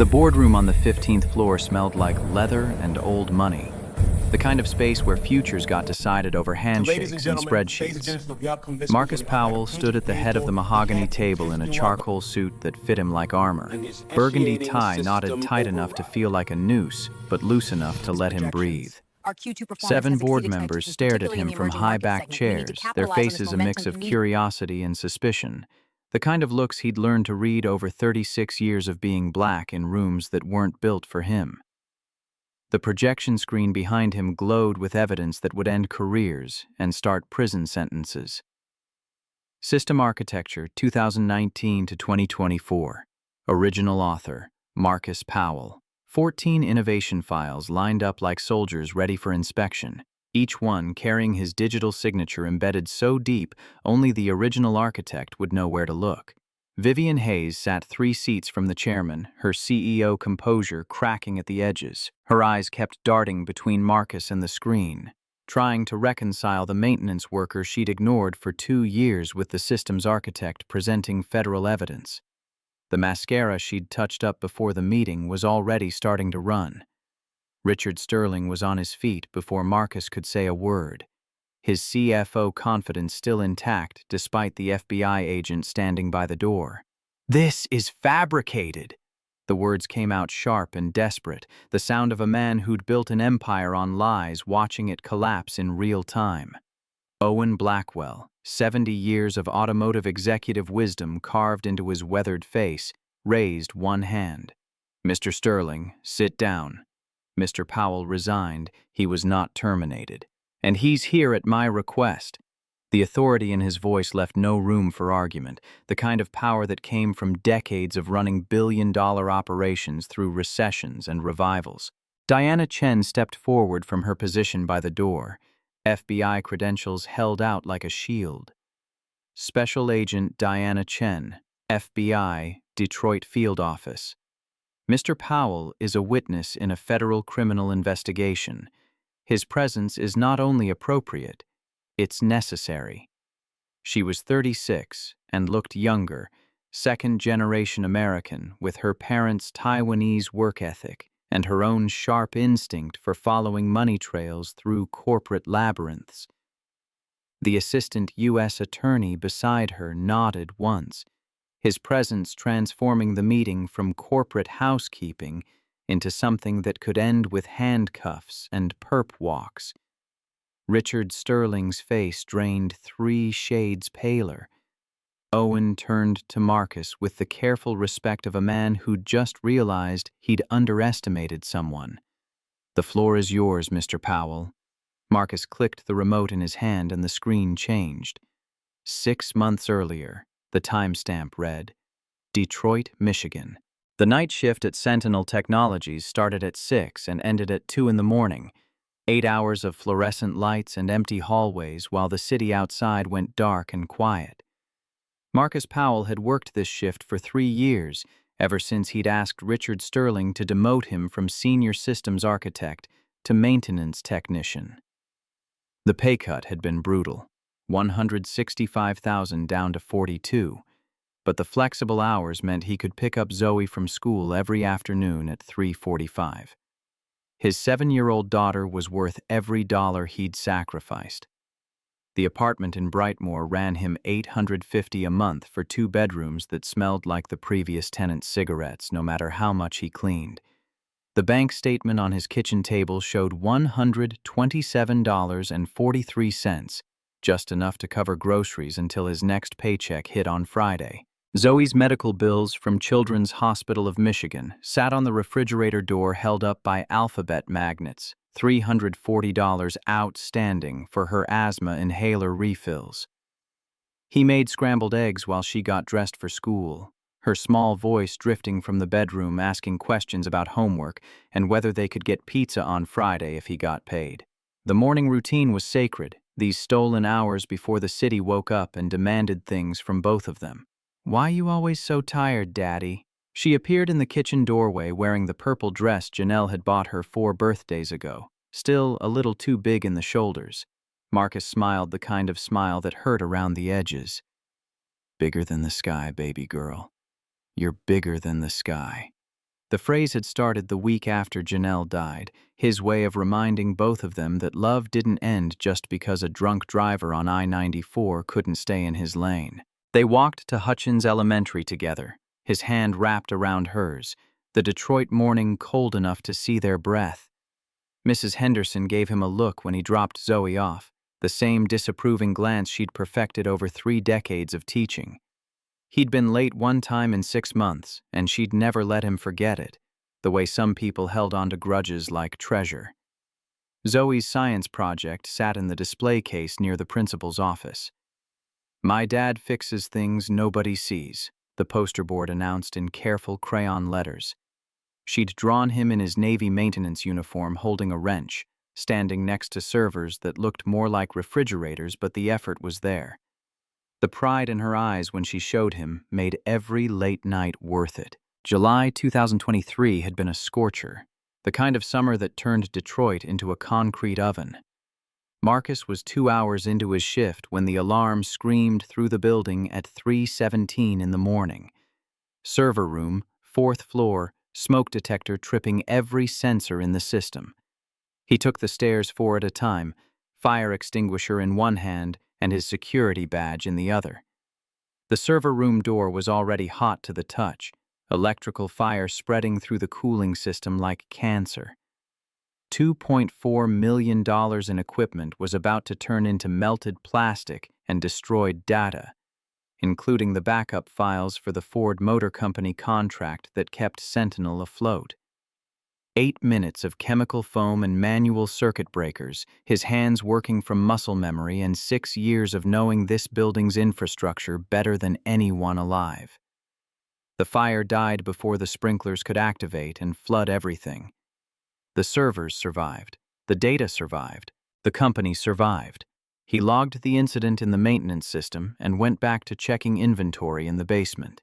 The boardroom on the 15th floor smelled like leather and old money, the kind of space where futures got decided over handshakes and spreadsheets. Marcus Powell stood at the head of the mahogany table in a charcoal suit that fit him like armor. Burgundy tie knotted tight enough to feel like a noose, but loose enough to let him breathe. 7 board members stared at him from high-backed chairs, their faces a mix of curiosity and suspicion, the kind of looks he'd learned to read over 36 years of being black in rooms that weren't built for him. The projection screen behind him glowed with evidence that would end careers and start prison sentences. System Architecture, 2019 to 2024. Original author, Marcus Powell. 14 innovation files lined up like soldiers ready for inspection, each one carrying his digital signature embedded so deep only the original architect would know where to look. Vivian Hayes sat 3 seats from the chairman, her CEO composure cracking at the edges. Her eyes kept darting between Marcus and the screen, trying to reconcile the maintenance worker she'd ignored for 2 years with the systems architect presenting federal evidence. The mascara she'd touched up before the meeting was already starting to run. Richard Sterling was on his feet before Marcus could say a word, his CFO confidence still intact despite the FBI agent standing by the door. "This is fabricated!" The words came out sharp and desperate, the sound of a man who'd built an empire on lies watching it collapse in real time. Owen Blackwell, 70 years of automotive executive wisdom carved into his weathered face, raised one hand. "Mr. Sterling, sit down." Mr. Powell resigned. He was not terminated. "And he's here at my request." The authority in his voice left no room for argument, the kind of power that came from decades of running billion-dollar operations through recessions and revivals. Diana Chen stepped forward from her position by the door, FBI credentials held out like a shield. Special Agent Diana Chen, FBI, Detroit Field Office. Mr. Powell is a witness in a federal criminal investigation. His presence is not only appropriate, it's necessary. She was 36 and looked younger, second-generation American with her parents' Taiwanese work ethic and her own sharp instinct for following money trails through corporate labyrinths. The assistant U.S. attorney beside her nodded once, his presence transforming the meeting from corporate housekeeping into something that could end with handcuffs and perp walks. Richard Sterling's face drained 3 shades paler. Owen turned to Marcus with the careful respect of a man who'd just realized he'd underestimated someone. "The floor is yours, Mr. Powell." Marcus clicked the remote in his hand and the screen changed. 6 months earlier, the timestamp read, Detroit, Michigan. The night shift at Sentinel Technologies started at 6 and ended at 2 in the morning. 8 hours of fluorescent lights and empty hallways while the city outside went dark and quiet. Marcus Powell had worked this shift for 3 years, ever since he'd asked Richard Sterling to demote him from senior systems architect to maintenance technician. The pay cut had been brutal, $165,000 down to $42,000, but the flexible hours meant he could pick up Zoe from school every afternoon at 3:45. His 7-year-old daughter was worth every dollar he'd sacrificed. The apartment in Brightmoor ran him $850 a month for 2 bedrooms that smelled like the previous tenant's cigarettes, no matter how much he cleaned. The bank statement on his kitchen table showed $127.43, just enough to cover groceries until his next paycheck hit on Friday. Zoe's medical bills from Children's Hospital of Michigan sat on the refrigerator door held up by alphabet magnets, $340 outstanding for her asthma inhaler refills. He made scrambled eggs while she got dressed for school, her small voice drifting from the bedroom asking questions about homework and whether they could get pizza on Friday if he got paid. The morning routine was sacred, these stolen hours before the city woke up and demanded things from both of them. "Why you always so tired, Daddy?" She appeared in the kitchen doorway wearing the purple dress Janelle had bought her 4 birthdays ago, still a little too big in the shoulders. Marcus smiled the kind of smile that hurt around the edges. "Bigger than the sky, baby girl. You're bigger than the sky." The phrase had started the week after Janelle died, his way of reminding both of them that love didn't end just because a drunk driver on I-94 couldn't stay in his lane. They walked to Hutchins Elementary together, his hand wrapped around hers, the Detroit morning cold enough to see their breath. Mrs. Henderson gave him a look when he dropped Zoe off, the same disapproving glance she'd perfected over 3 decades of teaching. He'd been late one time in 6 months, and she'd never let him forget it, the way some people held on to grudges like treasure. Zoe's science project sat in the display case near the principal's office. "My dad fixes things nobody sees," the poster board announced in careful crayon letters. She'd drawn him in his Navy maintenance uniform holding a wrench, standing next to servers that looked more like refrigerators, but the effort was there. The pride in her eyes when she showed him made every late night worth it. July 2023 had been a scorcher, the kind of summer that turned Detroit into a concrete oven. Marcus was 2 hours into his shift when the alarm screamed through the building at 3:17 in the morning. Server room, 4th floor, smoke detector tripping every sensor in the system. He took the stairs 4 at a time, fire extinguisher in one hand and his security badge in the other. The server room door was already hot to the touch, electrical fire spreading through the cooling system like cancer. $2.4 million in equipment was about to turn into melted plastic and destroyed data, including the backup files for the Ford Motor Company contract that kept Sentinel afloat. 8 minutes of chemical foam and manual circuit breakers, his hands working from muscle memory, and 6 years of knowing this building's infrastructure better than anyone alive. The fire died before the sprinklers could activate and flood everything. The servers survived. The data survived. The company survived. He logged the incident in the maintenance system and went back to checking inventory in the basement.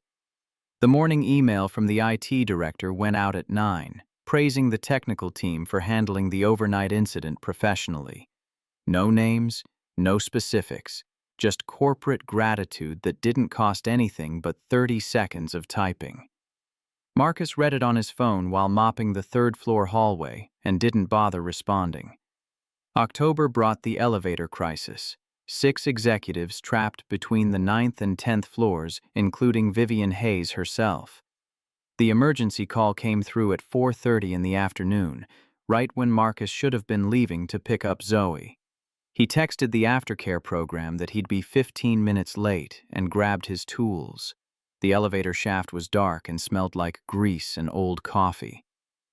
The morning email from the IT director went out at 9, praising the technical team for handling the overnight incident professionally. No names, no specifics, just corporate gratitude that didn't cost anything but 30 seconds of typing. Marcus read it on his phone while mopping the 3rd-floor hallway and didn't bother responding. October brought the elevator crisis. 6 executives trapped between the 9th and 10th floors, including Vivian Hayes herself. The emergency call came through at 4:30 in the afternoon, right when Marcus should have been leaving to pick up Zoe. He texted the aftercare program that he'd be 15 minutes late and grabbed his tools. The elevator shaft was dark and smelled like grease and old coffee.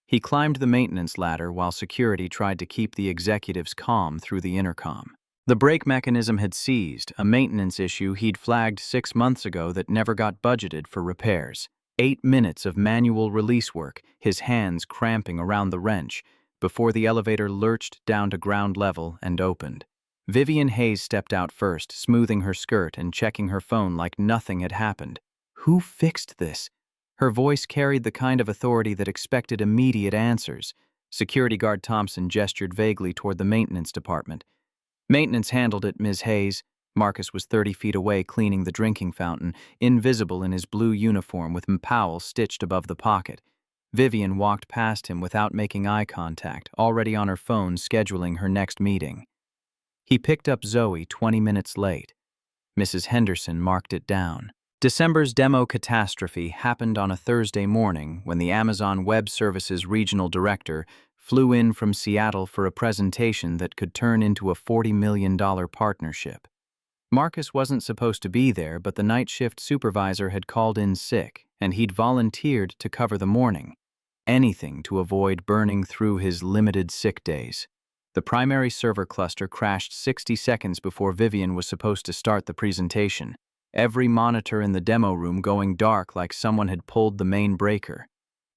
He climbed the maintenance ladder while security tried to keep the executives calm through the intercom. The brake mechanism had seized, a maintenance issue he'd flagged 6 months ago that never got budgeted for repairs. 8 minutes of manual release work, his hands cramping around the wrench, before the elevator lurched down to ground level and opened. Vivian Hayes stepped out first, smoothing her skirt and checking her phone like nothing had happened. "Who fixed this?" Her voice carried the kind of authority that expected immediate answers. Security guard Thompson gestured vaguely toward the maintenance department. "Maintenance handled it, Ms. Hayes." Marcus was 30 feet away cleaning the drinking fountain, invisible in his blue uniform with Powell stitched above the pocket. Vivian walked past him without making eye contact, already on her phone scheduling her next meeting. He picked up Zoe 20 minutes late. Mrs. Henderson marked it down. December's demo catastrophe happened on a Thursday morning when the Amazon Web Services regional director flew in from Seattle for a presentation that could turn into a $40 million partnership. Marcus wasn't supposed to be there, but the night shift supervisor had called in sick, and he'd volunteered to cover the morning. Anything to avoid burning through his limited sick days. The primary server cluster crashed 60 seconds before Vivian was supposed to start the presentation. Every monitor in the demo room going dark like someone had pulled the main breaker.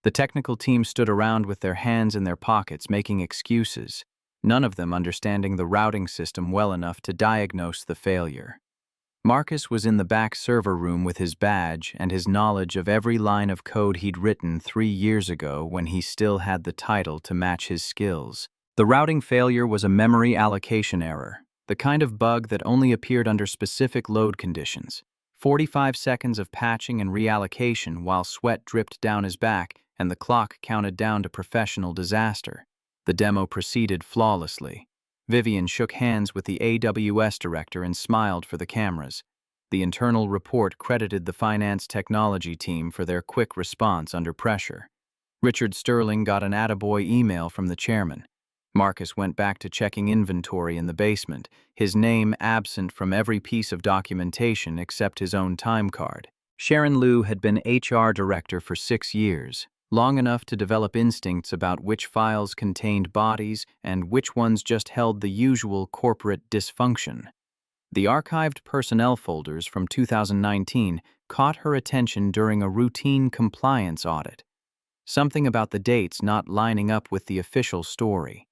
The technical team stood around with their hands in their pockets making excuses, none of them understanding the routing system well enough to diagnose the failure. Marcus was in the back server room with his badge and his knowledge of every line of code he'd written 3 years ago when he still had the title to match his skills. The routing failure was a memory allocation error, the kind of bug that only appeared under specific load conditions. 45 seconds of patching and reallocation while sweat dripped down his back, and the clock counted down to professional disaster. The demo proceeded flawlessly. Vivian shook hands with the AWS director and smiled for the cameras. The internal report credited the finance technology team for their quick response under pressure. Richard Sterling got an attaboy email from the chairman. Marcus went back to checking inventory in the basement, his name absent from every piece of documentation except his own time card. Sharon Liu had been HR director for 6 years, long enough to develop instincts about which files contained bodies and which ones just held the usual corporate dysfunction. The archived personnel folders from 2019 caught her attention during a routine compliance audit. Something about the dates not lining up with the official story.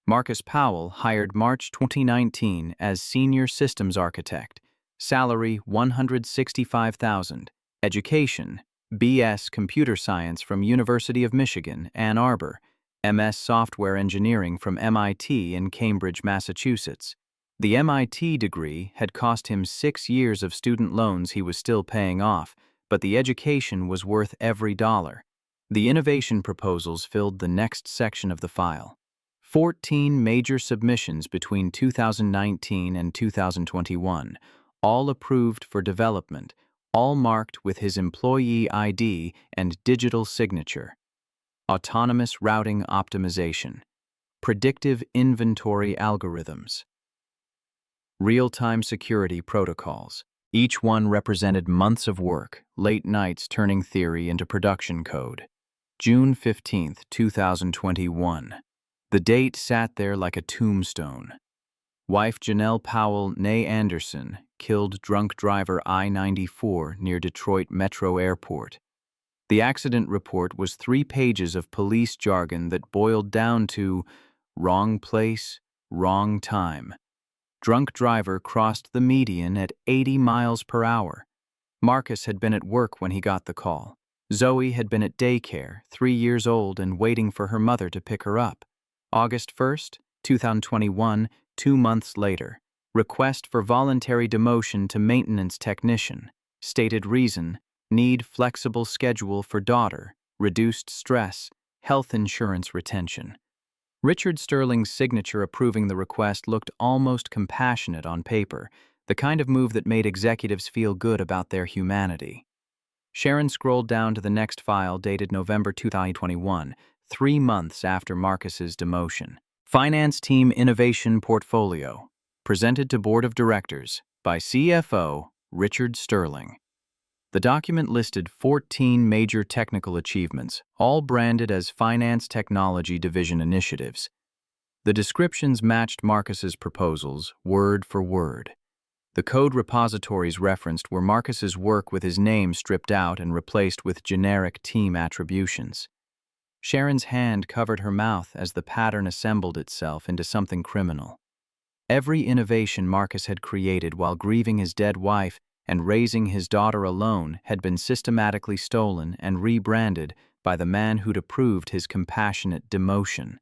Marcus Powell, hired March 2019 as Senior Systems Architect. Salary $165,000. Education: B.S. Computer Science from University of Michigan, Ann Arbor. M.S. Software Engineering from MIT in Cambridge, Massachusetts. The MIT degree had cost him 6 years of student loans he was still paying off, but the education was worth every dollar. The innovation proposals filled the next section of the file. 14 major submissions between 2019 and 2021, all approved for development, all marked with his employee ID and digital signature. Autonomous routing optimization. Predictive inventory algorithms. Real-time security protocols. Each one represented months of work, late nights turning theory into production code. June 15, 2021. The date sat there like a tombstone. Wife Janelle Powell, née Anderson, killed drunk driver I-94 near Detroit Metro Airport. The accident report was 3 pages of police jargon that boiled down to wrong place, wrong time. Drunk driver crossed the median at 80 miles per hour. Marcus had been at work when he got the call. Zoe had been at daycare, 3 years old and waiting for her mother to pick her up. August 1st, 2021, 2 months later. Request for voluntary demotion to maintenance technician. Stated reason: need flexible schedule for daughter, reduced stress, health insurance retention. Richard Sterling's signature approving the request looked almost compassionate on paper, the kind of move that made executives feel good about their humanity. Sharon scrolled down to the next file dated November 2021, 3 months after Marcus's demotion. Finance Team Innovation Portfolio. Presented to Board of Directors by CFO Richard Sterling. The document listed 14 major technical achievements, all branded as Finance Technology Division initiatives. The descriptions matched Marcus's proposals, word for word. The code repositories referenced were Marcus's work with his name stripped out and replaced with generic team attributions. Sharon's hand covered her mouth as the pattern assembled itself into something criminal. Every innovation Marcus had created while grieving his dead wife and raising his daughter alone had been systematically stolen and rebranded by the man who'd approved his compassionate demotion.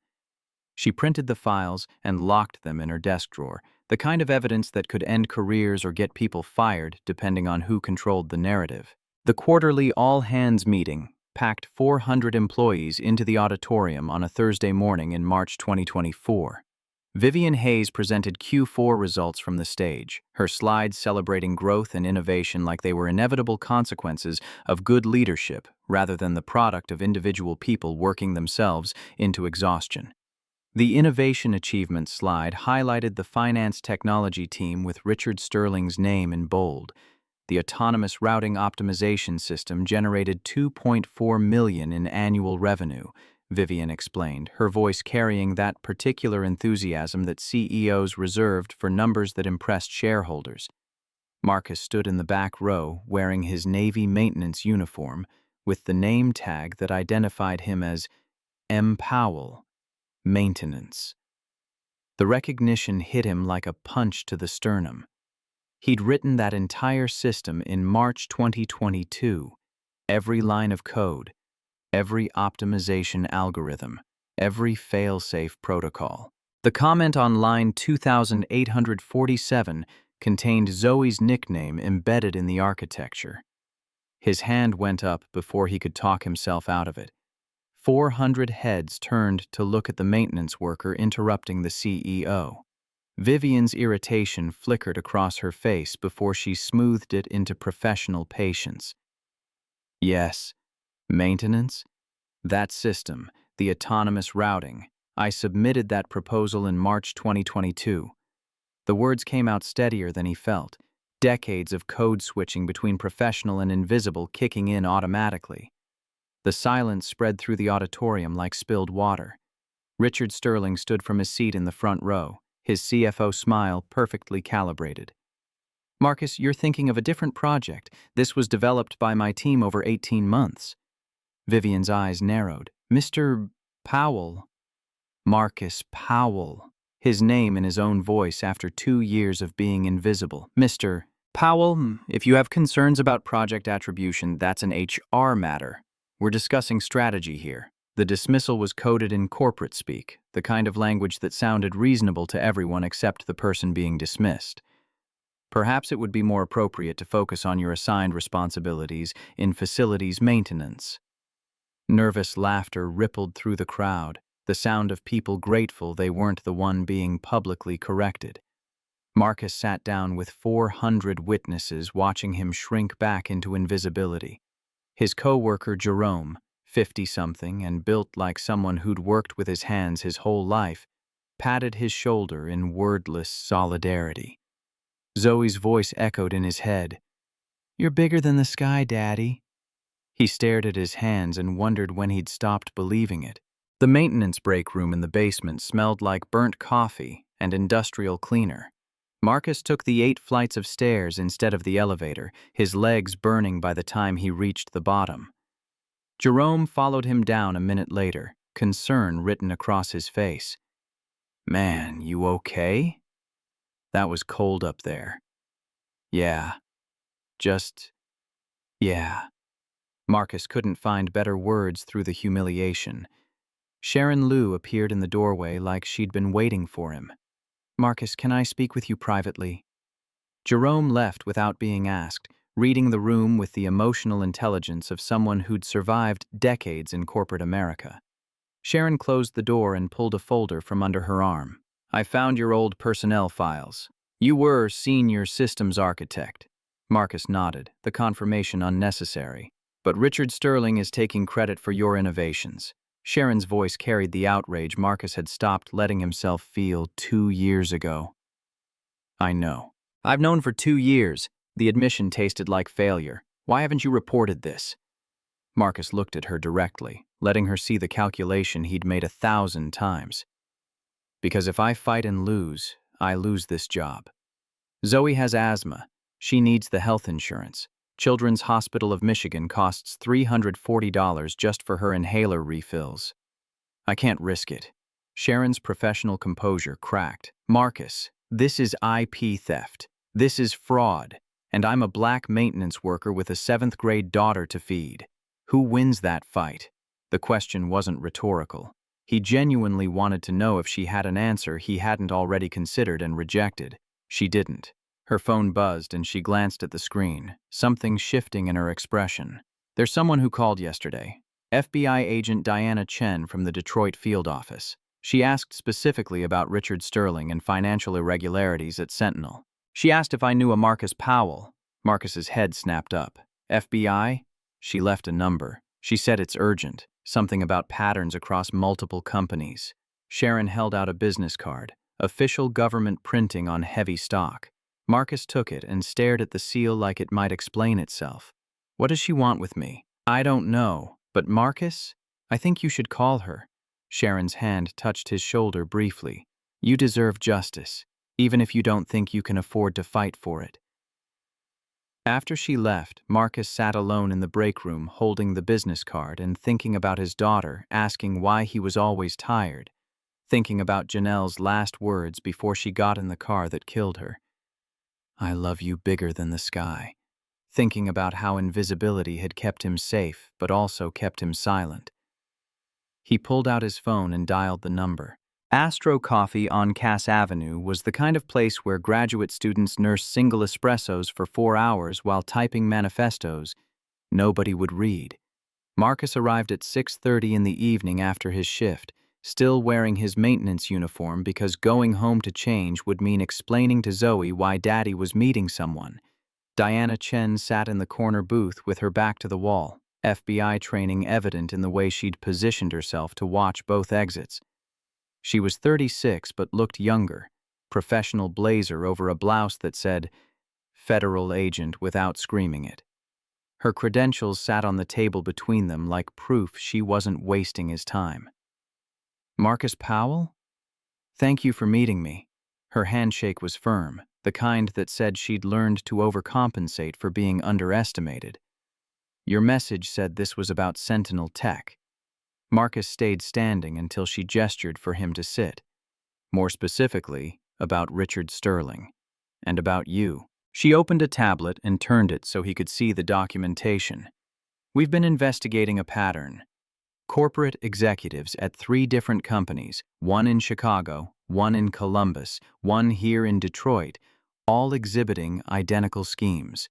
She printed the files and locked them in her desk drawer, the kind of evidence that could end careers or get people fired depending on who controlled the narrative. The quarterly all-hands meeting packed 400 employees into the auditorium on a Thursday morning in March 2024. Vivian Hayes presented Q4 results from the stage, her slides celebrating growth and innovation like they were inevitable consequences of good leadership rather than the product of individual people working themselves into exhaustion. The Innovation Achievements slide highlighted the finance technology team with Richard Sterling's name in bold. The autonomous routing optimization system generated $2.4 million in annual revenue, Vivian explained, her voice carrying that particular enthusiasm that CEOs reserved for numbers that impressed shareholders. Marcus stood in the back row wearing his Navy maintenance uniform with the name tag that identified him as M. Powell, Maintenance. The recognition hit him like a punch to the sternum. He'd written that entire system in March 2022, every line of code, every optimization algorithm, every fail-safe protocol. The comment on line 2847 contained Zoe's nickname embedded in the architecture. His hand went up before he could talk himself out of it. 400 heads turned to look at the maintenance worker interrupting the CEO. Vivian's irritation flickered across her face before she smoothed it into professional patience. Yes, maintenance? That system, the autonomous routing. I submitted that proposal in March 2022. The words came out steadier than he felt, decades of code switching between professional and invisible kicking in automatically. The silence spread through the auditorium like spilled water. Richard Sterling stood from his seat in the front row, his CFO smile perfectly calibrated. Marcus, you're thinking of a different project. This was developed by my team over 18 months. Vivian's eyes narrowed. Mr. Powell. Marcus Powell. His name in his own voice after 2 years of being invisible. Mr. Powell, if you have concerns about project attribution, that's an HR matter. We're discussing strategy here. The dismissal was coded in corporate speak, the kind of language that sounded reasonable to everyone except the person being dismissed. Perhaps it would be more appropriate to focus on your assigned responsibilities in facilities maintenance. Nervous laughter rippled through the crowd, the sound of people grateful they weren't the one being publicly corrected. Marcus sat down with 400 witnesses watching him shrink back into invisibility. His co-worker Jerome, 50-something and built like someone who'd worked with his hands his whole life, patted his shoulder in wordless solidarity. Zoe's voice echoed in his head. "You're bigger than the sky, Daddy." He stared at his hands and wondered when he'd stopped believing it. The maintenance break room in the basement smelled like burnt coffee and industrial cleaner. Marcus took the 8 flights of stairs instead of the elevator, his legs burning by the time he reached the bottom. Jerome followed him down a minute later, concern written across his face. "Man, you okay?" That was cold up there. Yeah. Yeah. Marcus couldn't find better words through the humiliation. Sharon Liu appeared in the doorway like she'd been waiting for him. "Marcus, can I speak with you privately?" Jerome left without being asked, reading the room with the emotional intelligence of someone who'd survived decades in corporate America. Sharon closed the door and pulled a folder from under her arm. "I found your old personnel files. You were senior systems architect." Marcus nodded, the confirmation unnecessary. "But Richard Sterling is taking credit for your innovations." Sharon's voice carried the outrage Marcus had stopped letting himself feel 2 years ago. "I know. I've known for 2 years. The admission tasted like failure. Why haven't you reported this?" Marcus looked at her directly, letting her see the calculation he'd made 1,000 times. "Because if I fight and lose, I lose this job. Zoe has asthma. She needs the health insurance. Children's Hospital of Michigan costs $340 just for her inhaler refills. I can't risk it." Sharon's professional composure cracked. "Marcus, this is IP theft. This is fraud. And I'm a black maintenance worker with a 7th-grade daughter to feed. Who wins that fight?" The question wasn't rhetorical. He genuinely wanted to know if she had an answer he hadn't already considered and rejected. She didn't. Her phone buzzed and she glanced at the screen, something shifting in her expression. "There's someone who called yesterday. FBI agent Diana Chen from the Detroit field office. She asked specifically about Richard Sterling and financial irregularities at Sentinel. She asked if I knew a Marcus Powell." Marcus's head snapped up. "FBI?" She left a number. She said it's urgent, something about patterns across multiple companies. Sharon held out a business card, official government printing on heavy stock. Marcus took it and stared at the seal like it might explain itself. "What does she want with me?" "I don't know, but Marcus, I think you should call her." Sharon's hand touched his shoulder briefly. "You deserve justice, even if you don't think you can afford to fight for it." After she left, Marcus sat alone in the break room holding the business card and thinking about his daughter, asking why he was always tired, thinking about Janelle's last words before she got in the car that killed her. "I love you bigger than the sky." Thinking about how invisibility had kept him safe, but also kept him silent. He pulled out his phone and dialed the number. Astro Coffee on Cass Avenue was the kind of place where graduate students nursed single espressos for 4 hours while typing manifestos, Nobody would read. Marcus arrived at 6:30 in the evening after his shift, still wearing his maintenance uniform because going home to change would mean explaining to Zoe why Daddy was meeting someone. Diana Chen sat in the corner booth with her back to the wall, FBI training evident in the way she'd positioned herself to watch both exits. She was 36 but looked younger, professional blazer over a blouse that said, "Federal Agent," without screaming it. Her credentials sat on the table between them like proof she wasn't wasting his time. "Marcus Powell? Thank you for meeting me." Her handshake was firm, the kind that said she'd learned to overcompensate for being underestimated. "Your message said this was about Sentinel Tech." Marcus stayed standing until she gestured for him to sit. "More specifically, about Richard Sterling. And about you." She opened a tablet and turned it so he could see the documentation. "We've been investigating a pattern. Corporate executives at 3 different companies, one in Chicago, one in Columbus, one here in Detroit, all exhibiting identical schemes.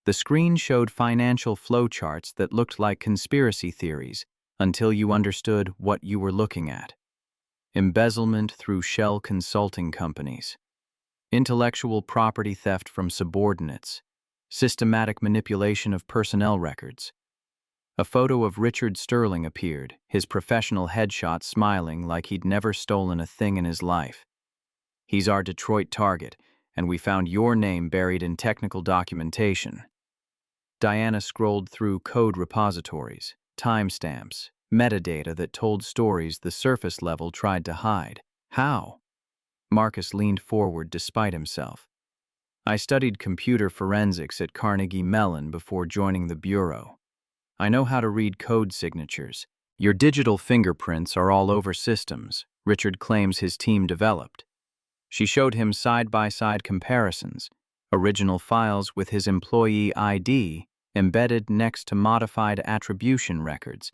The screen showed financial flowcharts that looked like conspiracy theories until you understood what you were looking at. Embezzlement through shell consulting companies. Intellectual property theft from subordinates. Systematic manipulation of personnel records." A photo of Richard Sterling appeared, his professional headshot smiling like he'd never stolen a thing in his life. "He's our Detroit target, and we found your name buried in technical documentation." Diana scrolled through code repositories, timestamps, metadata that told stories the surface level tried to hide. "How?" Marcus leaned forward despite himself. "I studied computer forensics at Carnegie Mellon before joining the Bureau. I know how to read code signatures. Your digital fingerprints are all over systems Richard claims his team developed." She showed him side-by-side comparisons, original files with his employee ID embedded next to modified attribution records.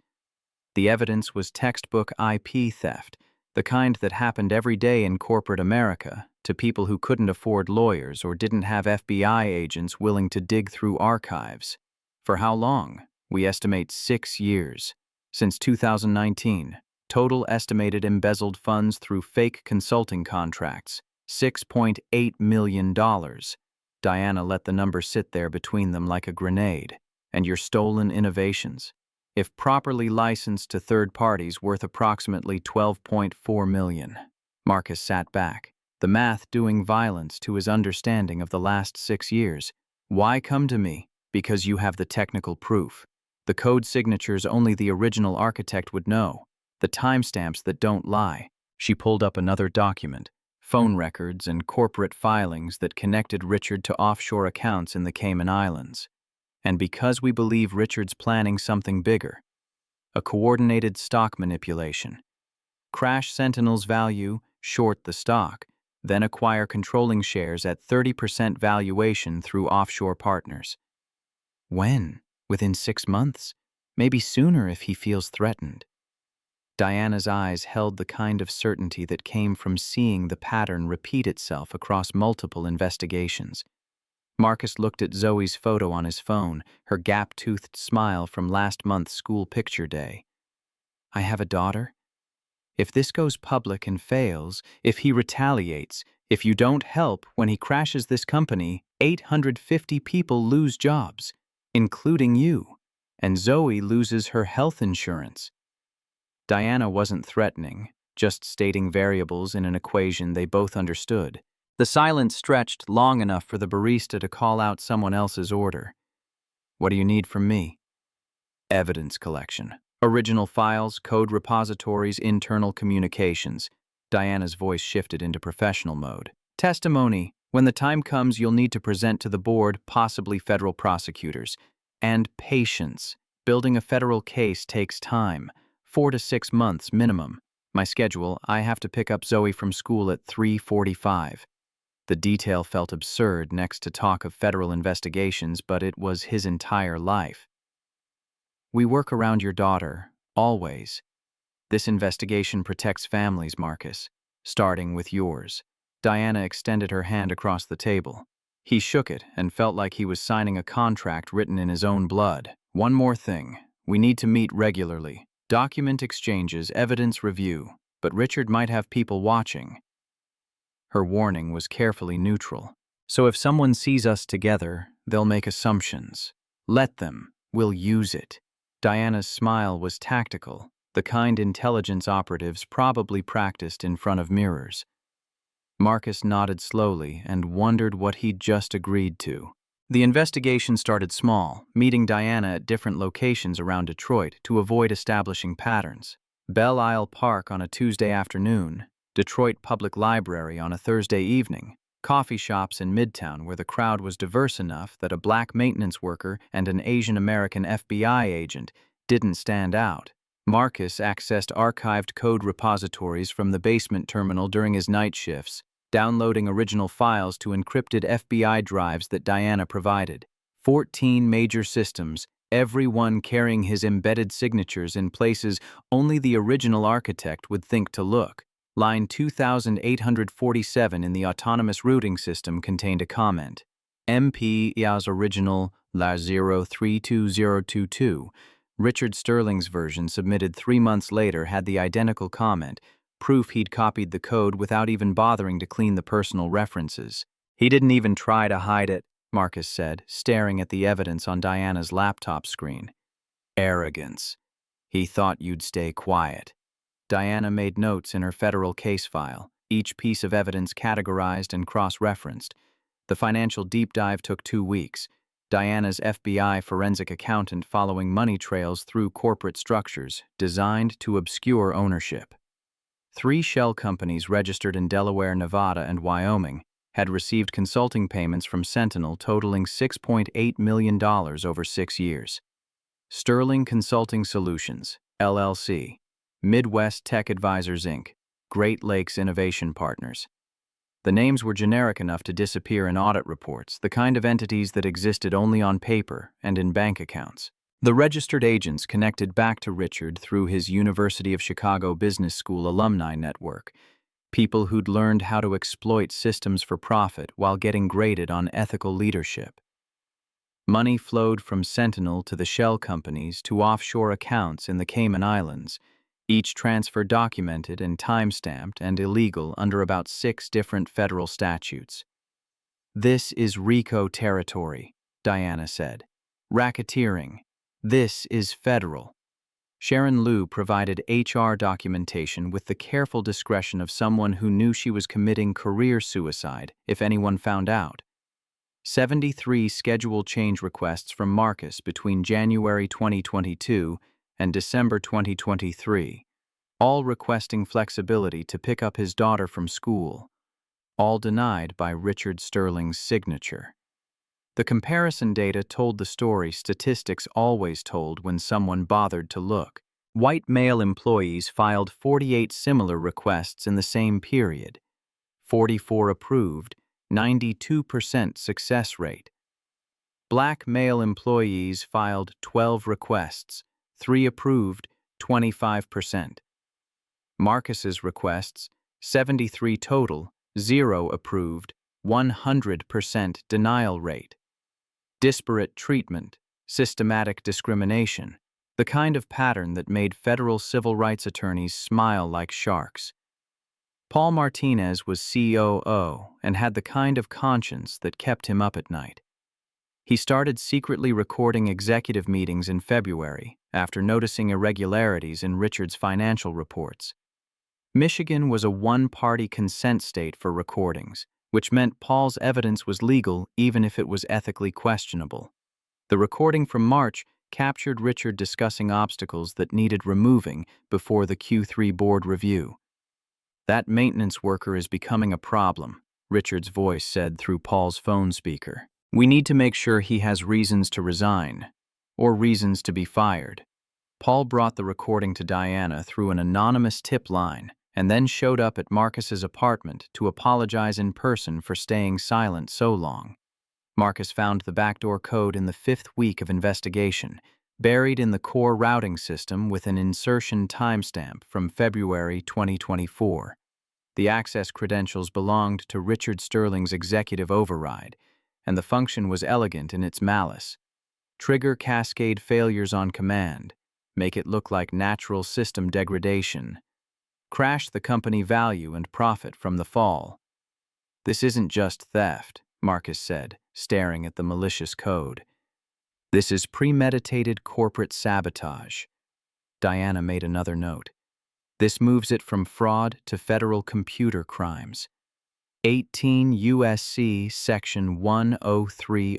The evidence was textbook IP theft, the kind that happened every day in corporate America to people who couldn't afford lawyers or didn't have FBI agents willing to dig through archives. For how long? We estimate 6 years. Since 2019, total estimated embezzled funds through fake consulting contracts, $6.8 million. Diana let the number sit there between them like a grenade. "And your stolen innovations, if properly licensed to third parties, worth approximately $12.4 million. Marcus sat back, the math doing violence to his understanding of the last 6 years. "Why come to me? Because you have the technical proof. The code signatures only the original architect would know. The timestamps that don't lie." She pulled up another document, phone records and corporate filings that connected Richard to offshore accounts in the Cayman Islands. "And because we believe Richard's planning something bigger. A coordinated stock manipulation. Crash Sentinel's value, short the stock, then acquire controlling shares at 30% valuation through offshore partners." "When? Within 6 months? Maybe sooner if he feels threatened." Diana's eyes held the kind of certainty that came from seeing the pattern repeat itself across multiple investigations. Marcus looked at Zoe's photo on his phone, her gap-toothed smile from last month's school picture day. "I have a daughter. If this goes public and fails, if he retaliates, if you don't help when he crashes this company, 850 people lose jobs, including you, and Zoe loses her health insurance." Diana wasn't threatening, just stating variables in an equation they both understood. The silence stretched long enough for the barista to call out someone else's order. "What do you need from me?" "Evidence collection. Original files, code repositories, internal communications." Diana's voice shifted into professional mode. "Testimony. When the time comes, you'll need to present to the board, possibly federal prosecutors. And patience. Building a federal case takes time. 4 to 6 months minimum. My schedule, I have to pick up Zoe from school at 3:45. The detail felt absurd next to talk of federal investigations, but it was his entire life. "We work around your daughter, always. This investigation protects families, Marcus, starting with yours." Diana extended her hand across the table. He shook it and felt like he was signing a contract written in his own blood. One more thing. We need to meet regularly. Document exchanges, evidence review. But Richard might have people watching. Her warning was carefully neutral. So if someone sees us together, they'll make assumptions. Let them. We'll use it. Diana's smile was tactical, the kind intelligence operatives probably practiced in front of mirrors. Marcus nodded slowly and wondered what he'd just agreed to. The investigation started small, meeting Diana at different locations around Detroit to avoid establishing patterns. Belle Isle Park on a Tuesday afternoon, Detroit Public Library on a Thursday evening, coffee shops in Midtown where the crowd was diverse enough that a black maintenance worker and an Asian American FBI agent didn't stand out. Marcus accessed archived code repositories from the basement terminal during his night shifts, downloading original files to encrypted FBI drives that Diana provided. 14 major systems, every one carrying his embedded signatures in places only the original architect would think to look. Line 2847 in the autonomous routing system contained a comment. MP Ya's original La 032022. Richard Sterling's version, submitted 3 months later, had the identical comment, proof he'd copied the code without even bothering to clean the personal references. He didn't even try to hide it, Marcus said, staring at the evidence on Diana's laptop screen. Arrogance. He thought you'd stay quiet. Diana made notes in her federal case file, each piece of evidence categorized and cross-referenced. The financial deep dive took 2 weeks. Diana's FBI forensic accountant following money trails through corporate structures designed to obscure ownership. 3 shell companies registered in Delaware, Nevada, and Wyoming had received consulting payments from Sentinel totaling $6.8 million over 6 years. Sterling Consulting Solutions, LLC, Midwest Tech Advisors, Inc., Great Lakes Innovation Partners. The names were generic enough to disappear in audit reports, the kind of entities that existed only on paper and in bank accounts. The registered agents connected back to Richard through his University of Chicago Business School alumni network, people who'd learned how to exploit systems for profit while getting graded on ethical leadership. Money flowed from Sentinel to the shell companies to offshore accounts in the Cayman Islands, each transfer documented and time-stamped and illegal under about 6 different federal statutes. This is RICO territory, Diana said. Racketeering. This is federal. Sharon Liu provided HR documentation with the careful discretion of someone who knew she was committing career suicide if anyone found out. 73 schedule change requests from Marcus between January 2022 and December 2023, all requesting flexibility to pick up his daughter from school, all denied by Richard Sterling's signature. The comparison data told the story statistics always told when someone bothered to look. White male employees filed 48 similar requests in the same period. 44 approved, 92% success rate. Black male employees filed 12 requests, 3 approved, 25%. Marcus's requests, 73 total, 0 approved, 100% denial rate. Disparate treatment, systematic discrimination, the kind of pattern that made federal civil rights attorneys smile like sharks. Paul Martinez was COO and had the kind of conscience that kept him up at night. He started secretly recording executive meetings in February after noticing irregularities in Richard's financial reports. Michigan was a one-party consent state for recordings, which meant Paul's evidence was legal even if it was ethically questionable. The recording from March captured Richard discussing obstacles that needed removing before the Q3 board review. "That maintenance worker is becoming a problem," Richard's voice said through Paul's phone speaker. "We need to make sure he has reasons to resign, or reasons to be fired." Paul brought the recording to Diana through an anonymous tip line and then showed up at Marcus's apartment to apologize in person for staying silent so long. Marcus found the backdoor code in the 5th week of investigation, buried in the core routing system with an insertion timestamp from February 2024. The access credentials belonged to Richard Sterling's executive override, and the function was elegant in its malice. Trigger cascade failures on command. Make it look like natural system degradation. Crash the company value and profit from the fall. This isn't just theft, Marcus said, staring at the malicious code. This is premeditated corporate sabotage. Diana made another note. This moves it from fraud to federal computer crimes. 18 U.S.C. Section 1030.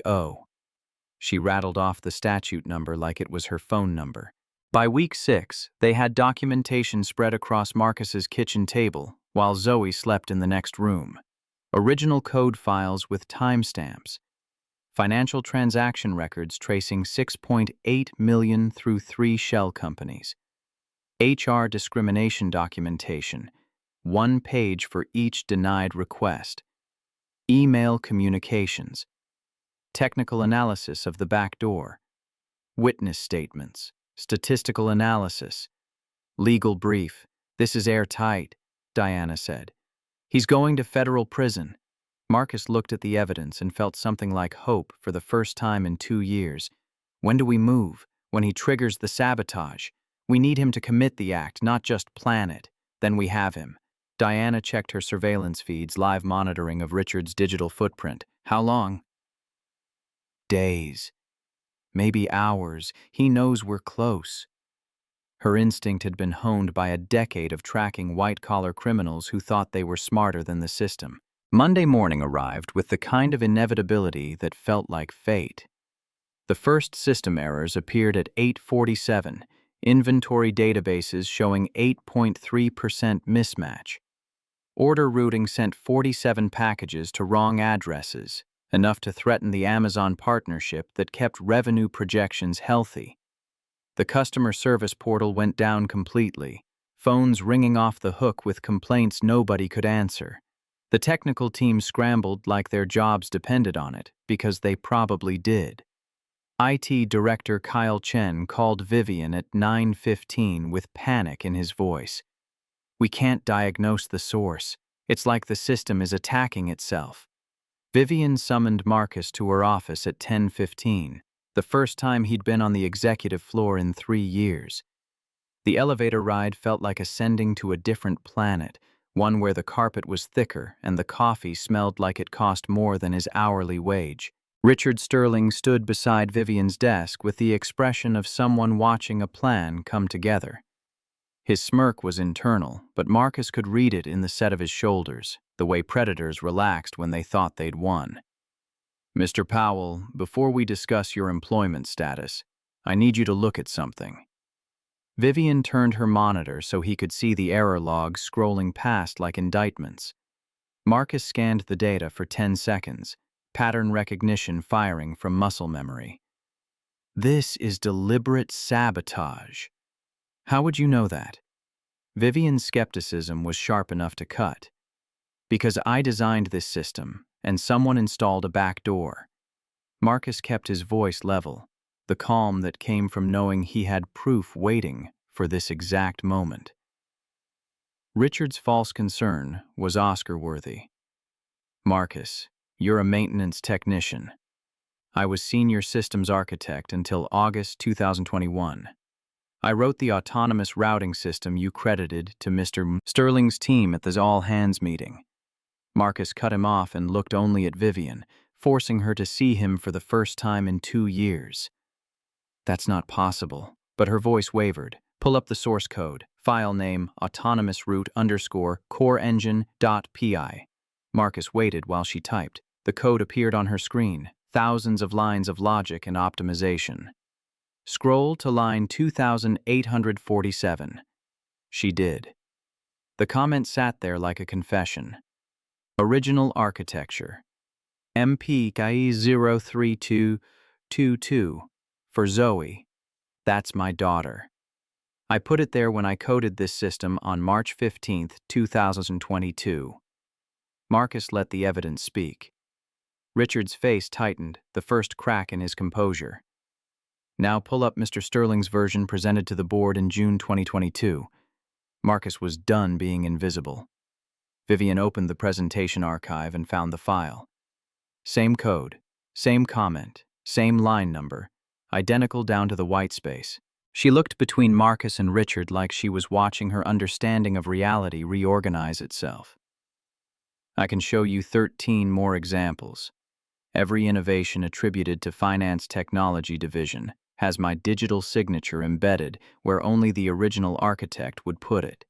She rattled off the statute number like it was her phone number. By week 6, they had documentation spread across Marcus's kitchen table while Zoe slept in the next room. Original code files with timestamps. Financial transaction records tracing 6.8 million through 3 shell companies. HR discrimination documentation, 1 page for each denied request. Email communications. Technical analysis of the back door. Witness statements. Statistical analysis. Legal brief. This is airtight, Diana said. He's going to federal prison. Marcus looked at the evidence and felt something like hope for the first time in 2 years. When do we move? When he triggers the sabotage. We need him to commit the act, not just plan it. Then we have him. Diana checked her surveillance feeds, live monitoring of Richard's digital footprint. How long? Days. Maybe hours. He knows we're close. Her instinct had been honed by a decade of tracking white-collar criminals who thought they were smarter than the system. Monday morning arrived with the kind of inevitability that felt like fate. The first system errors appeared at 8:47, inventory databases showing 8.3% mismatch. Order routing sent 47 packages to wrong addresses, enough to threaten the Amazon partnership that kept revenue projections healthy. The customer service portal went down completely, phones ringing off the hook with complaints nobody could answer. The technical team scrambled like their jobs depended on it, because they probably did. IT Director Kyle Chen called Vivian at 9:15 with panic in his voice. We can't diagnose the source. It's like the system is attacking itself. Vivian summoned Marcus to her office at 10:15, the first time he'd been on the executive floor in 3 years. The elevator ride felt like ascending to a different planet, one where the carpet was thicker and the coffee smelled like it cost more than his hourly wage. Richard Sterling stood beside Vivian's desk with the expression of someone watching a plan come together. His smirk was internal, but Marcus could read it in the set of his shoulders, the way predators relaxed when they thought they'd won. Mr. Powell, before we discuss your employment status, I need you to look at something. Vivian turned her monitor so he could see the error logs scrolling past like indictments. Marcus scanned the data for 10 seconds, pattern recognition firing from muscle memory. This is deliberate sabotage. How would you know that? Vivian's skepticism was sharp enough to cut. Because I designed this system, and someone installed a back door. Marcus kept his voice level, the calm that came from knowing he had proof waiting for this exact moment. Richard's false concern was Oscar-worthy. Marcus, you're a maintenance technician. I was senior systems architect until August 2021. I wrote the autonomous routing system you credited to Mr. Sterling's team at the all-hands meeting. Marcus cut him off and looked only at Vivian, forcing her to see him for the first time in 2 years. That's not possible, but her voice wavered. Pull up the source code, file name, autonomousroot_coreengine.py. Marcus waited while she typed. The code appeared on her screen, thousands of lines of logic and optimization. Scroll to line 2847. She did. The comment sat there like a confession. Original architecture. MP KI 03222. For Zoe. That's my daughter. I put it there when I coded this system on March 15, 2022. Marcus let the evidence speak. Richard's face tightened, the first crack in his composure. Now pull up Mr. Sterling's version presented to the board in June 2022. Marcus was done being invisible. Vivian opened the presentation archive and found the file. Same code, same comment, same line number, identical down to the white space. She looked between Marcus and Richard like she was watching her understanding of reality reorganize itself. I can show you 13 more examples. Every innovation attributed to Finance Technology Division has my digital signature embedded where only the original architect would put it.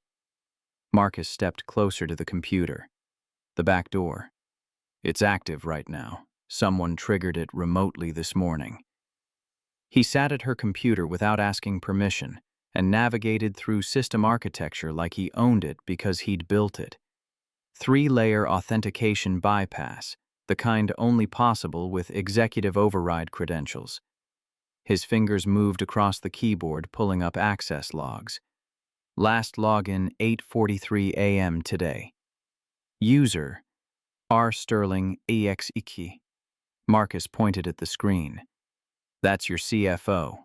Marcus stepped closer to the computer. The back door. It's active right now. Someone triggered it remotely this morning. He sat at her computer without asking permission and navigated through system architecture like he owned it because he'd built it. 3-layer authentication bypass, the kind only possible with executive override credentials. His fingers moved across the keyboard, pulling up access logs. Last login 8:43 a.m. today. User R. Sterling EXEKey. Marcus pointed at the screen. That's your CFO.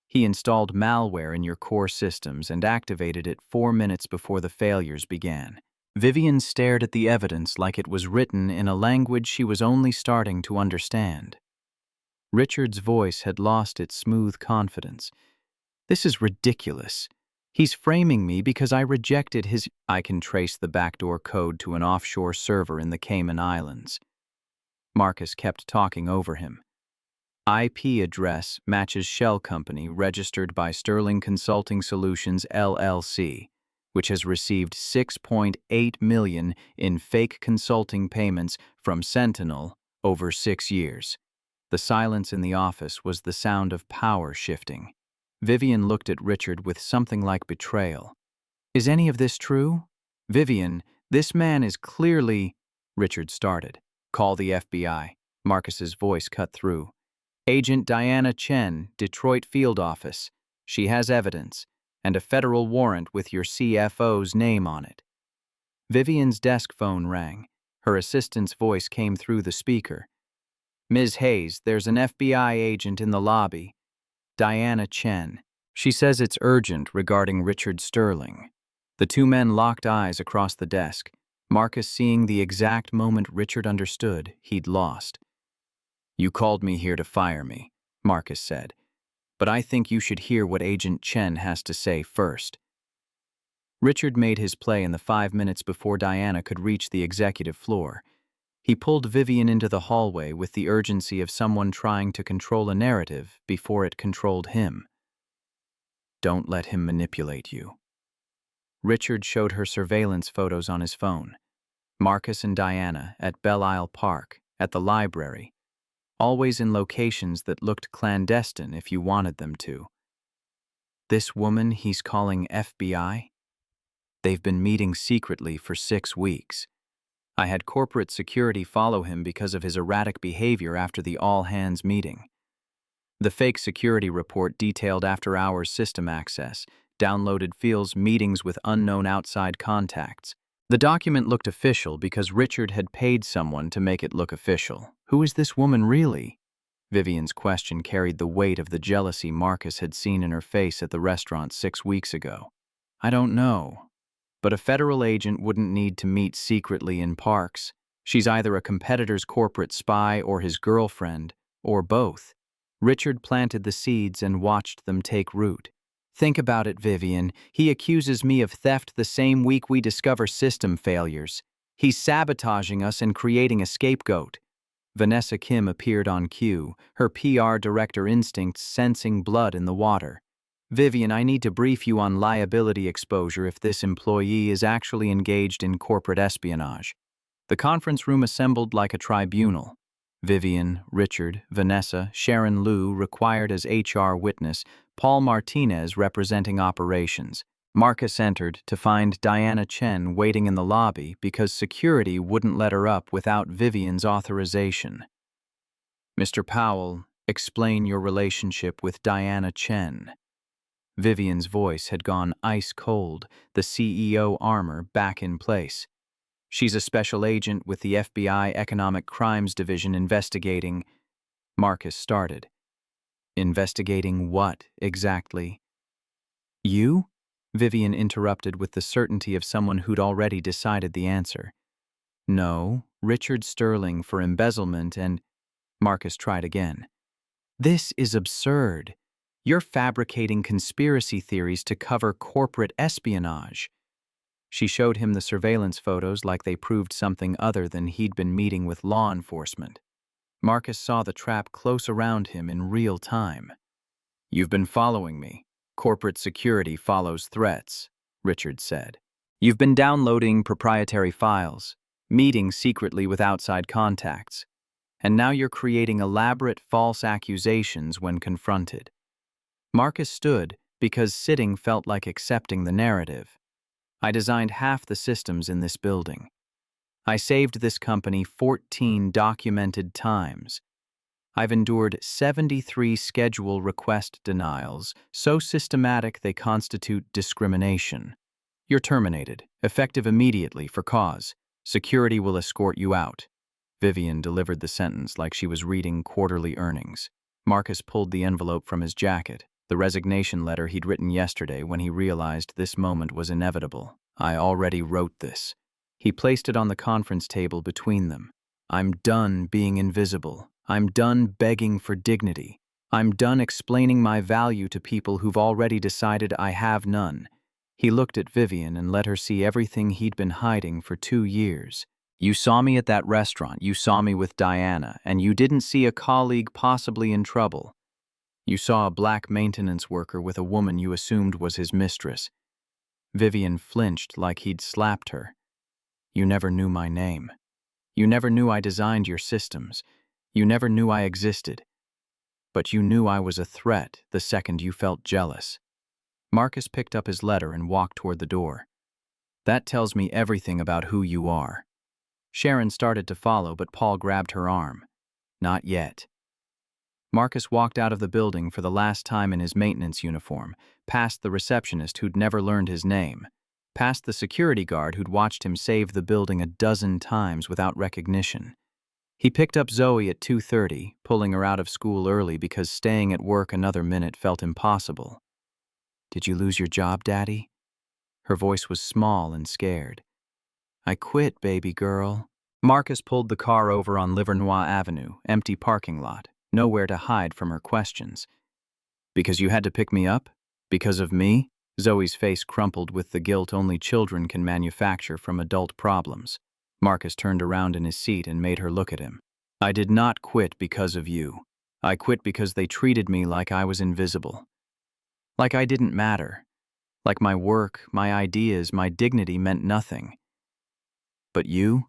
He installed malware in your core systems and activated it 4 minutes before the failures began. Vivian stared at the evidence like it was written in a language she was only starting to understand. Richard's voice had lost its smooth confidence. This is ridiculous. He's framing me because I rejected his... I can trace the backdoor code to an offshore server in the Cayman Islands. Marcus kept talking over him. IP address matches shell company registered by Sterling Consulting Solutions LLC, which has received $6.8 million in fake consulting payments from Sentinel over 6 years. The silence in the office was the sound of power shifting. Vivian looked at Richard with something like betrayal. Is any of this true? Vivian, this man is clearly... Richard started. Call the FBI. Marcus's voice cut through. Agent Diana Chen, Detroit Field Office. She has evidence, and a federal warrant with your CFO's name on it. Vivian's desk phone rang. Her assistant's voice came through the speaker. Ms. Hayes, there's an FBI agent in the lobby. Diana Chen. She says it's urgent regarding Richard Sterling. The two men locked eyes across the desk, Marcus seeing the exact moment Richard understood he'd lost. You called me here to fire me, Marcus said, but I think you should hear what Agent Chen has to say first. Richard made his play in the 5 minutes before Diana could reach the executive floor. He pulled Vivian into the hallway with the urgency of someone trying to control a narrative before it controlled him. Don't let him manipulate you. Richard showed her surveillance photos on his phone. Marcus and Diana at Belle Isle Park, at the library, always in locations that looked clandestine if you wanted them to. This woman he's calling FBI? They've been meeting secretly for 6 weeks. I had corporate security follow him because of his erratic behavior after the all-hands meeting. The fake security report detailed after-hours system access, downloaded fields, meetings with unknown outside contacts. The document looked official because Richard had paid someone to make it look official. Who is this woman really? Vivian's question carried the weight of the jealousy Marcus had seen in her face at the restaurant 6 weeks ago. I don't know. But a federal agent wouldn't need to meet secretly in parks. She's either a competitor's corporate spy or his girlfriend, or both. Richard planted the seeds and watched them take root. Think about it, Vivian. He accuses me of theft the same week we discover system failures. He's sabotaging us and creating a scapegoat. Vanessa Kim appeared on cue, her PR director instincts sensing blood in the water. Vivian, I need to brief you on liability exposure if this employee is actually engaged in corporate espionage. The conference room assembled like a tribunal. Vivian, Richard, Vanessa, Sharon Liu required as HR witness, Paul Martinez representing operations. Marcus entered to find Diana Chen waiting in the lobby because security wouldn't let her up without Vivian's authorization. Mr. Powell, explain your relationship with Diana Chen. Vivian's voice had gone ice cold, the CEO armor back in place. She's a special agent with the FBI Economic Crimes Division investigating... Marcus started. Investigating what, exactly? You? Vivian interrupted with the certainty of someone who'd already decided the answer. No, Richard Sterling for embezzlement and... Marcus tried again. This is absurd. You're fabricating conspiracy theories to cover corporate espionage. She showed him the surveillance photos like they proved something other than he'd been meeting with law enforcement. Marcus saw the trap close around him in real time. "You've been following me. Corporate security follows threats," Richard said. "You've been downloading proprietary files, meeting secretly with outside contacts, and now you're creating elaborate false accusations when confronted." Marcus stood because sitting felt like accepting the narrative. "I designed half the systems in this building. I saved this company 14 documented times. I've endured 73 schedule request denials, so systematic they constitute discrimination. You're terminated, effective immediately for cause. Security will escort you out." Vivian delivered the sentence like she was reading quarterly earnings. Marcus pulled the envelope from his jacket, the resignation letter he'd written yesterday when he realized this moment was inevitable. "I already wrote this." He placed it on the conference table between them. "I'm done being invisible. I'm done begging for dignity. I'm done explaining my value to people who've already decided I have none." He looked at Vivian and let her see everything he'd been hiding for 2 years. "You saw me at that restaurant, you saw me with Diana, and you didn't see a colleague possibly in trouble. You saw a black maintenance worker with a woman you assumed was his mistress." Vivian flinched like he'd slapped her. "You never knew my name. You never knew I designed your systems. You never knew I existed. But you knew I was a threat the second you felt jealous." Marcus picked up his letter and walked toward the door. "That tells me everything about who you are." Sharon started to follow, but Paul grabbed her arm. "Not yet." Marcus walked out of the building for the last time in his maintenance uniform, past the receptionist who'd never learned his name, past the security guard who'd watched him save the building a dozen times without recognition. He picked up Zoe at 2:30, pulling her out of school early because staying at work another minute felt impossible. "Did you lose your job, Daddy?" Her voice was small and scared. "I quit, baby girl." Marcus pulled the car over on Livernois Avenue, empty parking lot, nowhere to hide from her questions. "Because you had to pick me up? Because of me?" Zoe's face crumpled with the guilt only children can manufacture from adult problems. Marcus turned around in his seat and made her look at him. "I did not quit because of you. I quit because they treated me like I was invisible. Like I didn't matter. Like my work, my ideas, my dignity meant nothing. But you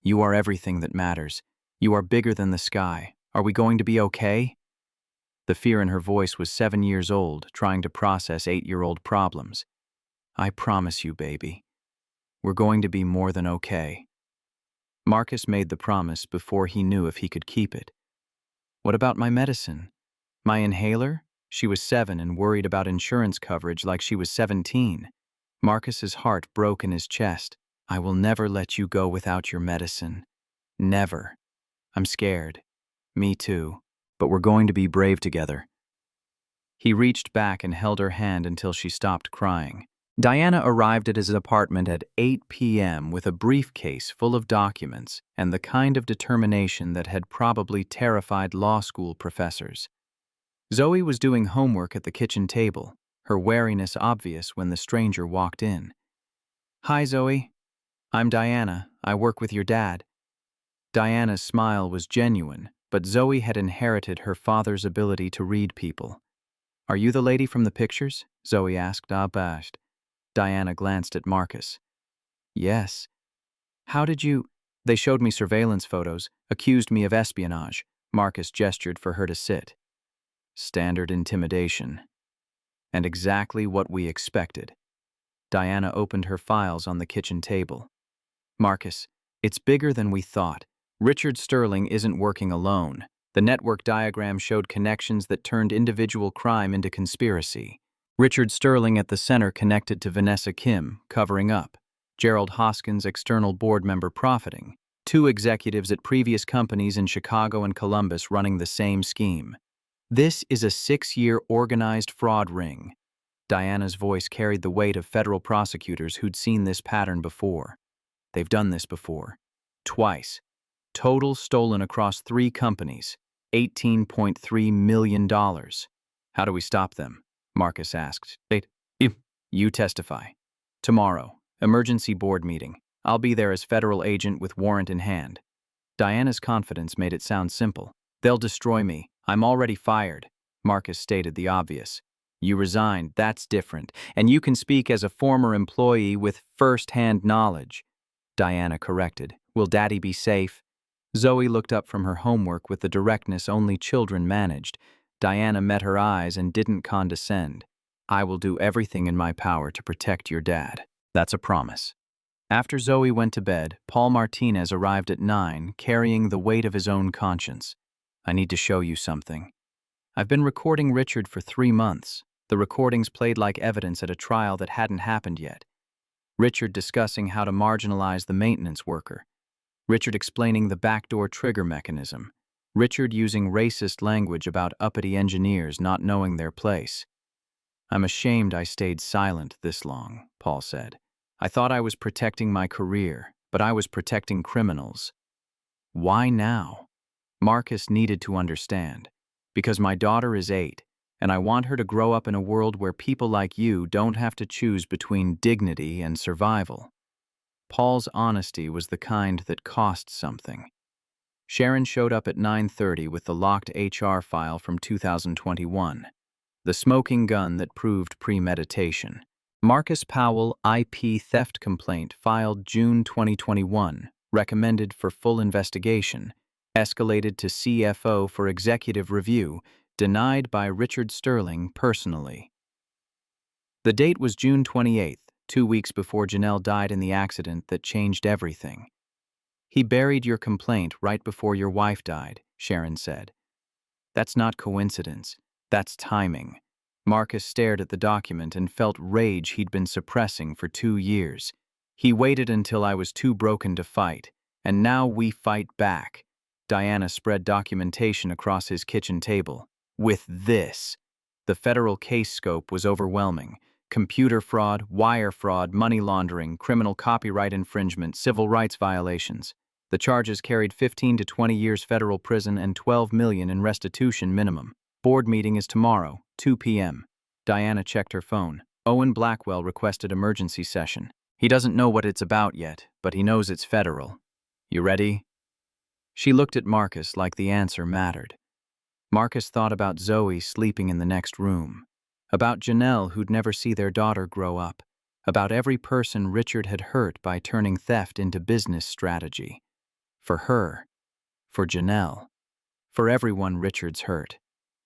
are everything that matters. You are bigger than the sky. Are we going to be okay?" The fear in her voice was 7 years old, trying to process 8-year-old problems. "I promise you, baby. We're going to be more than okay." Marcus made the promise before he knew if he could keep it. "What about my medicine? My inhaler?" She was 7 and worried about insurance coverage like she was 17. Marcus's heart broke in his chest. "I will never let you go without your medicine. Never. I'm scared. Me too. But we're going to be brave together." He reached back and held her hand until she stopped crying. Diana arrived at his apartment at 8 p.m. with a briefcase full of documents and the kind of determination that had probably terrified law school professors. Zoe was doing homework at the kitchen table, her wariness obvious when the stranger walked in. "Hi, Zoe. I'm Diana. I work with your dad." Diana's smile was genuine, but Zoe had inherited her father's ability to read people. "Are you the lady from the pictures?" Zoe asked, abashed. Diana glanced at Marcus. "Yes." "How did you—" "They showed me surveillance photos, accused me of espionage." Marcus gestured for her to sit. "Standard intimidation. And exactly what we expected." Diana opened her files on the kitchen table. "Marcus, it's bigger than we thought. Richard Sterling isn't working alone. The network diagram showed connections that turned individual crime into conspiracy. Richard Sterling at the center connected to Vanessa Kim, covering up. Gerald Hoskins, external board member, profiting. 2 executives at previous companies in Chicago and Columbus running the same scheme. This is a 6-year organized fraud ring." Diana's voice carried the weight of federal prosecutors who'd seen this pattern before. "They've done this before. Twice. Total stolen across 3 companies. $18.3 million. How do we stop them? Marcus asked. You testify. Tomorrow, emergency board meeting. I'll be there as federal agent with warrant in hand. Diana's confidence made it sound simple. They'll destroy me. I'm already fired. Marcus stated the obvious. You resigned, that's different, and you can speak as a former employee with first-hand knowledge. Diana corrected. Will Daddy be safe? Zoe looked up from her homework with the directness only children managed. Diana met her eyes and didn't condescend. I will do everything in my power to protect your dad. That's a promise. After Zoe went to bed, Paul Martinez arrived at 9, carrying the weight of his own conscience. I need to show you something. I've been recording Richard for 3 months. The recordings played like evidence at a trial that hadn't happened yet. Richard discussing how to marginalize the maintenance worker. Richard explaining the backdoor trigger mechanism. Richard using racist language about uppity engineers not knowing their place. I'm ashamed I stayed silent this long, Paul said. I thought I was protecting my career, but I was protecting criminals. Why now? Marcus needed to understand. Because my daughter is 8, and I want her to grow up in a world where people like you don't have to choose between dignity and survival. Paul's honesty was the kind that cost something. Sharon showed up at 9:30 with the locked HR file from 2021. The smoking gun that proved premeditation. Marcus Powell IP theft complaint filed June 2021, recommended for full investigation, escalated to CFO for executive review, denied by Richard Sterling personally. The date was June 28th, 2 weeks before Janelle died in the accident that changed everything. He buried your complaint right before your wife died, Sharon said. That's not coincidence. That's timing. Marcus stared at the document and felt rage he'd been suppressing for 2 years. He waited until I was too broken to fight, and now we fight back. Diana spread documentation across his kitchen table. With this, the federal case scope was overwhelming. Computer fraud, wire fraud, money laundering, criminal copyright infringement, civil rights violations. The charges carried 15 to 20 years federal prison and $12 million in restitution minimum. Board meeting is tomorrow, 2 p.m. Diana checked her phone. Owen Blackwell requested emergency session. He doesn't know what it's about yet, but he knows it's federal. You ready? She looked at Marcus like the answer mattered. Marcus thought about Zoe sleeping in the next room, about Janelle who'd never see their daughter grow up, about every person Richard had hurt by turning theft into business strategy. For her, for Janelle, for everyone Richard's hurt.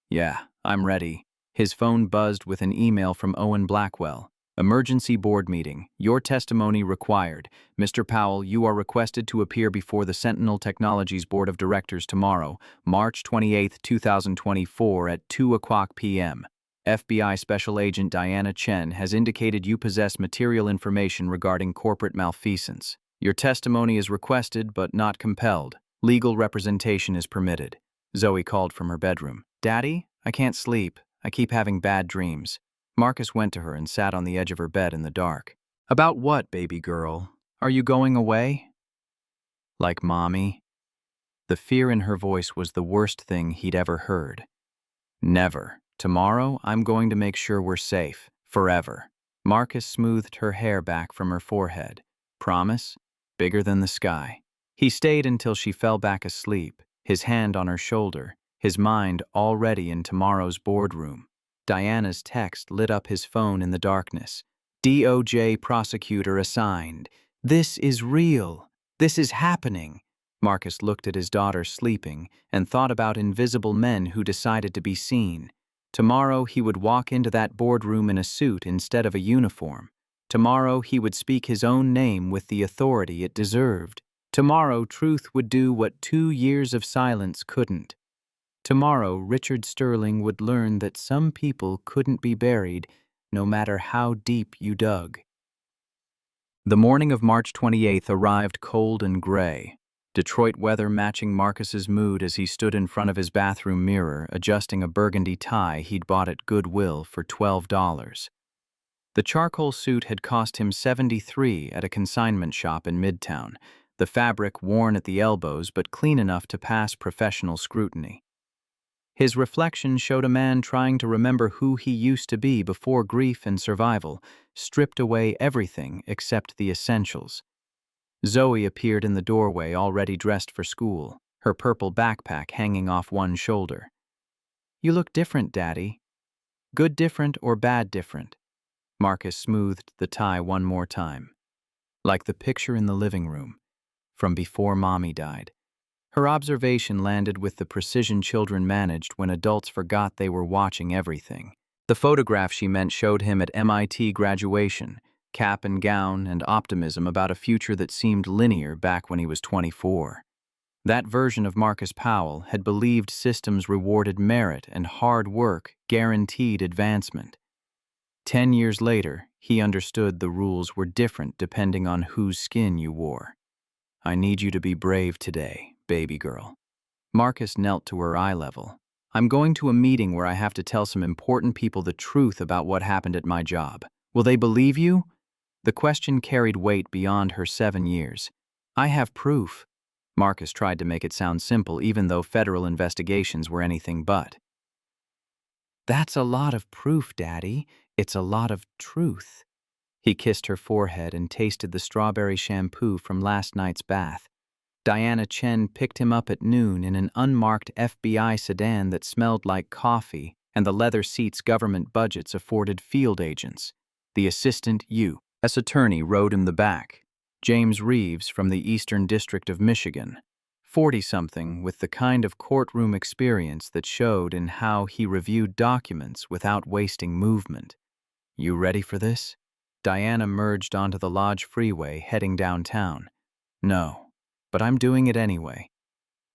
Yeah, I'm ready. His phone buzzed with an email from Owen Blackwell. Emergency board meeting. Your testimony required. Mr. Powell, you are requested to appear before the Sentinel Technologies Board of Directors tomorrow, March 28, 2024 at 2:00 p.m. FBI Special Agent Diana Chen has indicated you possess material information regarding corporate malfeasance. Your testimony is requested but not compelled. Legal representation is permitted. Zoe called from her bedroom. Daddy, I can't sleep. I keep having bad dreams. Marcus went to her and sat on the edge of her bed in the dark. About what, baby girl? Are you going away? Like Mommy? The fear in her voice was the worst thing he'd ever heard. Never. Tomorrow, I'm going to make sure we're safe. Forever. Marcus smoothed her hair back from her forehead. Promise? Bigger than the sky. He stayed until she fell back asleep, his hand on her shoulder, his mind already in tomorrow's boardroom. Diana's text lit up his phone in the darkness. DOJ prosecutor assigned. This is real. This is happening. Marcus looked at his daughter sleeping and thought about invisible men who decided to be seen. Tomorrow he would walk into that boardroom in a suit instead of a uniform. Tomorrow he would speak his own name with the authority it deserved. Tomorrow truth would do what 2 years of silence couldn't. Tomorrow Richard Sterling would learn that some people couldn't be buried no matter how deep you dug. The morning of March 28th arrived cold and gray. Detroit weather matching Marcus's mood as he stood in front of his bathroom mirror adjusting a burgundy tie he'd bought at Goodwill for $12. The charcoal suit had cost him $73 at a consignment shop in Midtown, the fabric worn at the elbows but clean enough to pass professional scrutiny. His reflection showed a man trying to remember who he used to be before grief and survival stripped away everything except the essentials. Zoe appeared in the doorway, already dressed for school, her purple backpack hanging off one shoulder. "You look different, Daddy." "Good different or bad different?" Marcus smoothed the tie one more time. "Like the picture in the living room, from before Mommy died." Her observation landed with the precision children managed when adults forgot they were watching everything. The photograph she meant showed him at MIT graduation, cap and gown and optimism about a future that seemed linear back when he was 24. That version of Marcus Powell had believed systems rewarded merit and hard work guaranteed advancement. 10 years later, he understood the rules were different depending on whose skin you wore. "I need you to be brave today, baby girl." Marcus knelt to her eye level. "I'm going to a meeting where I have to tell some important people the truth about what happened at my job. Will they believe you?" The question carried weight beyond her 7 years. "I have proof." Marcus tried to make it sound simple, even though federal investigations were anything but. "That's a lot of proof, Daddy. It's a lot of truth." He kissed her forehead and tasted the strawberry shampoo from last night's bath. Diana Chen picked him up at noon in an unmarked FBI sedan that smelled like coffee and the leather seats government budgets afforded field agents. The assistant U.S. attorney rode in the back, James Reeves from the Eastern District of Michigan, 40-something with the kind of courtroom experience that showed in how he reviewed documents without wasting movement. "You ready for this?" Diana merged onto the Lodge freeway, heading downtown. "No, but I'm doing it anyway."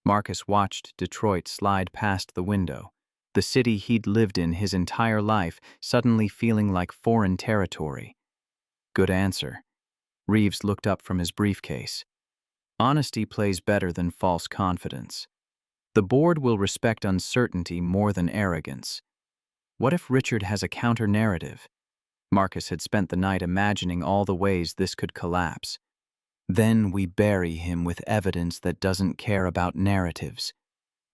Marcus watched Detroit slide past the window, the city he'd lived in his entire life suddenly feeling like foreign territory. "Good answer." Reeves looked up from his briefcase. "Honesty plays better than false confidence. The board will respect uncertainty more than arrogance. What if Richard has a counter-narrative?" Marcus had spent the night imagining all the ways this could collapse. "Then we bury him with evidence that doesn't care about narratives."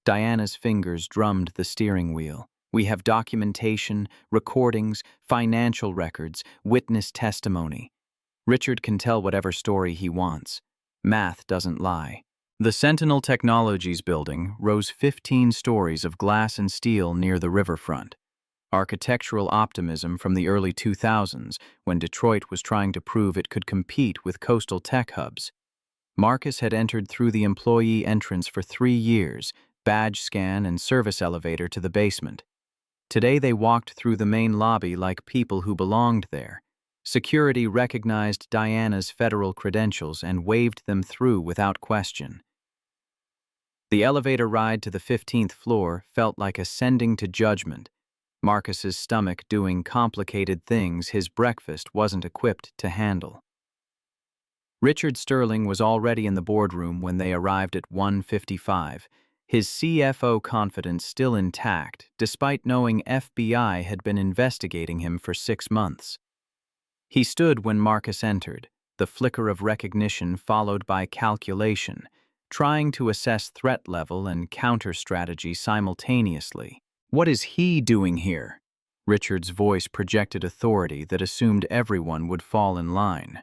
Diana's fingers drummed the steering wheel. "We have documentation, recordings, financial records, witness testimony. Richard can tell whatever story he wants. Math doesn't lie." The Sentinel Technologies building rose 15 stories of glass and steel near the riverfront. Architectural optimism from the early 2000s, when Detroit was trying to prove it could compete with coastal tech hubs. Marcus had entered through the employee entrance for 3 years, badge scan and service elevator to the basement. Today they walked through the main lobby like people who belonged there. Security recognized Diana's federal credentials and waved them through without question. The elevator ride to the 15th floor felt like ascending to judgment. Marcus's stomach doing complicated things his breakfast wasn't equipped to handle. Richard Sterling was already in the boardroom when they arrived at 1:55, his CFO confidence still intact, despite knowing FBI had been investigating him for 6 months. He stood when Marcus entered, the flicker of recognition followed by calculation, trying to assess threat level and counter strategy simultaneously. "What is he doing here?" Richard's voice projected authority that assumed everyone would fall in line.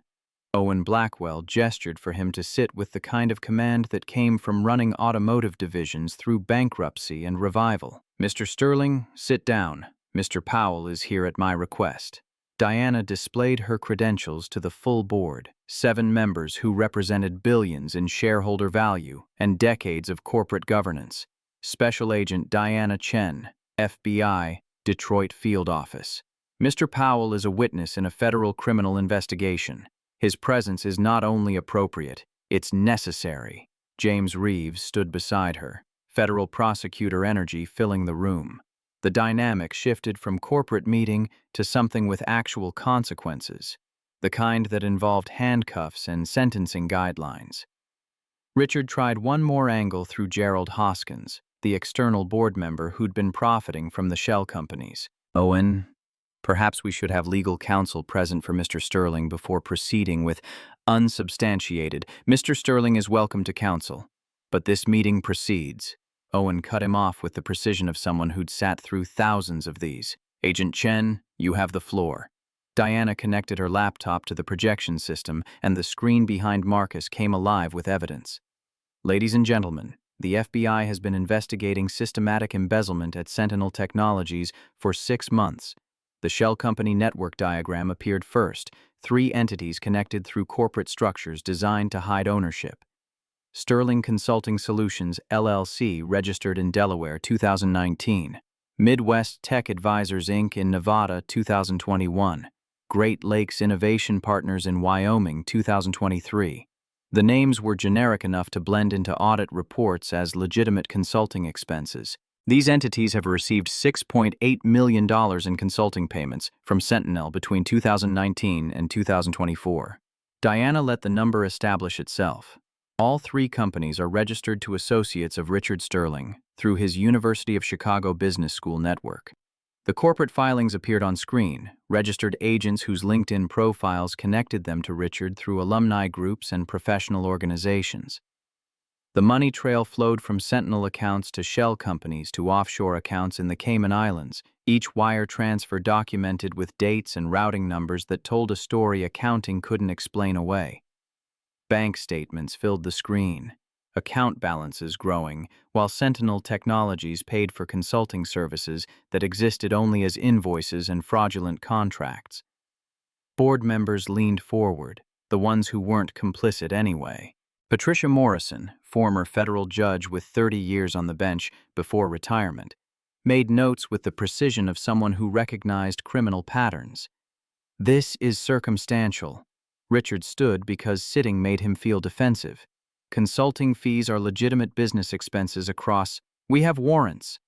Owen Blackwell gestured for him to sit with the kind of command that came from running automotive divisions through bankruptcy and revival. "Mr. Sterling, sit down. Mr. Powell is here at my request." Diana displayed her credentials to the full board, 7 members who represented billions in shareholder value and decades of corporate governance. Special Agent Diana Chen, FBI, Detroit Field Office. "Mr. Powell is a witness in a federal criminal investigation. His presence is not only appropriate, it's necessary." James Reeves stood beside her, federal prosecutor energy filling the room. The dynamic shifted from corporate meeting to something with actual consequences, the kind that involved handcuffs and sentencing guidelines. Richard tried one more angle through Gerald Hoskins, the external board member who'd been profiting from the shell companies. "Owen, perhaps we should have legal counsel present for Mr. Sterling before proceeding with unsubstantiated. Mr. Sterling is welcome to counsel, but this meeting proceeds." Owen cut him off with the precision of someone who'd sat through thousands of these. Agent Chen, you have the floor. Diana connected her laptop to the projection system, and the screen behind Marcus came alive with evidence. Ladies and gentlemen, the FBI has been investigating systematic embezzlement at Sentinel Technologies for 6 months. The shell company network diagram appeared first, 3 entities connected through corporate structures designed to hide ownership. Sterling Consulting Solutions, LLC, registered in Delaware, 2019. Midwest Tech Advisors, Inc. in Nevada, 2021. Great Lakes Innovation Partners in Wyoming, 2023. The names were generic enough to blend into audit reports as legitimate consulting expenses. These entities have received $6.8 million in consulting payments from Sentinel between 2019 and 2024. Diana let the number establish itself. All 3 companies are registered to associates of Richard Sterling through his University of Chicago Business School network. The corporate filings appeared on screen, registered agents whose LinkedIn profiles connected them to Richard through alumni groups and professional organizations. The money trail flowed from Sentinel accounts to shell companies to offshore accounts in the Cayman Islands, each wire transfer documented with dates and routing numbers that told a story accounting couldn't explain away. Bank statements filled the screen, account balances growing, while Sentinel Technologies paid for consulting services that existed only as invoices and fraudulent contracts. Board members leaned forward, the ones who weren't complicit anyway. Patricia Morrison, former federal judge with 30 years on the bench before retirement, made notes with the precision of someone who recognized criminal patterns. This is circumstantial. Richard stood because sitting made him feel defensive. Consulting fees are legitimate business expenses across. We have warrants.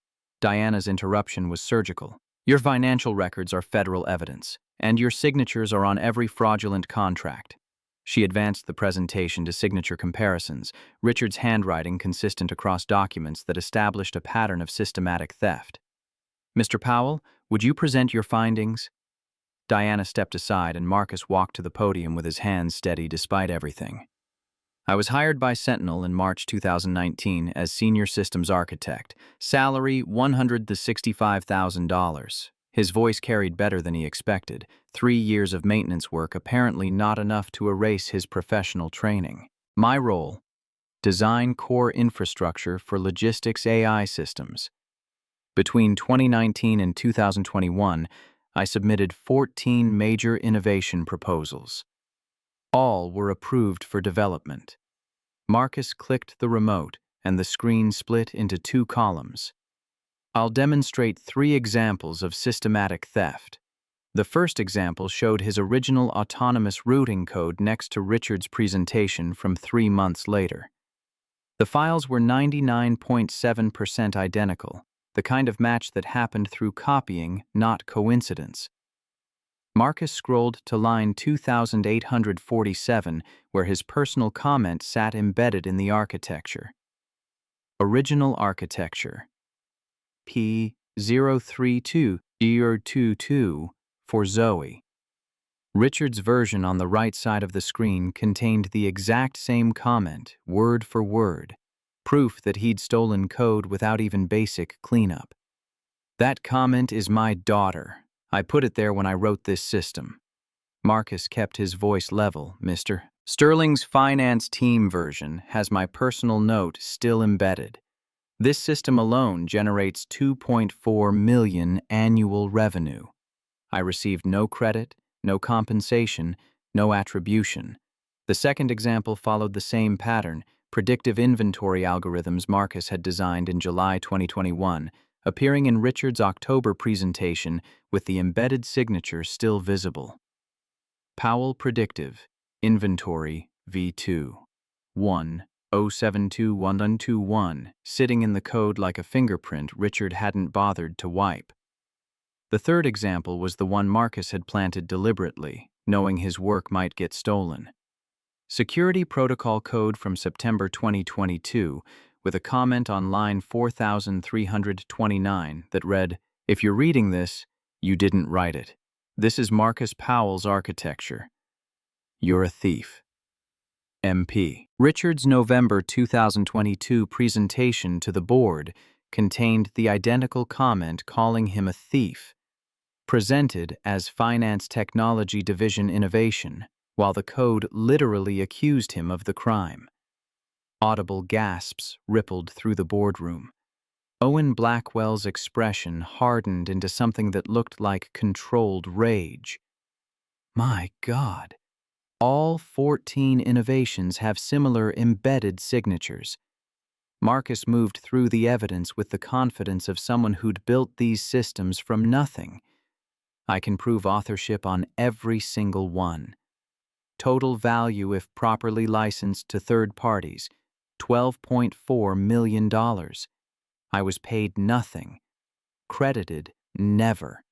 Diana's interruption was surgical. Your financial records are federal evidence, and your signatures are on every fraudulent contract. She advanced the presentation to signature comparisons, Richard's handwriting consistent across documents that established a pattern of systematic theft. Mr. Powell, would you present your findings? Diana stepped aside and Marcus walked to the podium with his hands steady despite everything. I was hired by Sentinel in March 2019 as Senior Systems Architect, salary $165,000. His voice carried better than he expected, 3 years of maintenance work apparently not enough to erase his professional training. My role: design core infrastructure for logistics AI systems. Between 2019 and 2021, I submitted 14 major innovation proposals. All were approved for development. Marcus clicked the remote, and the screen split into 2 columns. I'll demonstrate 3 examples of systematic theft. The first example showed his original autonomous routing code next to Richard's presentation from 3 months later. The files were 99.7% identical, the kind of match that happened through copying, not coincidence. Marcus scrolled to line 2847, where his personal comment sat embedded in the architecture. Original architecture. P032-022 for Zoe. Richard's version on the right side of the screen contained the exact same comment, word for word, proof that he'd stolen code without even basic cleanup. That comment is my daughter. I put it there when I wrote this system. Marcus kept his voice level, Mr. Sterling's finance team version has my personal note still embedded. This system alone generates $2.4 million annual revenue. I received no credit, no compensation, no attribution. The second example followed the same pattern, predictive inventory algorithms Marcus had designed in July 2021, appearing in Richard's October presentation with the embedded signature still visible. Powell Predictive Inventory V2 1072121, sitting in the code like a fingerprint Richard hadn't bothered to wipe. The third example was the one Marcus had planted deliberately, knowing his work might get stolen. Security Protocol Code from September 2022, with a comment on line 4329 that read, "If you're reading this, you didn't write it. This is Marcus Powell's architecture. You're a thief." MP. Richard's November 2022 presentation to the board contained the identical comment calling him a thief, presented as Finance Technology Division innovation, while the code literally accused him of the crime. Audible gasps rippled through the boardroom. Owen Blackwell's expression hardened into something that looked like controlled rage. My God. All 14 innovations have similar embedded signatures. Marcus moved through the evidence with the confidence of someone who'd built these systems from nothing. I can prove authorship on every single one. Total value if properly licensed to third parties, $12.4 million. I was paid nothing. Credited never.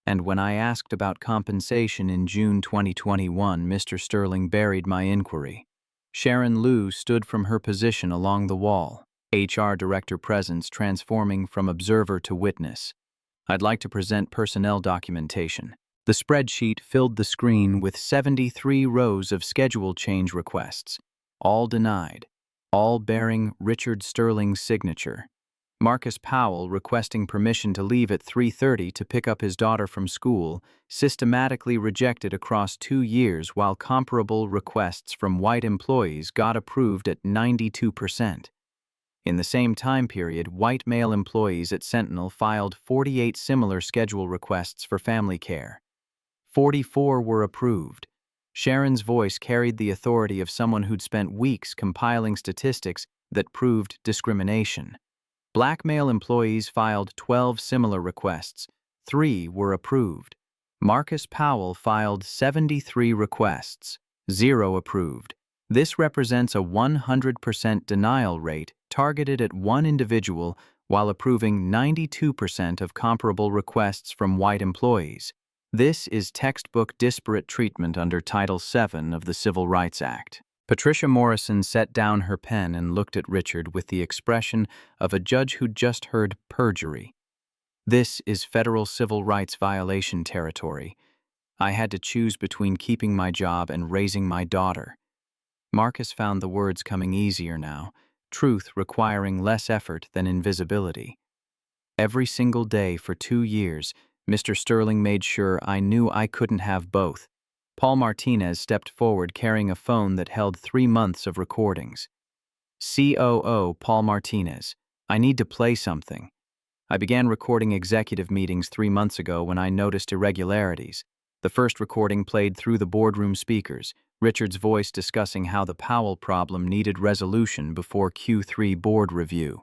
And when I asked about compensation in June 2021, Mr. Sterling buried my inquiry. Sharon Liu stood from her position along the wall, HR director presence transforming from observer to witness. I'd like to present personnel documentation. The spreadsheet filled the screen with 73 rows of schedule change requests, all denied, all bearing Richard Sterling's signature. Marcus Powell requesting permission to leave at 3:30 to pick up his daughter from school, systematically rejected across 2 years, while comparable requests from white employees got approved at 92%. In the same time period, white male employees at Sentinel filed 48 similar schedule requests for family care. 44 were approved. Sharon's voice carried the authority of someone who'd spent weeks compiling statistics that proved discrimination. Black male employees filed 12 similar requests. 3 were approved. Marcus Powell filed 73 requests. 0 approved. This represents a 100% denial rate targeted at one individual while approving 92% of comparable requests from white employees. This is textbook disparate treatment under Title VII of the Civil Rights Act. Patricia Morrison set down her pen and looked at Richard with the expression of a judge who'd just heard perjury. This is federal civil rights violation territory. I had to choose between keeping my job and raising my daughter. Marcus found the words coming easier now, truth requiring less effort than invisibility. Every single day for 2 years, Mr. Sterling made sure I knew I couldn't have both. Paul Martinez stepped forward carrying a phone that held 3 months of recordings. COO Paul Martinez, I need to play something. I began recording executive meetings 3 months ago when I noticed irregularities. The first recording played through the boardroom speakers, Richard's voice discussing how the Powell problem needed resolution before Q3 board review.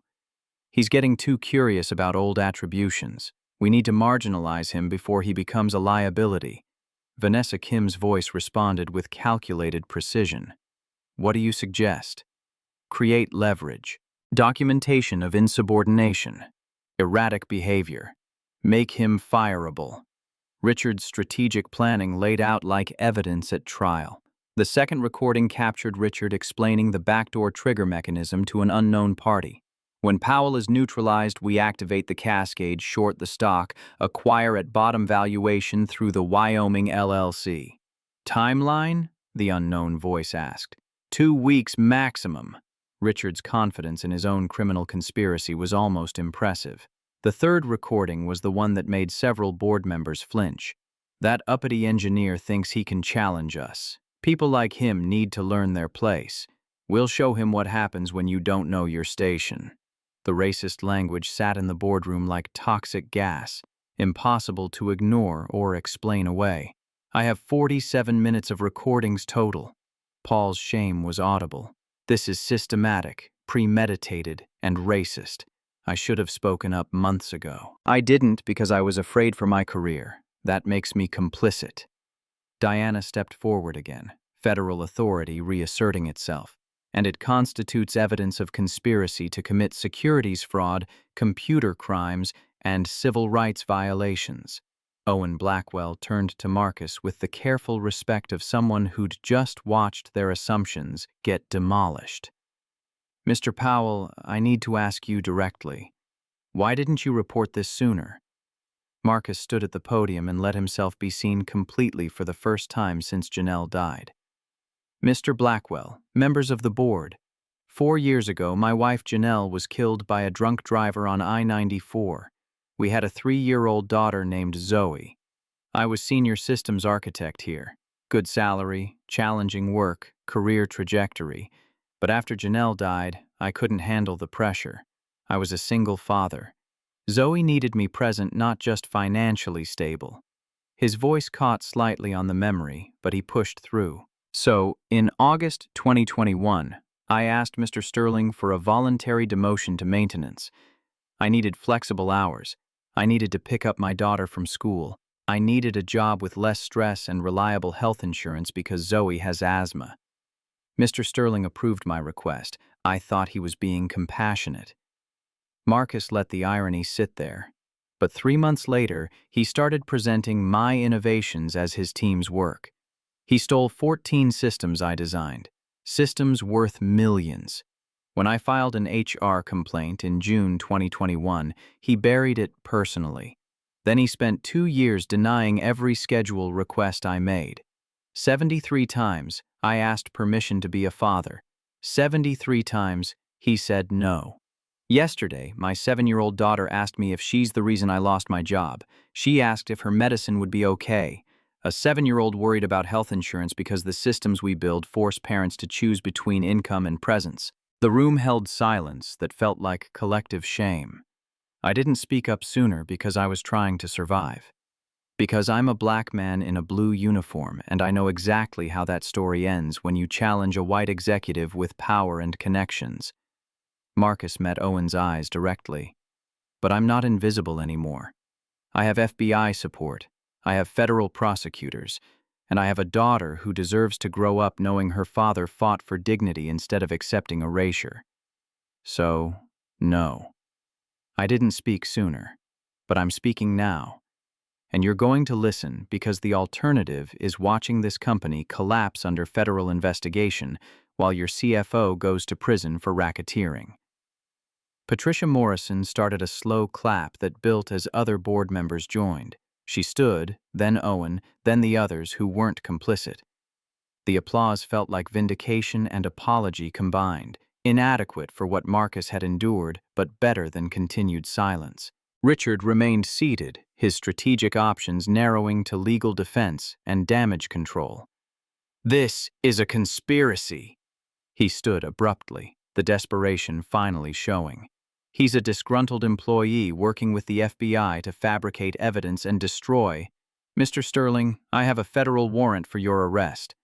He's getting too curious about old attributions. We need to marginalize him before he becomes a liability. Vanessa Kim's voice responded with calculated precision. What do you suggest? Create leverage. Documentation of insubordination. Erratic behavior. Make him fireable. Richard's strategic planning laid out like evidence at trial. The second recording captured Richard explaining the backdoor trigger mechanism to an unknown party. When Powell is neutralized, we activate the cascade, short the stock, acquire at bottom valuation through the Wyoming LLC. Timeline? The unknown voice asked. 2 weeks maximum. Richard's confidence in his own criminal conspiracy was almost impressive. The third recording was the one that made several board members flinch. That uppity engineer thinks he can challenge us. People like him need to learn their place. We'll show him what happens when you don't know your station. The racist language sat in the boardroom like toxic gas, impossible to ignore or explain away. I have 47 minutes of recordings total. Paul's shame was audible. This is systematic, premeditated, and racist. I should have spoken up months ago. I didn't because I was afraid for my career. That makes me complicit. Diana stepped forward again, federal authority reasserting itself. And it constitutes evidence of conspiracy to commit securities fraud, computer crimes, and civil rights violations. Owen Blackwell turned to Marcus with the careful respect of someone who'd just watched their assumptions get demolished. Mr. Powell, I need to ask you directly. Why didn't you report this sooner? Marcus stood at the podium and let himself be seen completely for the first time since Janelle died. Mr. Blackwell, members of the board. 4 years ago, my wife Janelle was killed by a drunk driver on I-94. We had a 3-year-old daughter named Zoe. I was senior systems architect here. Good salary, challenging work, career trajectory. But after Janelle died, I couldn't handle the pressure. I was a single father. Zoe needed me present, not just financially stable. His voice caught slightly on the memory, but he pushed through. So, in August 2021, I asked Mr. Sterling for a voluntary demotion to maintenance. I needed flexible hours. I needed to pick up my daughter from school. I needed a job with less stress and reliable health insurance because Zoe has asthma. Mr. Sterling approved my request. I thought he was being compassionate. Marcus let the irony sit there. But 3 months later, he started presenting my innovations as his team's work. He stole 14 systems I designed, systems worth millions. When I filed an HR complaint in June 2021, he buried it personally. Then he spent 2 years denying every schedule request I made. 73 times I asked permission to be a father. 73 times he said no. Yesterday, my 7-year-old daughter asked me if she's the reason I lost my job. She asked if her medicine would be okay. A 7-year-old worried about health insurance because the systems we build force parents to choose between income and presence. The room held silence that felt like collective shame. I didn't speak up sooner because I was trying to survive. Because I'm a black man in a blue uniform, and I know exactly how that story ends when you challenge a white executive with power and connections. Marcus met Owen's eyes directly. But I'm not invisible anymore. I have FBI support. I have federal prosecutors. And I have a daughter who deserves to grow up knowing her father fought for dignity instead of accepting erasure. So, no. I didn't speak sooner. But I'm speaking now. And you're going to listen because the alternative is watching this company collapse under federal investigation while your CFO goes to prison for racketeering. Patricia Morrison started a slow clap that built as other board members joined. She stood, then Owen, then the others who weren't complicit. The applause felt like vindication and apology combined, inadequate for what Marcus had endured, but better than continued silence. Richard remained seated, his strategic options narrowing to legal defense and damage control. "This is a conspiracy." He stood abruptly, the desperation finally showing. He's a disgruntled employee working with the FBI to fabricate evidence and destroy. "Mr. Sterling, I have a federal warrant for your arrest."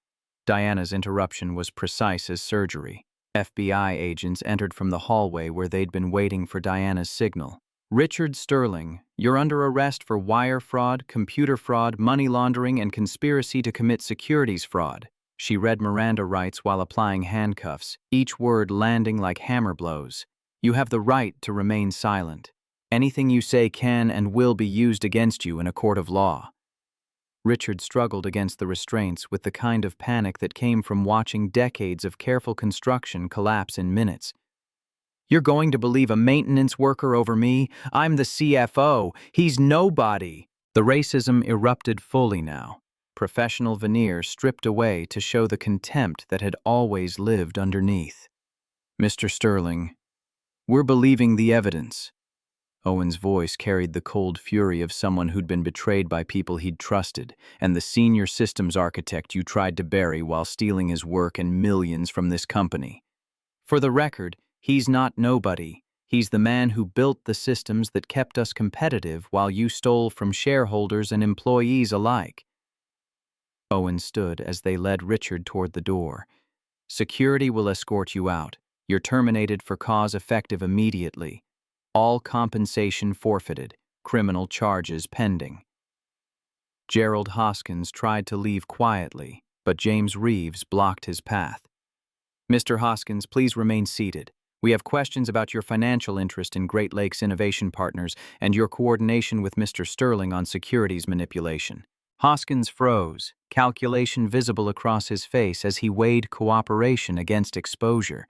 Diana's interruption was precise as surgery. FBI agents entered from the hallway where they'd been waiting for Diana's signal. "Richard Sterling, you're under arrest for wire fraud, computer fraud, money laundering, and conspiracy to commit securities fraud." She read Miranda rights while applying handcuffs, each word landing like hammer blows. "You have the right to remain silent. Anything you say can and will be used against you in a court of law." Richard struggled against the restraints with the kind of panic that came from watching decades of careful construction collapse in minutes. "You're going to believe a maintenance worker over me? I'm the CFO. He's nobody." The racism erupted fully now. Professional veneer stripped away to show the contempt that had always lived underneath. "Mr. Sterling, we're believing the evidence." Owen's voice carried the cold fury of someone who'd been betrayed by people he'd trusted, and the senior systems architect you tried to bury while stealing his work and millions from this company. For the record, he's not nobody. He's the man who built the systems that kept us competitive while you stole from shareholders and employees alike. Owen stood as they led Richard toward the door. "Security will escort you out. You're terminated for cause effective immediately. All compensation forfeited. Criminal charges pending." Gerald Hoskins tried to leave quietly, but James Reeves blocked his path. "Mr. Hoskins, please remain seated. We have questions about your financial interest in Great Lakes Innovation Partners and your coordination with Mr. Sterling on securities manipulation." Hoskins froze, calculation visible across his face as he weighed cooperation against exposure.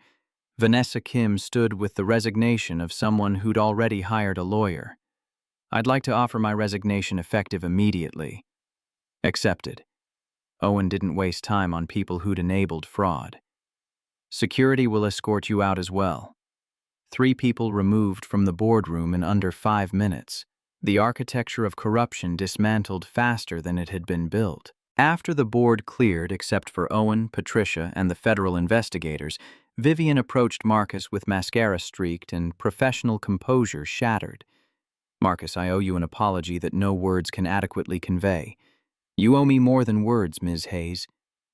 Vanessa Kim stood with the resignation of someone who'd already hired a lawyer. "I'd like to offer my resignation effective immediately." "Accepted." Owen didn't waste time on people who'd enabled fraud. Security will escort you out as well. 3 people removed from the boardroom in under 5 minutes. The architecture of corruption dismantled faster than it had been built. After the board cleared, except for Owen, Patricia, and the federal investigators, Vivian approached Marcus with mascara streaked and professional composure shattered. "Marcus, I owe you an apology that no words can adequately convey. You owe me more than words, Ms. Hayes."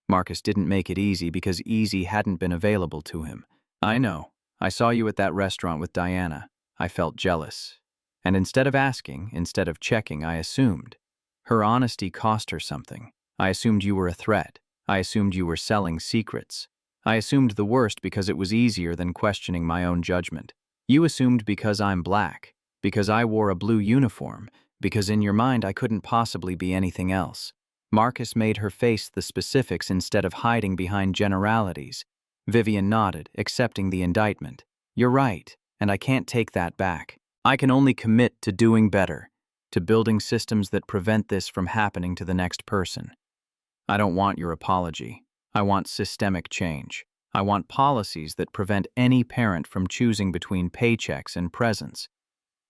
Marcus didn't make it easy because easy hadn't been available to him. "I know. I saw you at that restaurant with Diana. I felt jealous. And instead of asking, instead of checking, I assumed. Her honesty cost her something. I assumed you were a threat. I assumed you were selling secrets. I assumed the worst because it was easier than questioning my own judgment. You assumed because I'm black, because I wore a blue uniform, because in your mind I couldn't possibly be anything else." Marcus made her face the specifics instead of hiding behind generalities. Vivian nodded, accepting the indictment. "You're right, and I can't take that back. I can only commit to doing better, to building systems that prevent this from happening to the next person. I don't want your apology. I want systemic change. I want policies that prevent any parent from choosing between paychecks and presents.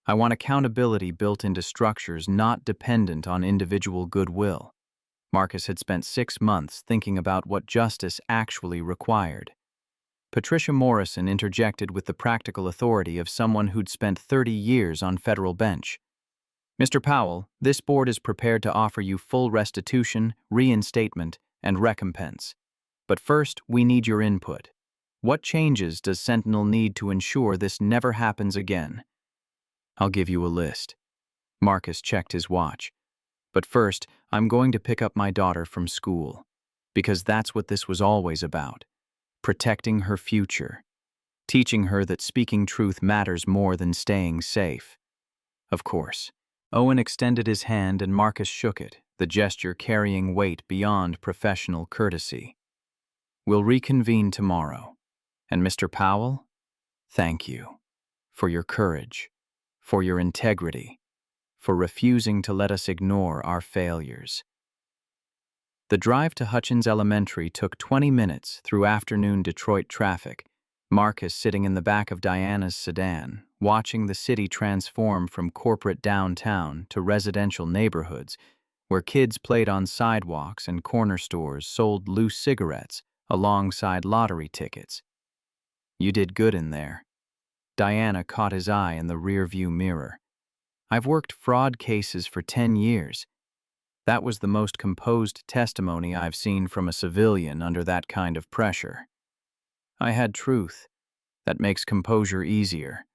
I want accountability built into structures not dependent on individual goodwill." Marcus had spent 6 months thinking about what justice actually required. Patricia Morrison interjected with the practical authority of someone who'd spent 30 years on federal bench. "Mr. Powell, this board is prepared to offer you full restitution, reinstatement, and recompense. But first, we need your input. What changes does Sentinel need to ensure this never happens again?" "I'll give you a list." Marcus checked his watch. "But first, I'm going to pick up my daughter from school. Because that's what this was always about. Protecting her future. Teaching her that speaking truth matters more than staying safe." Of course. Owen extended his hand and Marcus shook it, the gesture carrying weight beyond professional courtesy. "We'll reconvene tomorrow. And Mr. Powell, thank you. For your courage. For your integrity. For refusing to let us ignore our failures." The drive to Hutchins Elementary took 20 minutes through afternoon Detroit traffic, Marcus sitting in the back of Diana's sedan, watching the city transform from corporate downtown to residential neighborhoods, where kids played on sidewalks and corner stores sold loose cigarettes alongside lottery tickets. "You did good in there." Diana caught his eye in the rearview mirror. "I've worked fraud cases for 10 years. That was the most composed testimony I've seen from a civilian under that kind of pressure. I had truth. That makes composure easier."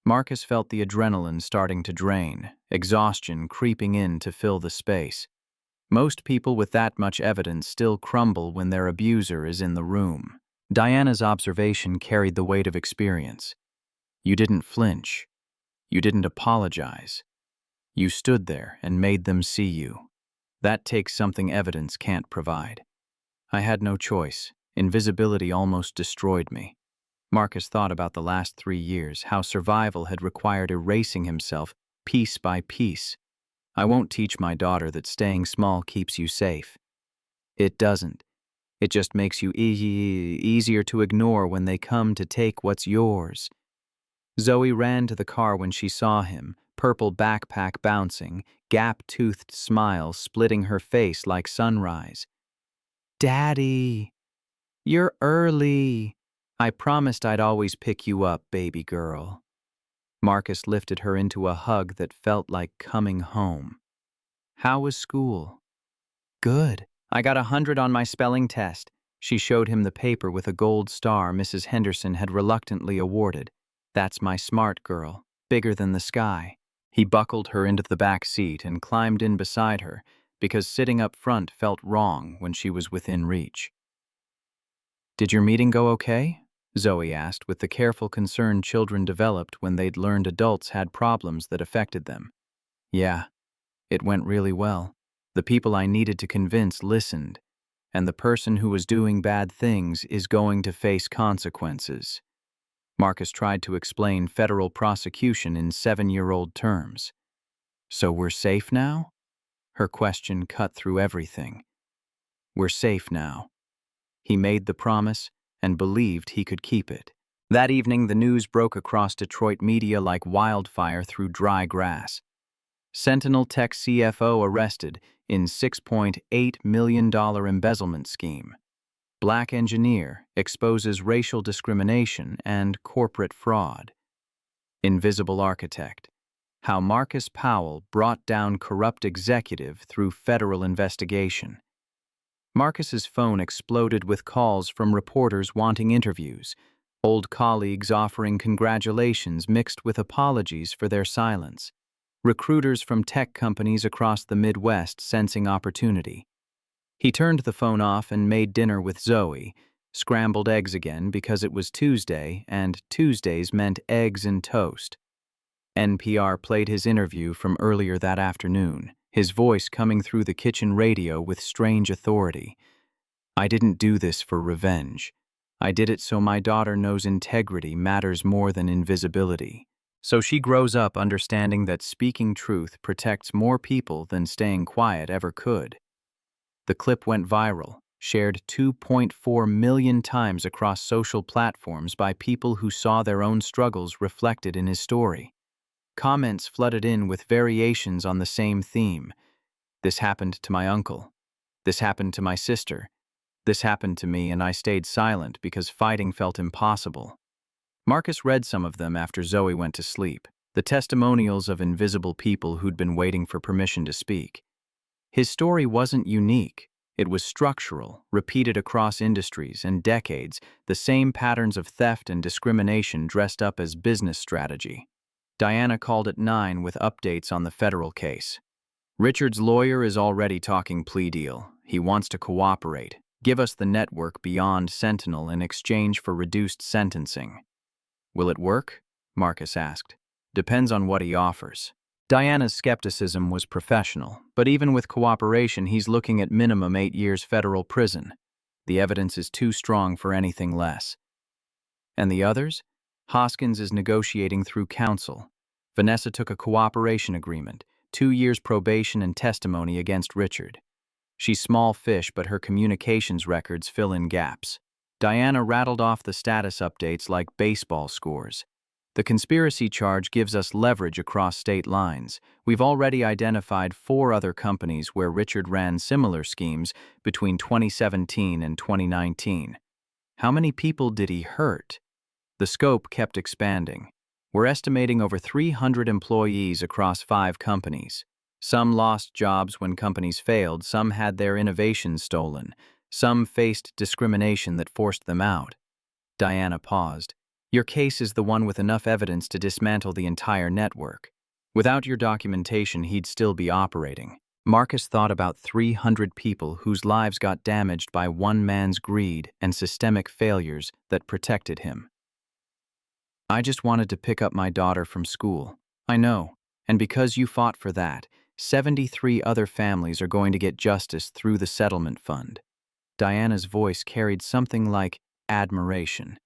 Marcus felt the adrenaline starting to drain, exhaustion creeping in to fill the space. Most people with that much evidence still crumble when their abuser is in the room. Diana's observation carried the weight of experience. "You didn't flinch. You didn't apologize. You stood there and made them see you. That takes something evidence can't provide." "I had no choice. Invisibility almost destroyed me." Marcus thought about the last 3 years, how survival had required erasing himself piece by piece. "I won't teach my daughter that staying small keeps you safe. It doesn't. It just makes you easier to ignore when they come to take what's yours." Zoe ran to the car when she saw him, purple backpack bouncing, gap-toothed smile splitting her face like sunrise. "Daddy, you're early. I promised I'd always pick you up, baby girl." Marcus lifted her into a hug that felt like coming home. "How was school?" "Good. I got 100 on my spelling test." She showed him the paper with a gold star Mrs. Henderson had reluctantly awarded. "That's my smart girl, bigger than the sky." He buckled her into the back seat and climbed in beside her, because sitting up front felt wrong when she was within reach. "Did your meeting go okay?" Zoe asked with the careful concern children developed when they'd learned adults had problems that affected them. "Yeah, it went really well. The people I needed to convince listened, and the person who was doing bad things is going to face consequences." Marcus tried to explain federal prosecution in 7-year-old terms. "So we're safe now?" Her question cut through everything. "We're safe now." He made the promise and believed he could keep it. That evening, the news broke across Detroit media like wildfire through dry grass. Sentinel Tech CFO arrested in $6.8 million embezzlement scheme. Black engineer exposes racial discrimination and corporate fraud. Invisible architect. How Marcus Powell brought down corrupt executive through federal investigation. Marcus's phone exploded with calls from reporters wanting interviews, old colleagues offering congratulations mixed with apologies for their silence, recruiters from tech companies across the Midwest sensing opportunity. He turned the phone off and made dinner with Zoe, scrambled eggs again because it was Tuesday, and Tuesdays meant eggs and toast. NPR played his interview from earlier that afternoon, his voice coming through the kitchen radio with strange authority. "I didn't do this for revenge. I did it so my daughter knows integrity matters more than invisibility. So she grows up understanding that speaking truth protects more people than staying quiet ever could." The clip went viral, shared 2.4 million times across social platforms by people who saw their own struggles reflected in his story. Comments flooded in with variations on the same theme. "This happened to my uncle. This happened to my sister. This happened to me and I stayed silent because fighting felt impossible." Marcus read some of them after Zoe went to sleep, the testimonials of invisible people who'd been waiting for permission to speak. His story wasn't unique. It was structural, repeated across industries and decades, the same patterns of theft and discrimination dressed up as business strategy. Diana called at 9 with updates on the federal case. "Richard's lawyer is already talking plea deal. He wants to cooperate. Give us the network beyond Sentinel in exchange for reduced sentencing." "Will it work?" Marcus asked. "Depends on what he offers." Diana's skepticism was professional, but even with cooperation, he's looking at minimum 8 years federal prison. The evidence is too strong for anything less. And the others? Hoskins is negotiating through counsel. Vanessa took a cooperation agreement, 2 years probation and testimony against Richard. She's small fish, but her communications records fill in gaps. Diana rattled off the status updates like baseball scores. "The conspiracy charge gives us leverage across state lines. We've already identified 4 other companies where Richard ran similar schemes between 2017 and 2019. How many people did he hurt?" The scope kept expanding. "We're estimating over 300 employees across 5 companies. Some lost jobs when companies failed, some had their innovations stolen, some faced discrimination that forced them out." Diana paused. "Your case is the one with enough evidence to dismantle the entire network. Without your documentation, he'd still be operating." Marcus thought about 300 people whose lives got damaged by one man's greed and systemic failures that protected him. "I just wanted to pick up my daughter from school. I know, and because you fought for that, 73 other families are going to get justice through the settlement fund." Diana's voice carried something like admiration.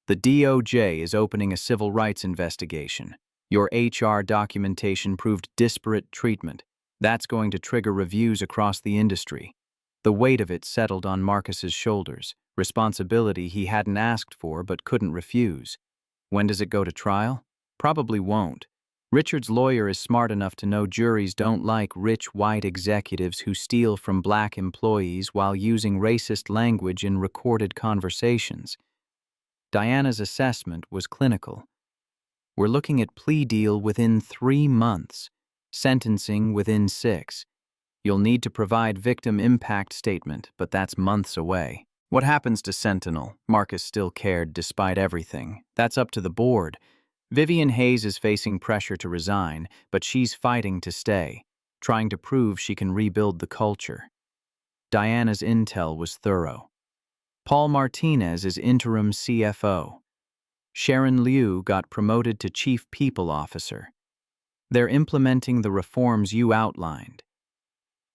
"The DOJ is opening a civil rights investigation. Your HR documentation proved disparate treatment. That's going to trigger reviews across the industry." The weight of it settled on Marcus's shoulders, responsibility he hadn't asked for but couldn't refuse. When does it go to trial? Probably won't. Richard's lawyer is smart enough to know juries don't like rich white executives who steal from black employees while using racist language in recorded conversations. Diana's assessment was clinical. "We're looking at plea deal within 3 months, sentencing within 6. You'll need to provide victim impact statement, but that's months away." What happens to Sentinel? Marcus still cared despite everything. That's up to the board. Vivian Hayes is facing pressure to resign, but she's fighting to stay, trying to prove she can rebuild the culture. Diana's intel was thorough. Paul Martinez is interim CFO. Sharon Liu got promoted to Chief People Officer. They're implementing the reforms you outlined.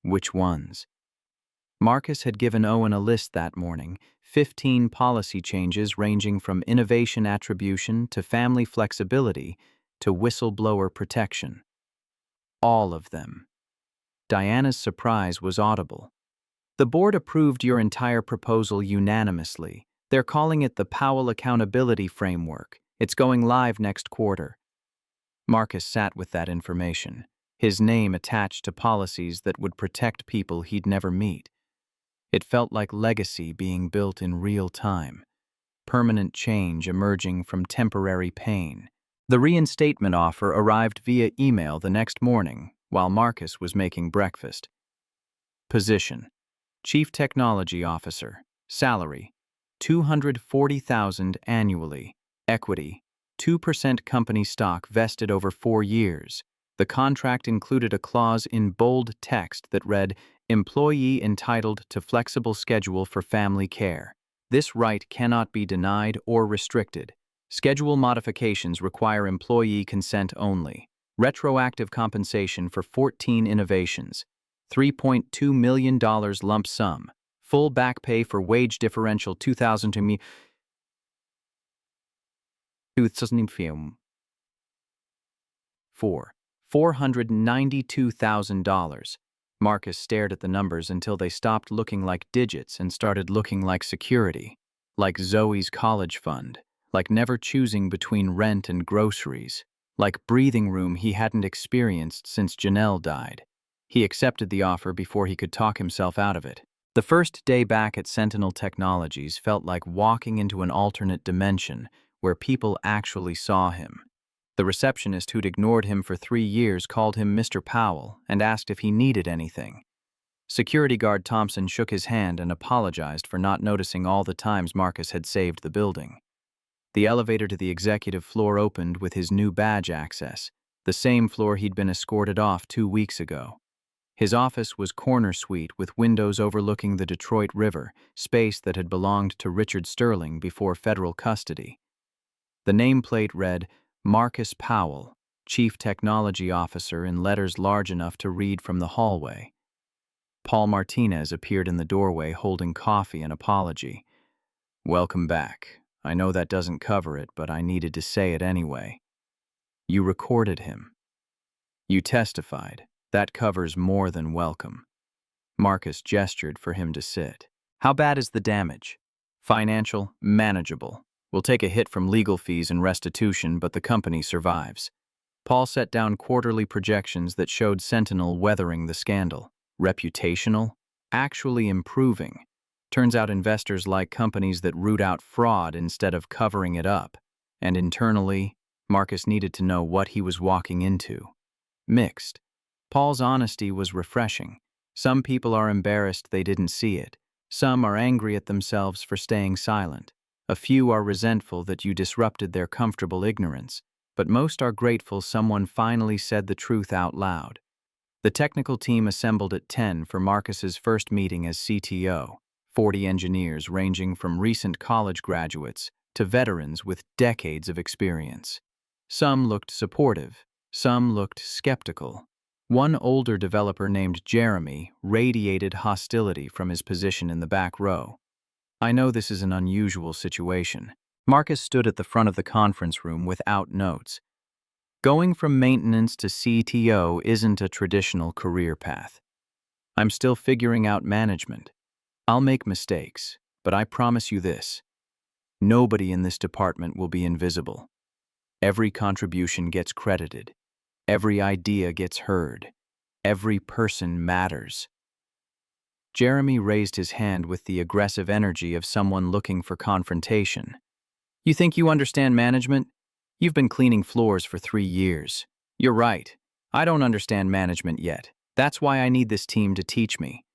Which ones? Marcus had given Owen a list that morning, 15 policy changes ranging from innovation attribution to family flexibility to whistleblower protection. All of them. Diana's surprise was audible. The board approved your entire proposal unanimously. They're calling it the Powell Accountability Framework. It's going live next quarter. Marcus sat with that information, his name attached to policies that would protect people he'd never meet. It felt like legacy being built in real time, permanent change emerging from temporary pain. The reinstatement offer arrived via email the next morning while Marcus was making breakfast. Position: Chief Technology Officer. Salary: $240,000 annually. Equity: 2% company stock vested over 4 years. The contract included a clause in bold text that read, "Employee entitled to flexible schedule for family care. This right cannot be denied or restricted. Schedule modifications require employee consent only. Retroactive compensation for 14 innovations. $3.2 million lump sum. Full back pay for wage differential 2000 to me. 4. $492,000. Marcus stared at the numbers until they stopped looking like digits and started looking like security. Like Zoe's college fund. Like never choosing between rent and groceries. Like breathing room he hadn't experienced since Janelle died. He accepted the offer before he could talk himself out of it. The first day back at Sentinel Technologies felt like walking into an alternate dimension where people actually saw him. The receptionist who'd ignored him for 3 years called him Mr. Powell and asked if he needed anything. Security guard Thompson shook his hand and apologized for not noticing all the times Marcus had saved the building. The elevator to the executive floor opened with his new badge access, the same floor he'd been escorted off 2 weeks ago. His office was corner suite with windows overlooking the Detroit River, space that had belonged to Richard Sterling before federal custody. The nameplate read, "Marcus Powell, Chief Technology Officer," in letters large enough to read from the hallway. Paul Martinez appeared in the doorway holding coffee and apology. "Welcome back. I know that doesn't cover it, but I needed to say it anyway. You recorded him. You testified. That covers more than welcome." Marcus gestured for him to sit. "How bad is the damage?" "Financial, manageable. We'll take a hit from legal fees and restitution, but the company survives." Paul set down quarterly projections that showed Sentinel weathering the scandal. Reputational? Actually improving. Turns out investors like companies that root out fraud instead of covering it up. And internally, Marcus needed to know what he was walking into. Mixed. Paul's honesty was refreshing. Some people are embarrassed they didn't see it. Some are angry at themselves for staying silent. A few are resentful that you disrupted their comfortable ignorance. But most are grateful someone finally said the truth out loud. The technical team assembled at 10 for Marcus's first meeting as CTO. 40 engineers ranging from recent college graduates to veterans with decades of experience. Some looked supportive. Some looked skeptical. One older developer named Jeremy radiated hostility from his position in the back row. "I know this is an unusual situation." Marcus stood at the front of the conference room without notes. "Going from maintenance to CTO isn't a traditional career path. I'm still figuring out management. I'll make mistakes, but I promise you this. Nobody in this department will be invisible. Every contribution gets credited. Every idea gets heard. Every person matters." Jeremy raised his hand with the aggressive energy of someone looking for confrontation. "You think you understand management? You've been cleaning floors for 3 years. You're right. I don't understand management yet. That's why I need this team to teach me."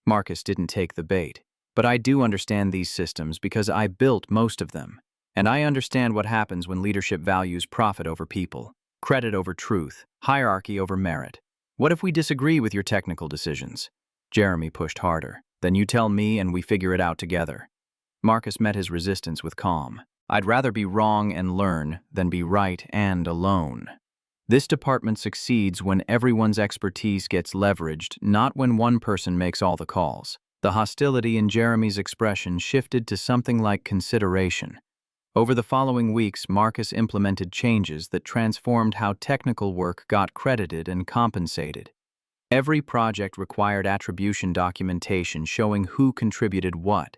Marcus didn't take the bait. "But I do understand these systems because I built most of them. And I understand what happens when leadership values profit over people. Credit over truth, hierarchy over merit. What if we disagree with your technical decisions?" Jeremy pushed harder. "Then you tell me and we figure it out together." Marcus met his resistance with calm. "I'd rather be wrong and learn than be right and alone. This department succeeds when everyone's expertise gets leveraged, not when one person makes all the calls." The hostility in Jeremy's expression shifted to something like consideration. Over the following weeks, Marcus implemented changes that transformed how technical work got credited and compensated. Every project required attribution documentation showing who contributed what.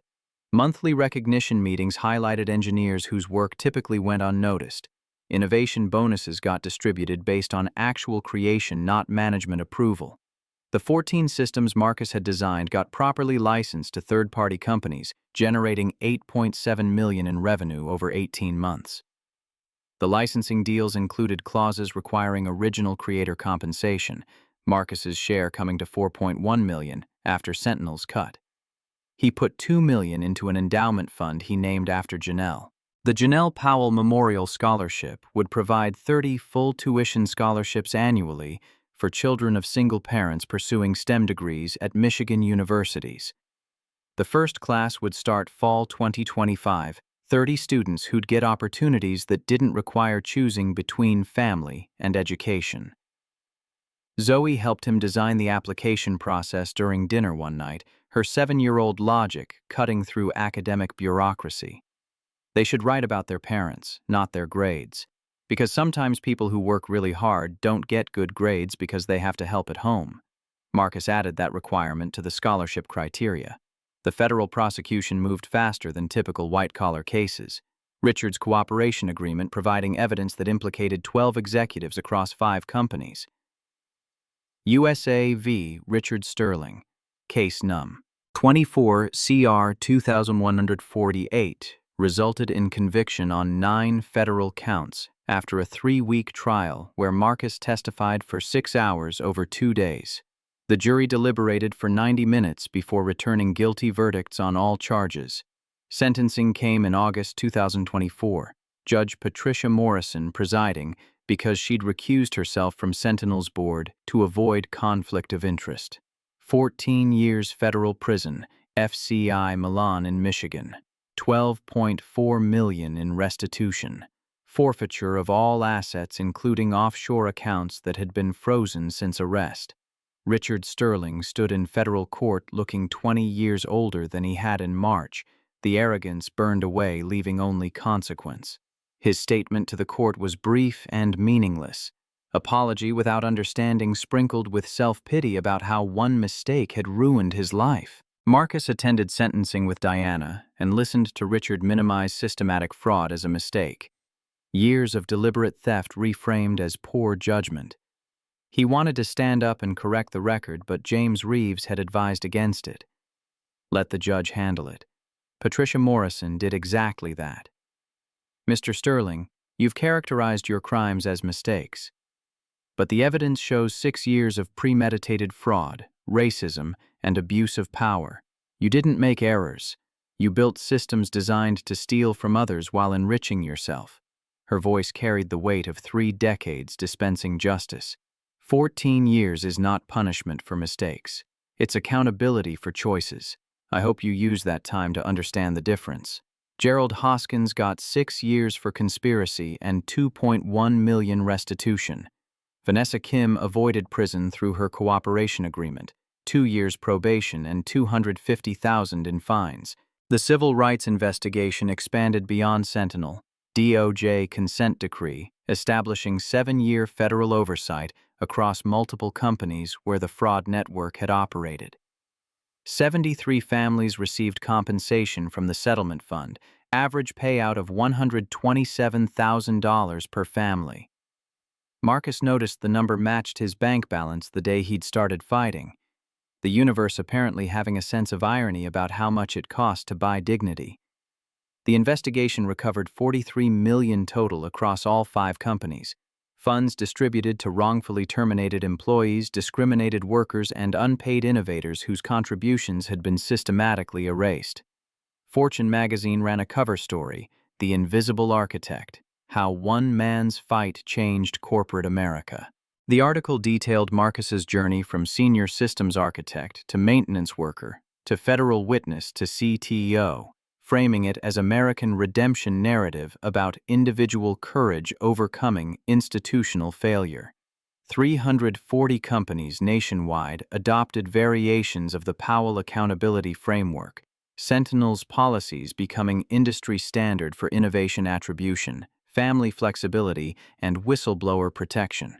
Monthly recognition meetings highlighted engineers whose work typically went unnoticed. Innovation bonuses got distributed based on actual creation, not management approval. The 14 systems Marcus had designed got properly licensed to third-party companies, generating $8.7 million in revenue over 18 months. The licensing deals included clauses requiring original creator compensation, Marcus's share coming to $4.1 million after Sentinel's cut. He put $2 million into an endowment fund he named after Janelle. The Janelle Powell Memorial Scholarship would provide 30 full tuition scholarships annually for children of single parents pursuing STEM degrees at Michigan universities. The first class would start fall 2025, 30 students who'd get opportunities that didn't require choosing between family and education. Zoe helped him design the application process during dinner one night, her 7-year-old logic cutting through academic bureaucracy. They should write about their parents, not their grades, because sometimes people who work really hard don't get good grades because they have to help at home. Marcus added that requirement to the scholarship criteria. The federal prosecution moved faster than typical white-collar cases. Richard's cooperation agreement providing evidence that implicated 12 executives across 5 companies. USA v. Richard Sterling, Case Num. 24 CR 2148 resulted in conviction on 9 federal counts after a 3-week trial where Marcus testified for 6 hours over 2 days. The jury deliberated for 90 minutes before returning guilty verdicts on all charges. Sentencing came in August 2024, Judge Patricia Morrison presiding because she'd recused herself from Sentinel's board to avoid conflict of interest. 14 years federal prison, FCI Milan in Michigan. $12.4 million in restitution. Forfeiture of all assets including offshore accounts that had been frozen since arrest. Richard Sterling stood in federal court looking 20 years older than he had in March, the arrogance burned away leaving only consequence. His statement to the court was brief and meaningless. Apology without understanding sprinkled with self-pity about how one mistake had ruined his life. Marcus attended sentencing with Diana and listened to Richard minimize systematic fraud as a mistake. Years of deliberate theft reframed as poor judgment. He wanted to stand up and correct the record, but James Reeves had advised against it. Let the judge handle it. Patricia Morrison did exactly that. Mr. Sterling, you've characterized your crimes as mistakes. But the evidence shows 6 years of premeditated fraud, racism, and abuse of power. You didn't make errors. You built systems designed to steal from others while enriching yourself. Her voice carried the weight of 3 decades dispensing justice. 14 years is not punishment for mistakes. It's accountability for choices. I hope you use that time to understand the difference. Gerald Hoskins got 6 years for conspiracy and $2.1 million restitution. Vanessa Kim avoided prison through her cooperation agreement, 2 years probation and $250,000 in fines. The civil rights investigation expanded beyond Sentinel. DOJ consent decree, establishing 7-year federal oversight across multiple companies where the fraud network had operated. 73 families received compensation from the settlement fund, average payout of $127,000 per family. Marcus noticed the number matched his bank balance the day he'd started fighting, the universe apparently having a sense of irony about how much it cost to buy dignity. The investigation recovered $43 million total across all 5 companies. Funds distributed to wrongfully terminated employees, discriminated workers, and unpaid innovators whose contributions had been systematically erased. Fortune magazine ran a cover story, The Invisible Architect, How One Man's Fight Changed Corporate America. The article detailed Marcus's journey from senior systems architect to maintenance worker to federal witness to CTO, framing it as American redemption narrative about individual courage overcoming institutional failure. 340 companies nationwide adopted variations of the Powell Accountability Framework, Sentinel's policies becoming industry standard for innovation attribution, family flexibility, and whistleblower protection.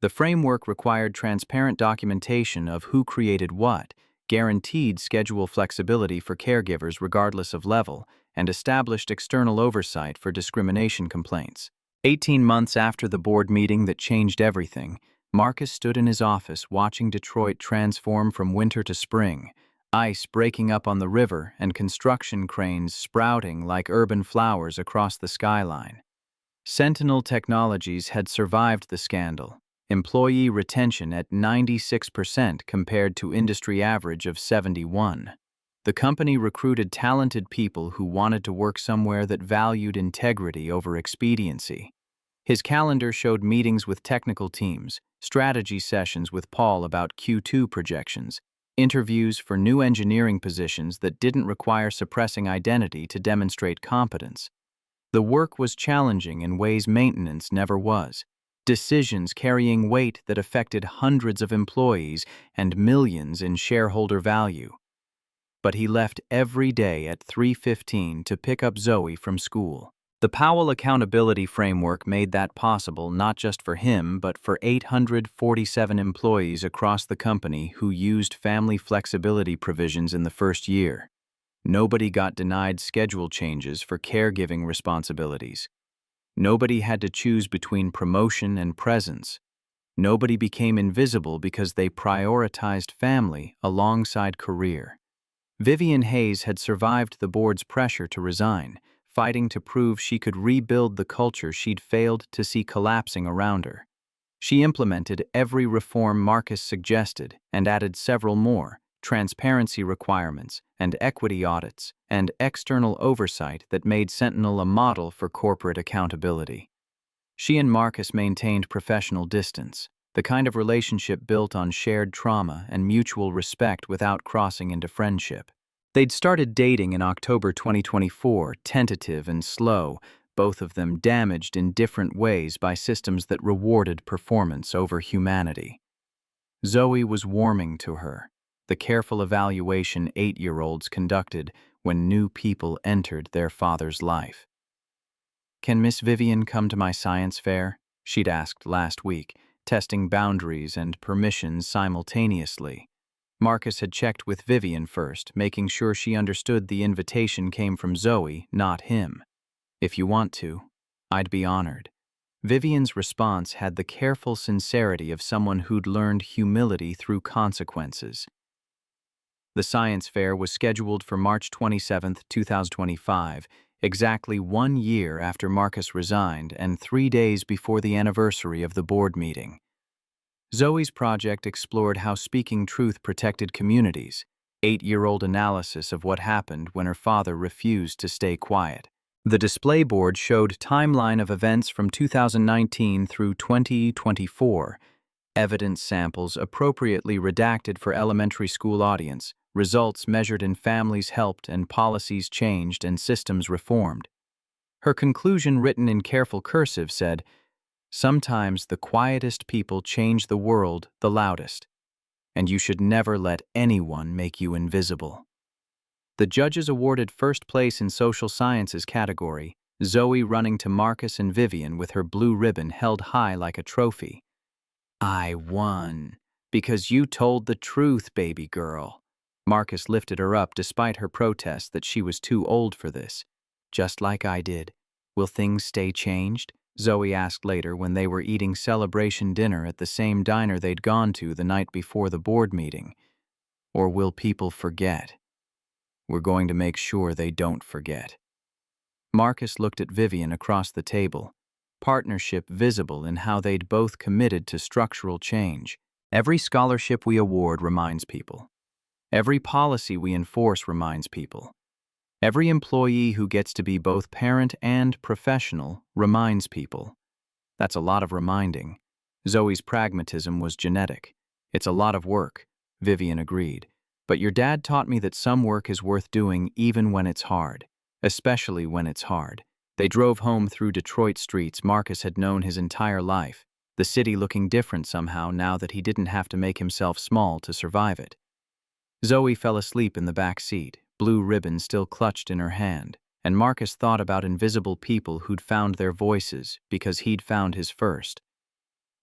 The framework required transparent documentation of who created what, guaranteed schedule flexibility for caregivers regardless of level, and established external oversight for discrimination complaints. 18 months after the board meeting that changed everything, Marcus stood in his office watching Detroit transform from winter to spring, ice breaking up on the river and construction cranes sprouting like urban flowers across the skyline. Sentinel Technologies had survived the scandal, employee retention at 96% compared to industry average of 71%. The company recruited talented people who wanted to work somewhere that valued integrity over expediency. His calendar showed meetings with technical teams, strategy sessions with Paul about Q2 projections, interviews for new engineering positions that didn't require suppressing identity to demonstrate competence. The work was challenging in ways maintenance never was. Decisions carrying weight that affected hundreds of employees and millions in shareholder value. But he left every day at 3:15 to pick up Zoe from school. The Powell Accountability Framework made that possible not just for him but for 847 employees across the company who used family flexibility provisions in the first year. Nobody got denied schedule changes for caregiving responsibilities. Nobody had to choose between promotion and presence. Nobody became invisible because they prioritized family alongside career. Vivian Hayes had survived the board's pressure to resign, fighting to prove she could rebuild the culture she'd failed to see collapsing around her. She implemented every reform Marcus suggested and added several more: transparency requirements and equity audits and external oversight that made Sentinel a model for corporate accountability. She and Marcus maintained professional distance, the kind of relationship built on shared trauma and mutual respect without crossing into friendship. They'd started dating in October 2024, tentative and slow, both of them damaged in different ways by systems that rewarded performance over humanity. Zoe was warming to her, the careful evaluation 8-year-olds conducted when new people entered their father's life. "Can Miss Vivian come to my science fair?" she'd asked last week, testing boundaries and permissions simultaneously. Marcus had checked with Vivian first, making sure she understood the invitation came from Zoe, not him. "If you want to, I'd be honored." Vivian's response had the careful sincerity of someone who'd learned humility through consequences. The science fair was scheduled for March 27, 2025, exactly 1 year after Marcus resigned and 3 days before the anniversary of the board meeting. Zoe's project explored how speaking truth protected communities, 8-year-old analysis of what happened when her father refused to stay quiet. The display board showed timeline of events from 2019 through 2024, evidence samples appropriately redacted for elementary school audience, results measured in families helped and policies changed and systems reformed. Her conclusion, written in careful cursive, said, "Sometimes the quietest people change the world the loudest, and you should never let anyone make you invisible." The judges awarded first place in social sciences category, Zoe running to Marcus and Vivian with her blue ribbon held high like a trophy. "I won, because you told the truth, baby girl." Marcus lifted her up despite her protest that she was too old for this. "Just like I did. Will things stay changed?" Zoe asked later when they were eating celebration dinner at the same diner they'd gone to the night before the board meeting. "Or will people forget?" "We're going to make sure they don't forget." Marcus looked at Vivian across the table, partnership visible in how they'd both committed to structural change. "Every scholarship we award reminds people. Every policy we enforce reminds people. Every employee who gets to be both parent and professional reminds people." That's a lot of reminding. Zoe's pragmatism was genetic. "It's a lot of work," Vivian agreed. "But your dad taught me that some work is worth doing even when it's hard, especially when it's hard." They drove home through Detroit streets Marcus had known his entire life, the city looking different somehow now that he didn't have to make himself small to survive it. Zoe fell asleep in the back seat, blue ribbon still clutched in her hand, and Marcus thought about invisible people who'd found their voices because he'd found his first.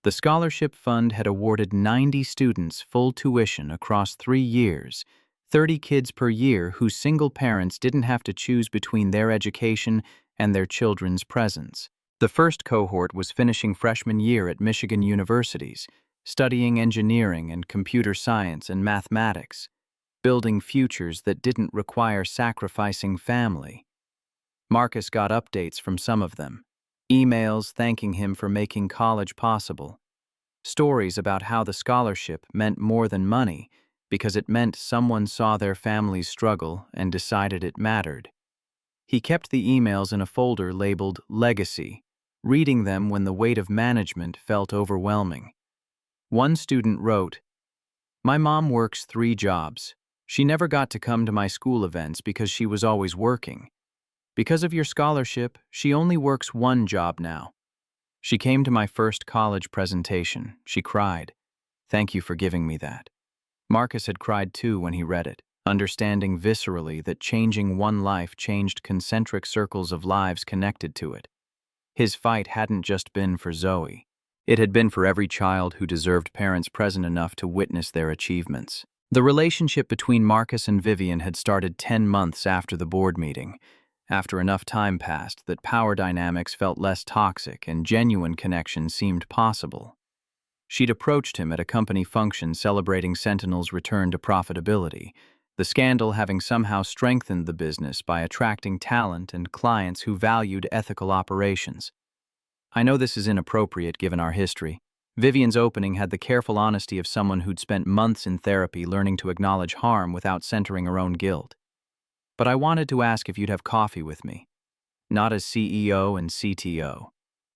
The scholarship fund had awarded 90 students full tuition across 3 years, 30 kids per year whose single parents didn't have to choose between their education and their children's presence. The first cohort was finishing freshman year at Michigan universities, studying engineering and computer science and mathematics, building futures that didn't require sacrificing family. Marcus got updates from some of them, emails thanking him for making college possible, stories about how the scholarship meant more than money because it meant someone saw their family's struggle and decided it mattered. He kept the emails in a folder labeled Legacy, reading them when the weight of management felt overwhelming. One student wrote, "My mom works 3 jobs. She never got to come to my school events because she was always working. Because of your scholarship, she only works 1 job now. She came to my first college presentation. She cried. Thank you for giving me that." Marcus had cried too when he read it, understanding viscerally that changing one life changed concentric circles of lives connected to it. His fight hadn't just been for Zoe. It had been for every child who deserved parents present enough to witness their achievements. The relationship between Marcus and Vivian had started 10 months after the board meeting, after enough time passed that power dynamics felt less toxic and genuine connection seemed possible. She'd approached him at a company function celebrating Sentinel's return to profitability, the scandal having somehow strengthened the business by attracting talent and clients who valued ethical operations. I know this is inappropriate given our history. Vivian's opening had the careful honesty of someone who'd spent months in therapy learning to acknowledge harm without centering her own guilt. But I wanted to ask if you'd have coffee with me, not as CEO and CTO,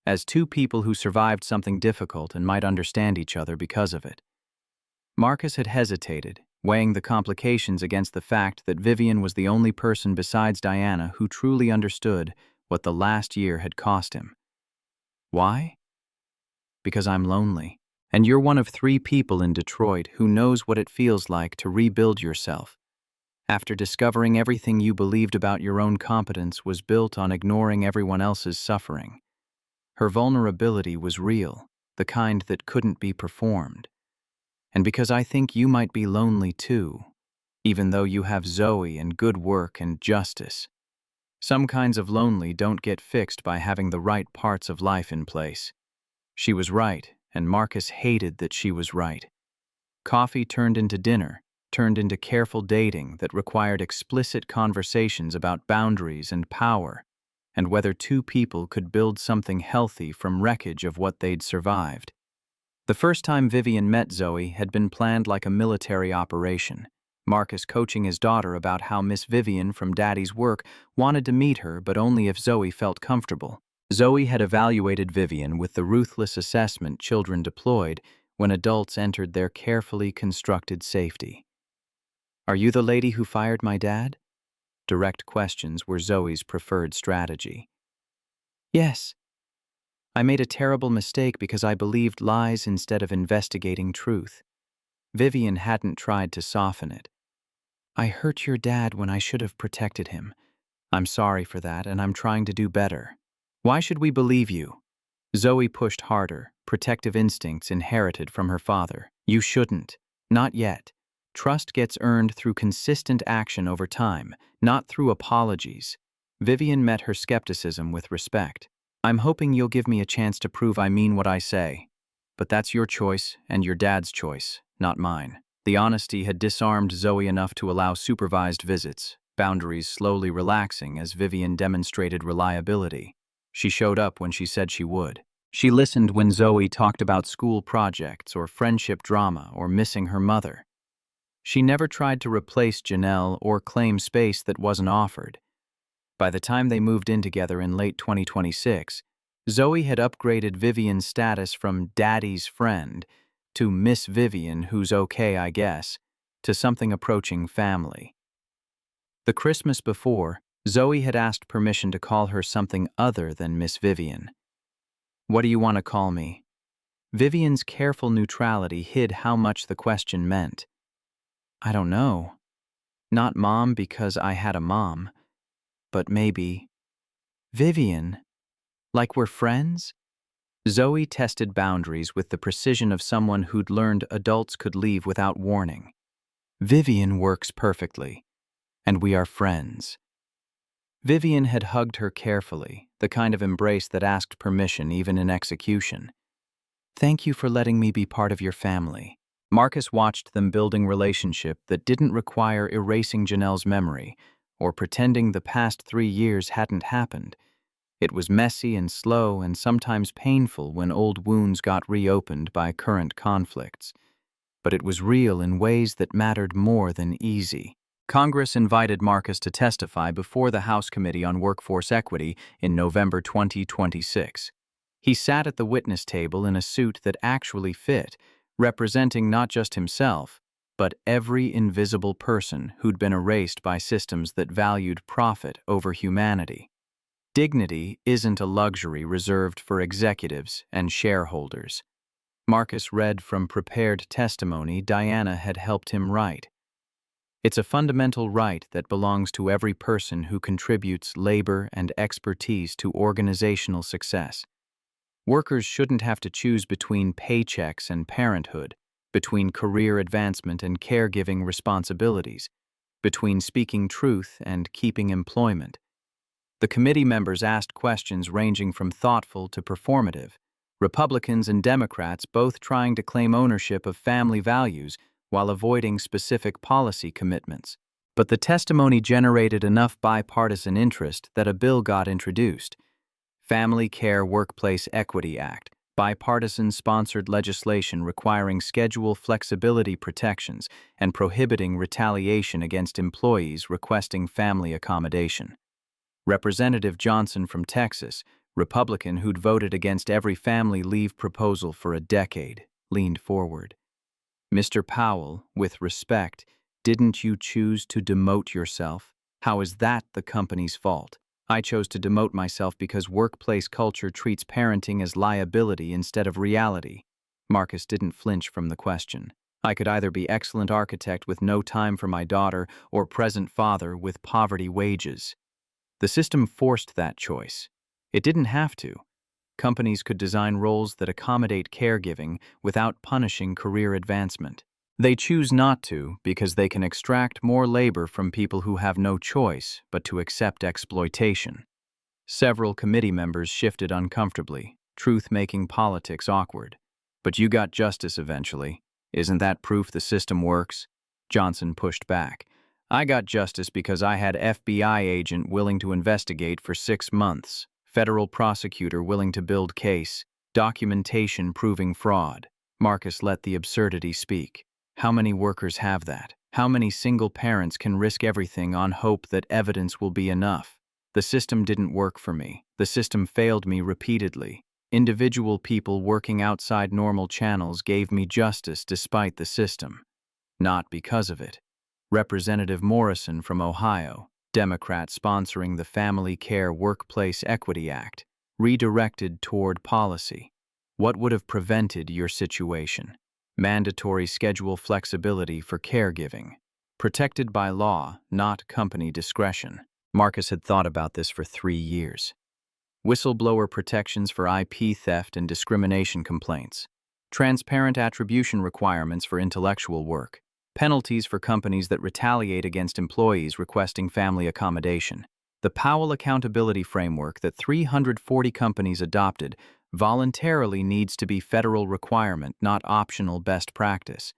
as 2 people who survived something difficult and might understand each other because of it. Marcus had hesitated, weighing the complications against the fact that Vivian was the only person besides Diana who truly understood what the last year had cost him. Why? Because I'm lonely, and you're one of 3 people in Detroit who knows what it feels like to rebuild yourself. After discovering everything you believed about your own competence was built on ignoring everyone else's suffering. Her vulnerability was real, the kind that couldn't be performed. And because I think you might be lonely too, even though you have Zoe and good work and justice. Some kinds of lonely don't get fixed by having the right parts of life in place. She was right, and Marcus hated that she was right. Coffee turned into dinner, turned into careful dating that required explicit conversations about boundaries and power, and whether 2 people could build something healthy from wreckage of what they'd survived. The first time Vivian met Zoe had been planned like a military operation, Marcus coaching his daughter about how Miss Vivian from Daddy's work wanted to meet her but only if Zoe felt comfortable. Zoe had evaluated Vivian with the ruthless assessment children deployed when adults entered their carefully constructed safety. "Are you the lady who fired my dad?" Direct questions were Zoe's preferred strategy. "Yes. I made a terrible mistake because I believed lies instead of investigating truth." Vivian hadn't tried to soften it. "I hurt your dad when I should have protected him. I'm sorry for that, and I'm trying to do better." "Why should we believe you?" Zoe pushed harder, protective instincts inherited from her father. "You shouldn't. Not yet. Trust gets earned through consistent action over time, not through apologies." Vivian met her skepticism with respect. "I'm hoping you'll give me a chance to prove I mean what I say. But that's your choice and your dad's choice, not mine." The honesty had disarmed Zoe enough to allow supervised visits, boundaries slowly relaxing as Vivian demonstrated reliability. She showed up when she said she would. She listened when Zoe talked about school projects or friendship drama or missing her mother. She never tried to replace Janelle or claim space that wasn't offered. By the time they moved in together in late 2026, Zoe had upgraded Vivian's status from Daddy's friend to Miss Vivian, who's okay, I guess, to something approaching family. The Christmas before, Zoe had asked permission to call her something other than Miss Vivian. "What do you want to call me?" Vivian's careful neutrality hid how much the question meant. "I don't know. Not Mom because I had a mom, but maybe Vivian, like we're friends?" Zoe tested boundaries with the precision of someone who'd learned adults could leave without warning. Vivian works perfectly, and we are friends. Vivian had hugged her carefully, the kind of embrace that asked permission even in execution. Thank you for letting me be part of your family. Marcus watched them building relationship that didn't require erasing Janelle's memory or pretending the past 3 years hadn't happened. It was messy and slow and sometimes painful when old wounds got reopened by current conflicts. But it was real in ways that mattered more than easy. Congress invited Marcus to testify before the House Committee on Workforce Equity in November 2026. He sat at the witness table in a suit that actually fit, representing not just himself, but every invisible person who'd been erased by systems that valued profit over humanity. Dignity isn't a luxury reserved for executives and shareholders. Marcus read from prepared testimony Diana had helped him write. It's a fundamental right that belongs to every person who contributes labor and expertise to organizational success. Workers shouldn't have to choose between paychecks and parenthood, between career advancement and caregiving responsibilities, between speaking truth and keeping employment. The committee members asked questions ranging from thoughtful to performative, Republicans and Democrats both trying to claim ownership of family values while avoiding specific policy commitments. But the testimony generated enough bipartisan interest that a bill got introduced. Family Care Workplace Equity Act, bipartisan-sponsored legislation requiring schedule flexibility protections and prohibiting retaliation against employees requesting family accommodation. Representative Johnson from Texas, Republican who'd voted against every family leave proposal for a decade, leaned forward. Mr. Powell, with respect, didn't you choose to demote yourself? How is that the company's fault? I chose to demote myself because workplace culture treats parenting as liability instead of reality. Marcus didn't flinch from the question. I could either be excellent architect with no time for my daughter or present father with poverty wages. The system forced that choice. It didn't have to. Companies could design roles that accommodate caregiving without punishing career advancement. They choose not to because they can extract more labor from people who have no choice but to accept exploitation. Several committee members shifted uncomfortably, truth-making politics awkward. But you got justice eventually. Isn't that proof the system works? Johnson pushed back. I got justice because I had FBI agent willing to investigate for 6 months, federal prosecutor willing to build case, documentation proving fraud. Marcus let the absurdity speak. How many workers have that? How many single parents can risk everything on hope that evidence will be enough? The system didn't work for me. The system failed me repeatedly. Individual people working outside normal channels gave me justice despite the system. Not because of it. Representative Morrison from Ohio, Democrat sponsoring the Family Care Workplace Equity Act, redirected toward policy. What would have prevented your situation? Mandatory schedule flexibility for caregiving. Protected by law, not company discretion. Marcus had thought about this for 3 years. Whistleblower protections for IP theft and discrimination complaints. Transparent attribution requirements for intellectual work. Penalties for companies that retaliate against employees requesting family accommodation. The Powell Accountability Framework that 340 companies adopted voluntarily needs to be federal requirement, not optional best practice.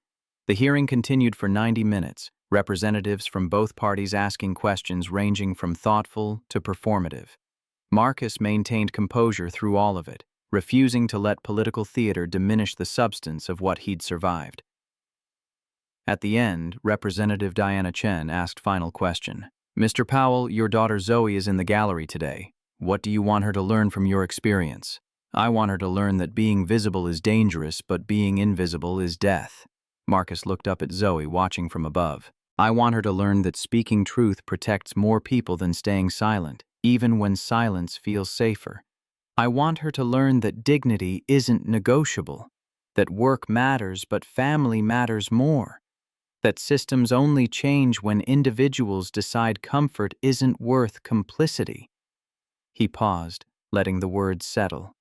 The hearing continued for 90 minutes, representatives from both parties asking questions ranging from thoughtful to performative. Marcus maintained composure through all of it, refusing to let political theater diminish the substance of what he'd survived. At the end, Representative Diana Chen asked final question. Mr. Powell, your daughter Zoe is in the gallery today. What do you want her to learn from your experience? I want her to learn that being visible is dangerous, but being invisible is death. Marcus looked up at Zoe, watching from above. I want her to learn that speaking truth protects more people than staying silent, even when silence feels safer. I want her to learn that dignity isn't negotiable, that work matters, but family matters more. That systems only change when individuals decide comfort isn't worth complicity. He paused, letting the words settle.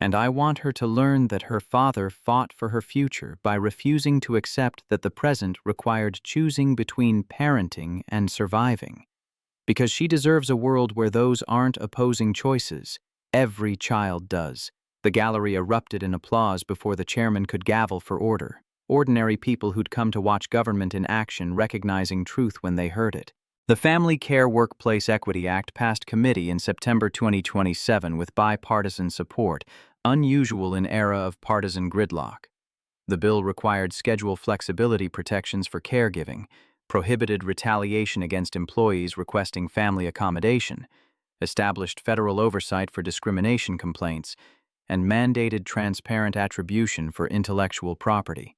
And I want her to learn that her father fought for her future by refusing to accept that the present required choosing between parenting and surviving. Because she deserves a world where those aren't opposing choices. Every child does. The gallery erupted in applause before the chairman could gavel for order. Ordinary people who'd come to watch government in action recognizing truth when they heard it. The Family Care Workplace Equity Act passed committee in September 2027 with bipartisan support, unusual in era of partisan gridlock. The bill required schedule flexibility protections for caregiving, prohibited retaliation against employees requesting family accommodation, established federal oversight for discrimination complaints, and mandated transparent attribution for intellectual property.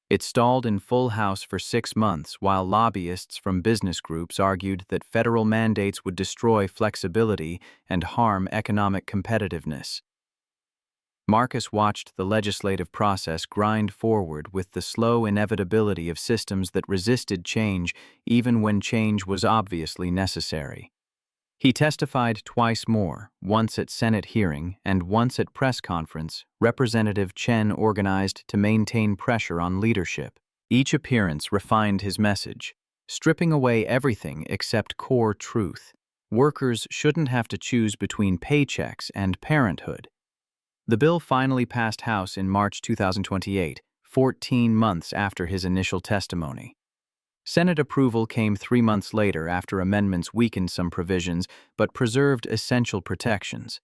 It stalled in full House for 6 months while lobbyists from business groups argued that federal mandates would destroy flexibility and harm economic competitiveness. Marcus watched the legislative process grind forward with the slow inevitability of systems that resisted change even when change was obviously necessary. He testified twice more, once at Senate hearing and once at press conference Representative Chen organized to maintain pressure on leadership. Each appearance refined his message, stripping away everything except core truth. Workers shouldn't have to choose between paychecks and parenthood. The bill finally passed House in March 2028, 14 months after his initial testimony. Senate approval came 3 months later after amendments weakened some provisions but preserved essential protections.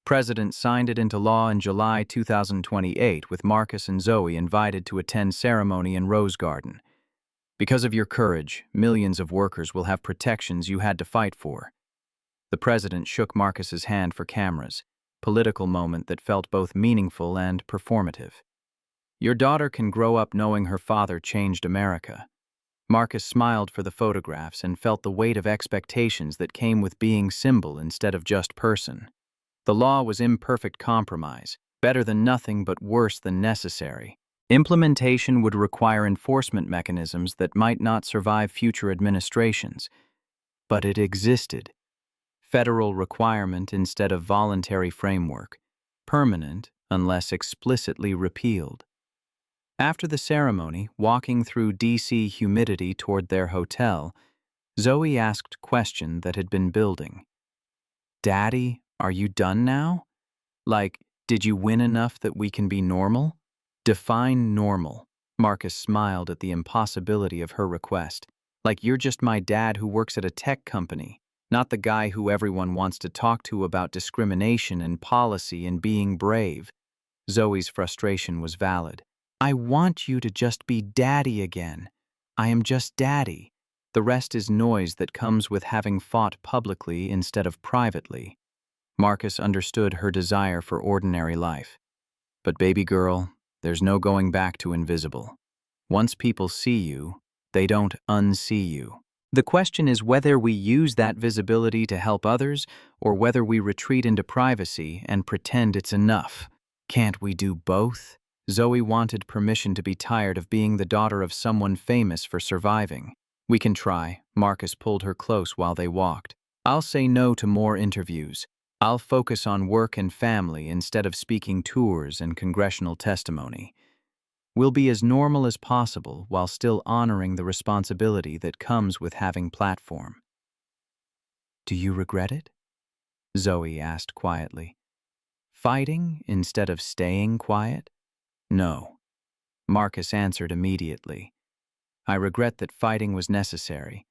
President signed it into law in July 2028 with Marcus and Zoe invited to attend ceremony in Rose Garden. Because of your courage, millions of workers will have protections you had to fight for. The president shook Marcus's hand for cameras, political moment that felt both meaningful and performative. Your daughter can grow up knowing her father changed America. Marcus smiled for the photographs and felt the weight of expectations that came with being symbol instead of just person. The law was imperfect compromise, better than nothing but worse than necessary. Implementation would require enforcement mechanisms that might not survive future administrations. But it existed. Federal requirement instead of voluntary framework, permanent unless explicitly repealed. After the ceremony, walking through D.C. humidity toward their hotel, Zoe asked question that had been building. Daddy, are you done now? Like, did you win enough that we can be normal? Define normal. Marcus smiled at the impossibility of her request. Like you're just my dad who works at a tech company, not the guy who everyone wants to talk to about discrimination and policy and being brave. Zoe's frustration was valid. I want you to just be daddy again. I am just daddy. The rest is noise that comes with having fought publicly instead of privately. Marcus understood her desire for ordinary life. But baby girl, there's no going back to invisible. Once people see you, they don't unsee you. The question is whether we use that visibility to help others or whether we retreat into privacy and pretend it's enough. Can't we do both? Zoe wanted permission to be tired of being the daughter of someone famous for surviving. We can try. Marcus pulled her close while they walked. I'll say no to more interviews. I'll focus on work and family instead of speaking tours and congressional testimony. We'll be as normal as possible while still honoring the responsibility that comes with having platform. Do you regret it? Zoe asked quietly. Fighting instead of staying quiet? No. Marcus answered immediately. I regret that fighting was necessary.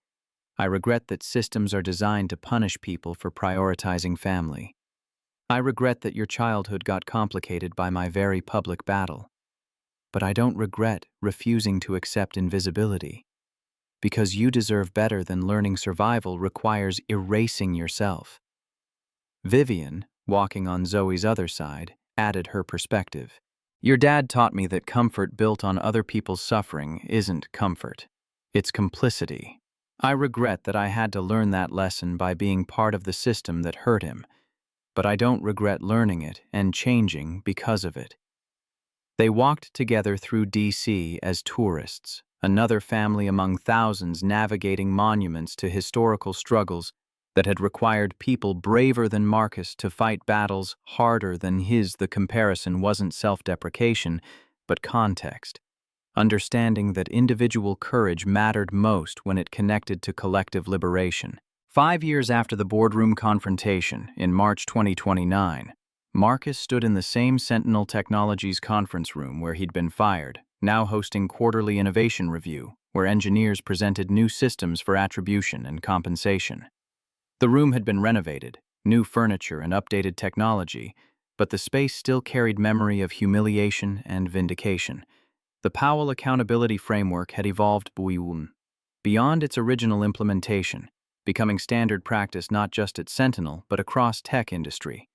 I regret that systems are designed to punish people for prioritizing family. I regret that your childhood got complicated by my very public battle. But I don't regret refusing to accept invisibility. Because you deserve better than learning survival requires erasing yourself. Vivian, walking on Zoe's other side, added her perspective. Your dad taught me that comfort built on other people's suffering isn't comfort. It's complicity. I regret that I had to learn that lesson by being part of the system that hurt him, but I don't regret learning it and changing because of it. They walked together through D.C. as tourists, another family among thousands navigating monuments to historical struggles. that had required people braver than Marcus to fight battles harder than his. The comparison wasn't self-deprecation, but context. Understanding that individual courage mattered most when it connected to collective liberation. 5 years after the boardroom confrontation, in March 2029, Marcus stood in the same Sentinel Technologies conference room where he'd been fired, now hosting quarterly innovation review, where engineers presented new systems for attribution and compensation. The room had been renovated, new furniture and updated technology, but the space still carried memory of humiliation and vindication. The Powell Accountability Framework had evolved beyond its original implementation, becoming standard practice not just at Sentinel but across tech industry.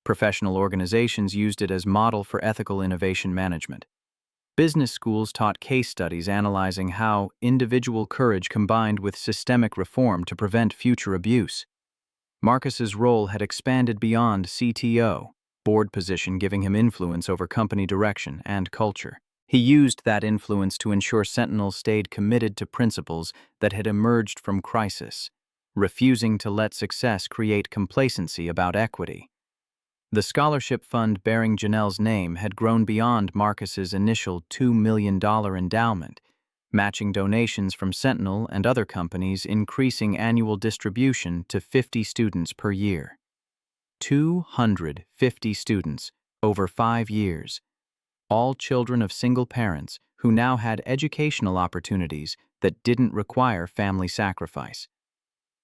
Professional organizations used it as model for ethical innovation management. Business schools taught case studies analyzing how individual courage combined with systemic reform to prevent future abuse. Marcus's role had expanded beyond CTO, board position giving him influence over company direction and culture. He used that influence to ensure Sentinel stayed committed to principles that had emerged from crisis, refusing to let success create complacency about equity. The scholarship fund bearing Janelle's name had grown beyond Marcus's initial $2 million endowment, matching donations from Sentinel and other companies, increasing annual distribution to 50 students per year. 250 students over 5 years, all children of single parents who now had educational opportunities that didn't require family sacrifice.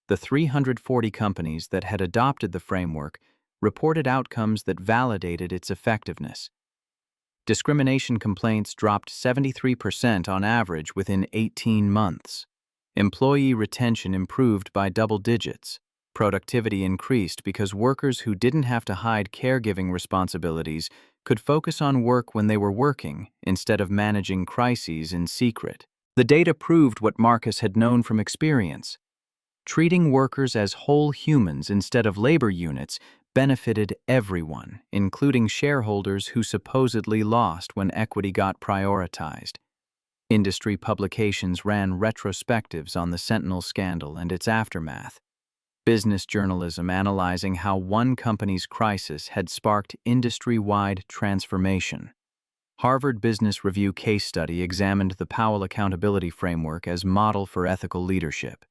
The 340 companies that had adopted the framework reported outcomes that validated its effectiveness. Discrimination complaints dropped 73% on average within 18 months. Employee retention improved by double digits. Productivity increased because workers who didn't have to hide caregiving responsibilities could focus on work when they were working instead of managing crises in secret. The data proved what Marcus had known from experience. Treating workers as whole humans instead of labor units benefited everyone, including shareholders who supposedly lost when equity got prioritized. Industry publications ran retrospectives on the Sentinel scandal and its aftermath. Business journalism analyzing how one company's crisis had sparked industry-wide transformation. Harvard Business Review case study examined the Powell Accountability Framework as model for ethical leadership.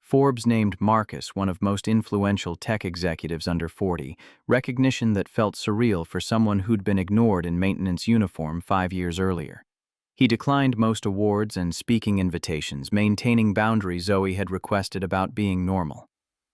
Forbes named Marcus one of most influential tech executives under 40, recognition that felt surreal for someone who'd been ignored in maintenance uniform 5 years earlier. He declined most awards and speaking invitations, maintaining boundaries Zoe had requested about being normal.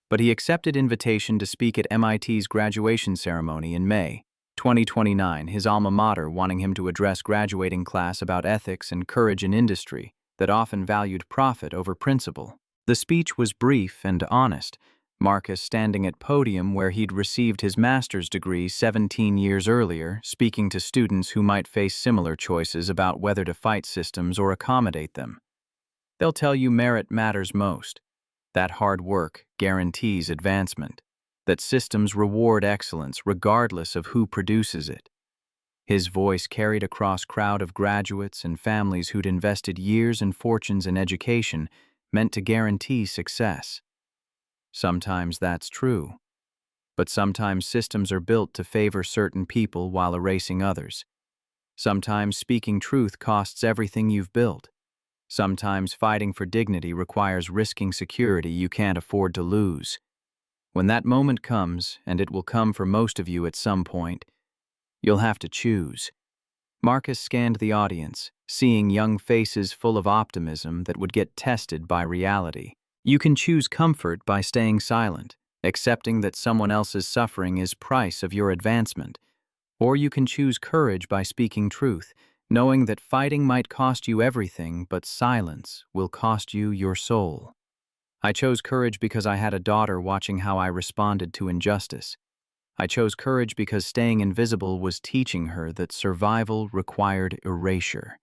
But he accepted invitation to speak at MIT's graduation ceremony in May 2029, his alma mater wanting him to address graduating class about ethics and courage in industry that often valued profit over principle. The speech was brief and honest, Marcus standing at podium where he'd received his master's degree 17 years earlier, speaking to students who might face similar choices about whether to fight systems or accommodate them. They'll tell you merit matters most, that hard work guarantees advancement, that systems reward excellence regardless of who produces it. His voice carried across a crowd of graduates and families who'd invested years and fortunes in education meant to guarantee success. Sometimes that's true, but sometimes systems are built to favor certain people while erasing others. Sometimes speaking truth costs everything you've built. Sometimes fighting for dignity requires risking security you can't afford to lose. When that moment comes, and it will come for most of you at some point, you'll have to choose. Marcus scanned the audience, seeing young faces full of optimism that would get tested by reality. You can choose comfort by staying silent, accepting that someone else's suffering is price of your advancement. Or you can choose courage by speaking truth, knowing that fighting might cost you everything, but silence will cost you your soul. I chose courage because I had a daughter watching how I responded to injustice. I chose courage because staying invisible was teaching her that survival required erasure.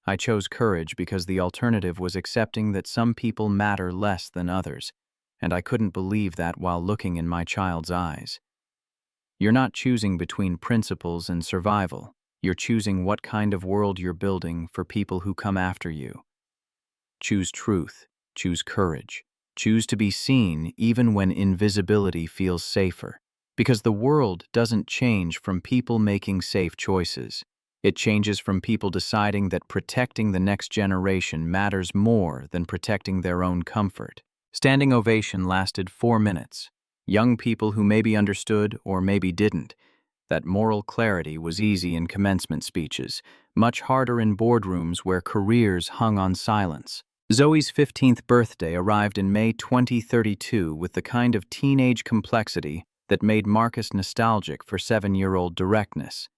I chose courage because the alternative was accepting that some people matter less than others, and I couldn't believe that while looking in my child's eyes. You're not choosing between principles and survival. You're choosing what kind of world you're building for people who come after you. Choose truth. Choose courage. Choose to be seen even when invisibility feels safer. Because the world doesn't change from people making safe choices. It changes from people deciding that protecting the next generation matters more than protecting their own comfort. Standing ovation lasted 4 minutes. Young people who maybe understood or maybe didn't. That moral clarity was easy in commencement speeches, much harder in boardrooms where careers hung on silence. Zoe's 15th birthday arrived in May 2032 with the kind of teenage complexity that made Marcus nostalgic for 7-year-old directness.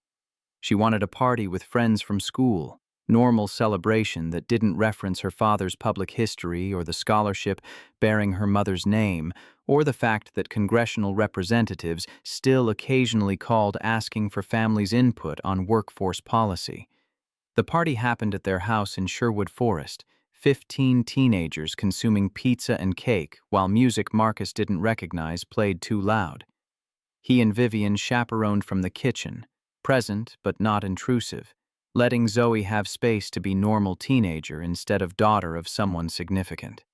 She wanted a party with friends from school, normal celebration that didn't reference her father's public history or the scholarship bearing her mother's name, or the fact that congressional representatives still occasionally called asking for families' input on workforce policy. The party happened at their house in Sherwood Forest, 15 teenagers consuming pizza and cake while music Marcus didn't recognize played too loud. He and Vivian chaperoned from the kitchen, present but not intrusive, letting Zoe have space to be normal teenager instead of daughter of someone significant.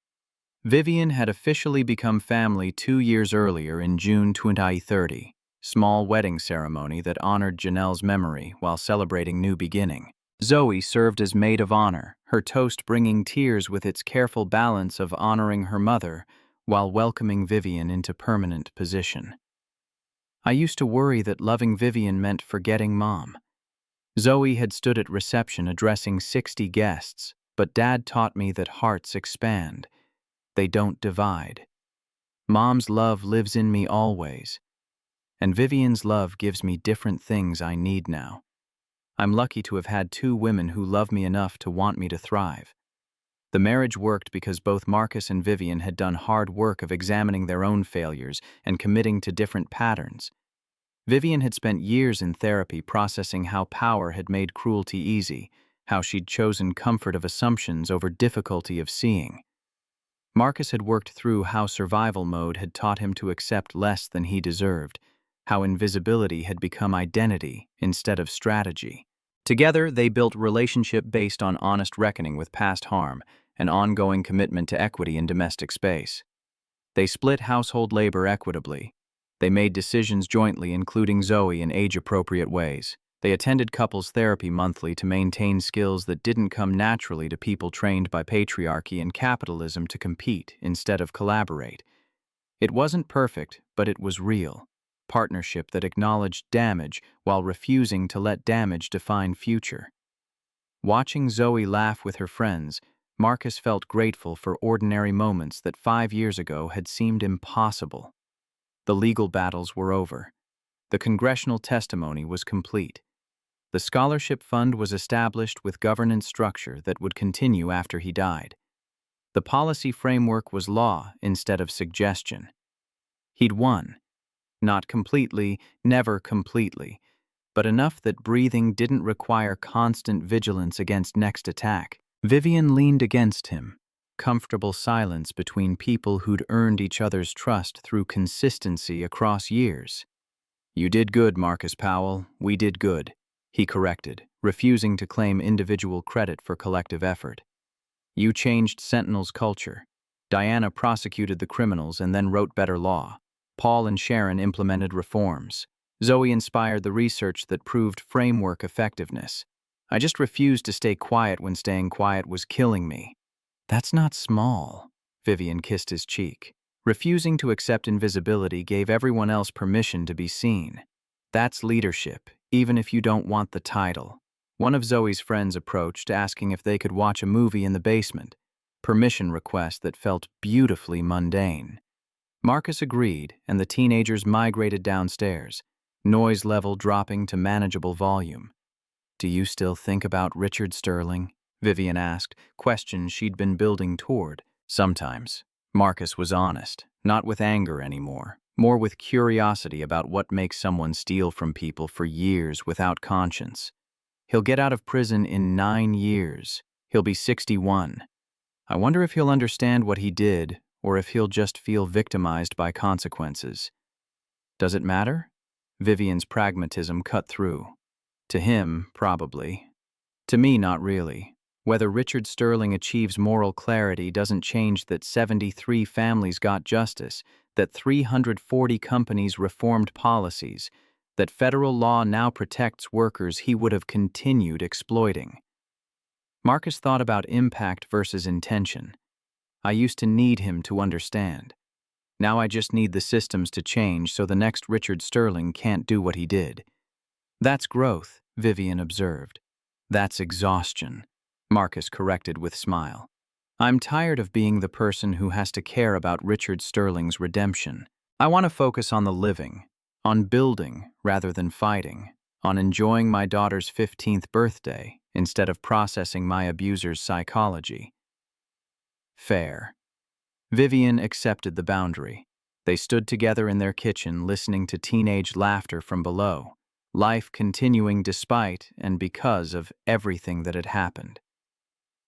Vivian had officially become family 2 years earlier in June 2030, small wedding ceremony that honored Janelle's memory while celebrating new beginning. Zoe served as maid of honor, her toast bringing tears with its careful balance of honoring her mother while welcoming Vivian into permanent position. I used to worry that loving Vivian meant forgetting Mom. Zoe had stood at reception addressing 60 guests, but Dad taught me that hearts expand. They don't divide. Mom's love lives in me always, and Vivian's love gives me different things I need now. I'm lucky to have had 2 women who love me enough to want me to thrive. The marriage worked because both Marcus and Vivian had done hard work of examining their own failures and committing to different patterns. Vivian had spent years in therapy processing how power had made cruelty easy, how she'd chosen comfort of assumptions over difficulty of seeing. Marcus had worked through how survival mode had taught him to accept less than he deserved, how invisibility had become identity instead of strategy. Together, they built relationship based on honest reckoning with past harm and ongoing commitment to equity in domestic space. They split household labor equitably. They made decisions jointly, including Zoe, in age-appropriate ways. They attended couples therapy monthly to maintain skills that didn't come naturally to people trained by patriarchy and capitalism to compete instead of collaborate. It wasn't perfect, but it was real. Partnership that acknowledged damage while refusing to let damage define future. Watching Zoe laugh with her friends, Marcus felt grateful for ordinary moments that 5 years ago had seemed impossible. The legal battles were over. The congressional testimony was complete. The scholarship fund was established with governance structure that would continue after he died. The policy framework was law instead of suggestion. He'd won. Not completely, never completely, but enough that breathing didn't require constant vigilance against next attack. Vivian leaned against him, comfortable silence between people who'd earned each other's trust through consistency across years. "You did good, Marcus Powell. We did good," he corrected, refusing to claim individual credit for collective effort. "You changed Sentinel's culture. Diana prosecuted the criminals and then wrote better law. Paul and Sharon implemented reforms. Zoe inspired the research that proved framework effectiveness. I just refused to stay quiet when staying quiet was killing me." "That's not small." Vivian kissed his cheek. Refusing to accept invisibility gave everyone else permission to be seen. That's leadership, even if you don't want the title. One of Zoe's friends approached, asking if they could watch a movie in the basement. Permission request that felt beautifully mundane. Marcus agreed, and the teenagers migrated downstairs, noise level dropping to manageable volume. "Do you still think about Richard Sterling?" Vivian asked, questions she'd been building toward. "Sometimes." Marcus was honest, not with anger anymore, more with curiosity about what makes someone steal from people for years without conscience. He'll get out of prison in 9 years. He'll be 61. I wonder if he'll understand what he did, or if he'll just feel victimized by consequences. Does it matter? Vivian's pragmatism cut through. To him, probably. To me, not really. Whether Richard Sterling achieves moral clarity doesn't change that 73 families got justice, that 340 companies reformed policies, that federal law now protects workers he would have continued exploiting. Marcus thought about impact versus intention. I used to need him to understand. Now I just need the systems to change so the next Richard Sterling can't do what he did. That's growth, Vivian observed. That's exhaustion, Marcus corrected with smile. I'm tired of being the person who has to care about Richard Sterling's redemption. I want to focus on the living, on building rather than fighting, on enjoying my daughter's 15th birthday instead of processing my abuser's psychology. Fair. Vivian accepted the boundary. They stood together in their kitchen listening to teenage laughter from below, life continuing despite and because of everything that had happened.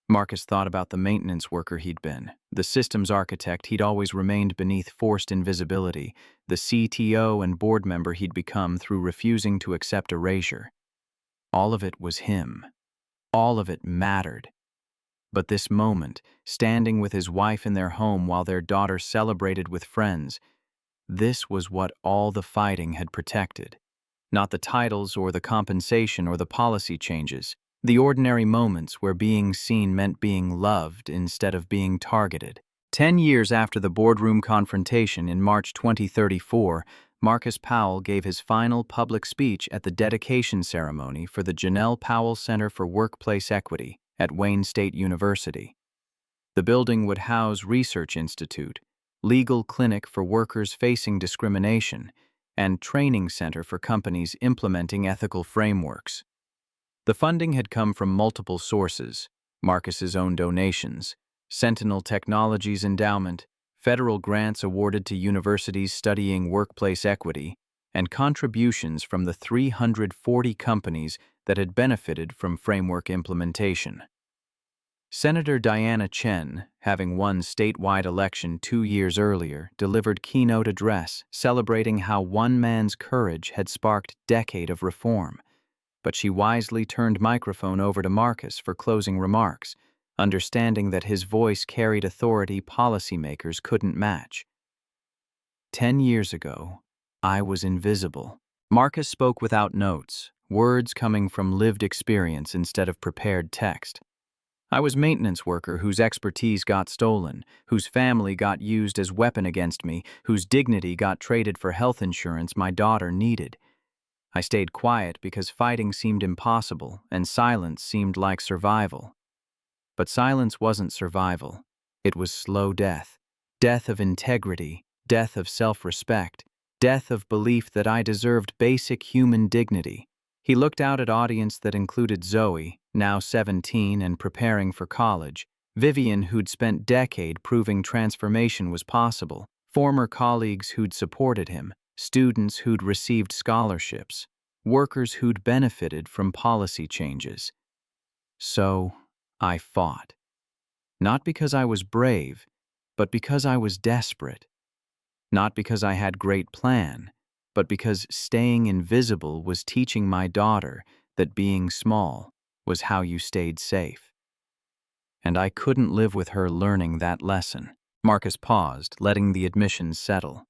Marcus thought about the maintenance worker he'd been, the systems architect he'd always remained beneath forced invisibility, the CTO and board member he'd become through refusing to accept erasure. All of it was him. All of it mattered. But this moment, standing with his wife in their home while their daughter celebrated with friends, this was what all the fighting had protected. Not the titles or the compensation or the policy changes, the ordinary moments where being seen meant being loved instead of being targeted. 10 years after the boardroom confrontation in March 2034, Marcus Powell gave his final public speech at the dedication ceremony for the Janelle Powell Center for Workplace Equity at Wayne State University. The building would house Research Institute, legal clinic for workers facing discrimination, and training center for companies implementing ethical frameworks. The funding had come from multiple sources: Marcus's own donations, Sentinel Technologies endowment, federal grants awarded to universities studying workplace equity, and contributions from the 340 companies that had benefited from framework implementation. Senator Diana Chen, having won statewide election 2 years earlier, delivered keynote address celebrating how one man's courage had sparked decade of reform. But she wisely turned microphone over to Marcus for closing remarks, understanding that his voice carried authority policymakers couldn't match. 10 years ago, I was invisible. Marcus spoke without notes, words coming from lived experience instead of prepared text. I was maintenance worker whose expertise got stolen, whose family got used as weapon against me, whose dignity got traded for health insurance my daughter needed. I stayed quiet because fighting seemed impossible and silence seemed like survival. But silence wasn't survival. It was slow death. Death of integrity, death of self-respect, death of belief that I deserved basic human dignity. He looked out at audience that included Zoe, now 17 and preparing for college, Vivian, who'd spent decade proving transformation was possible, former colleagues who'd supported him, students who'd received scholarships, workers who'd benefited from policy changes. So, I fought. Not because I was brave, but because I was desperate. Not because I had great plan, but because staying invisible was teaching my daughter that being small was how you stayed safe. And I couldn't live with her learning that lesson. Marcus paused, letting the admissions settle.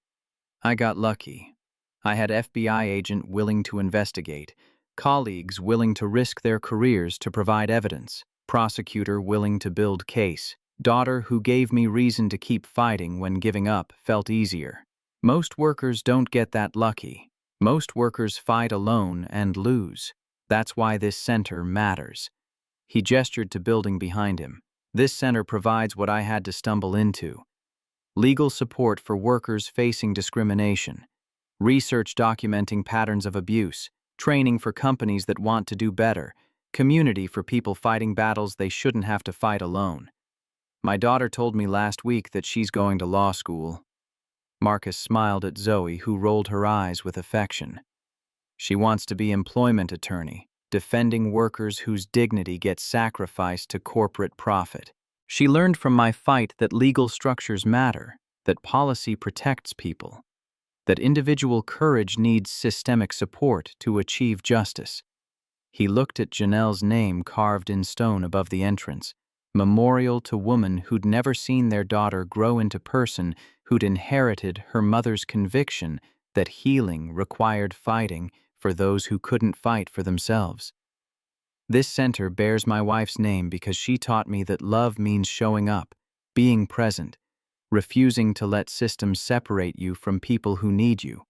I got lucky. I had FBI agent willing to investigate, colleagues willing to risk their careers to provide evidence, prosecutor willing to build case, daughter who gave me reason to keep fighting when giving up felt easier. Most workers don't get that lucky. Most workers fight alone and lose. That's why this center matters. He gestured to building behind him. This center provides what I had to stumble into: legal support for workers facing discrimination, research documenting patterns of abuse, training for companies that want to do better, community for people fighting battles they shouldn't have to fight alone. My daughter told me last week that she's going to law school. Marcus smiled at Zoe, who rolled her eyes with affection. She wants to be employment attorney, defending workers whose dignity gets sacrificed to corporate profit. She learned from my fight that legal structures matter, that policy protects people, that individual courage needs systemic support to achieve justice. He looked at Janelle's name carved in stone above the entrance, memorial to women who'd never seen their daughter grow into person, who'd inherited her mother's conviction that healing required fighting for those who couldn't fight for themselves. This center bears my wife's name because she taught me that love means showing up, being present, refusing to let systems separate you from people who need you.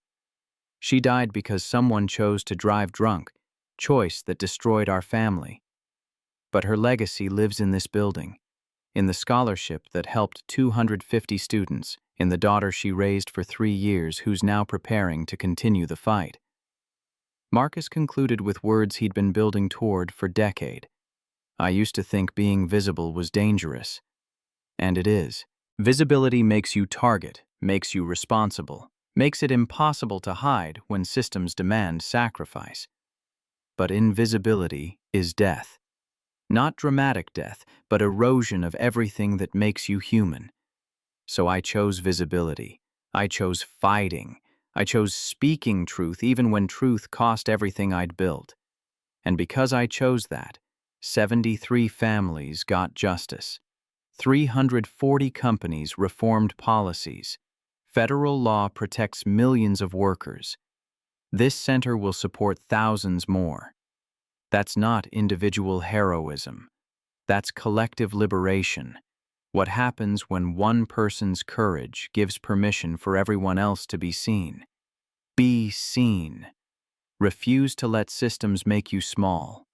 She died because someone chose to drive drunk, choice that destroyed our family. But her legacy lives in this building, in the scholarship that helped 250 students, in the daughter she raised for 3 years who's now preparing to continue the fight. Marcus concluded with words he'd been building toward for decades. I used to think being visible was dangerous. And it is. Visibility makes you target, makes you responsible, makes it impossible to hide when systems demand sacrifice. But invisibility is death. Not dramatic death, but erosion of everything that makes you human. So I chose visibility. I chose fighting. I chose speaking truth even when truth cost everything I'd built. And because I chose that, 73 families got justice. 340 companies reformed policies. Federal law protects millions of workers. This center will support thousands more. That's not individual heroism. That's collective liberation. What happens when one person's courage gives permission for everyone else to be seen? Be seen. Refuse to let systems make you small.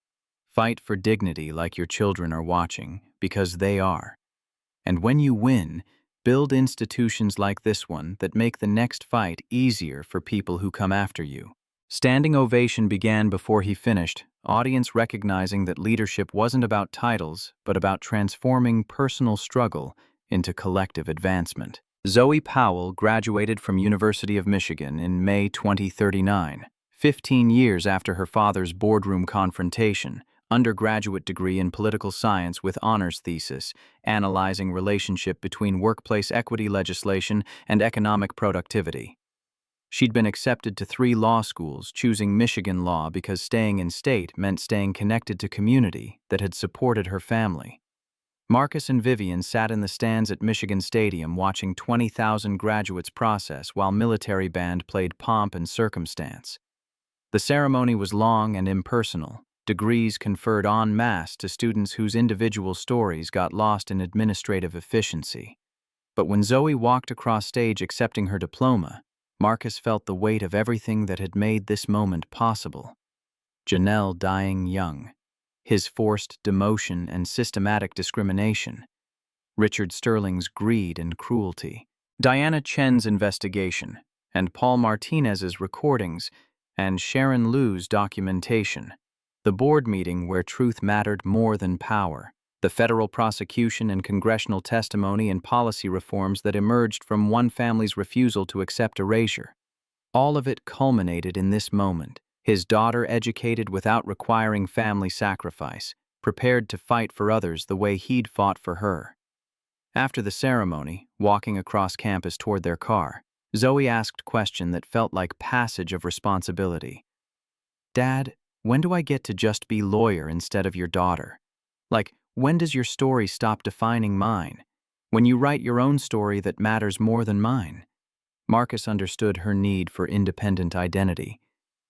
Fight for dignity like your children are watching, because they are. And when you win, build institutions like this one that make the next fight easier for people who come after you. Standing ovation began before he finished, audience recognizing that leadership wasn't about titles, but about transforming personal struggle into collective advancement. Zoe Powell graduated from University of Michigan in May 2039, 15 years after her father's boardroom confrontation, undergraduate degree in political science with honors thesis, analyzing relationship between workplace equity legislation and economic productivity. She'd been accepted to 3 law schools, choosing Michigan law because staying in state meant staying connected to community that had supported her family. Marcus and Vivian sat in the stands at Michigan Stadium watching 20,000 graduates process while military band played Pomp and Circumstance. The ceremony was long and impersonal, degrees conferred en masse to students whose individual stories got lost in administrative efficiency. But when Zoe walked across stage accepting her diploma, Marcus felt the weight of everything that had made this moment possible. Janelle dying young, his forced demotion and systematic discrimination, Richard Sterling's greed and cruelty, Diana Chen's investigation, and Paul Martinez's recordings, and Sharon Liu's documentation, the board meeting where truth mattered more than power, the federal prosecution and congressional testimony and policy reforms that emerged from one family's refusal to accept erasure. All of it culminated in this moment, his daughter educated without requiring family sacrifice, prepared to fight for others the way he'd fought for her. After the ceremony, walking across campus toward their car, Zoe asked a question that felt like passage of responsibility. Dad, when do I get to just be lawyer instead of your daughter? Like, when does your story stop defining mine? When you write your own story that matters more than mine? Marcus understood her need for independent identity.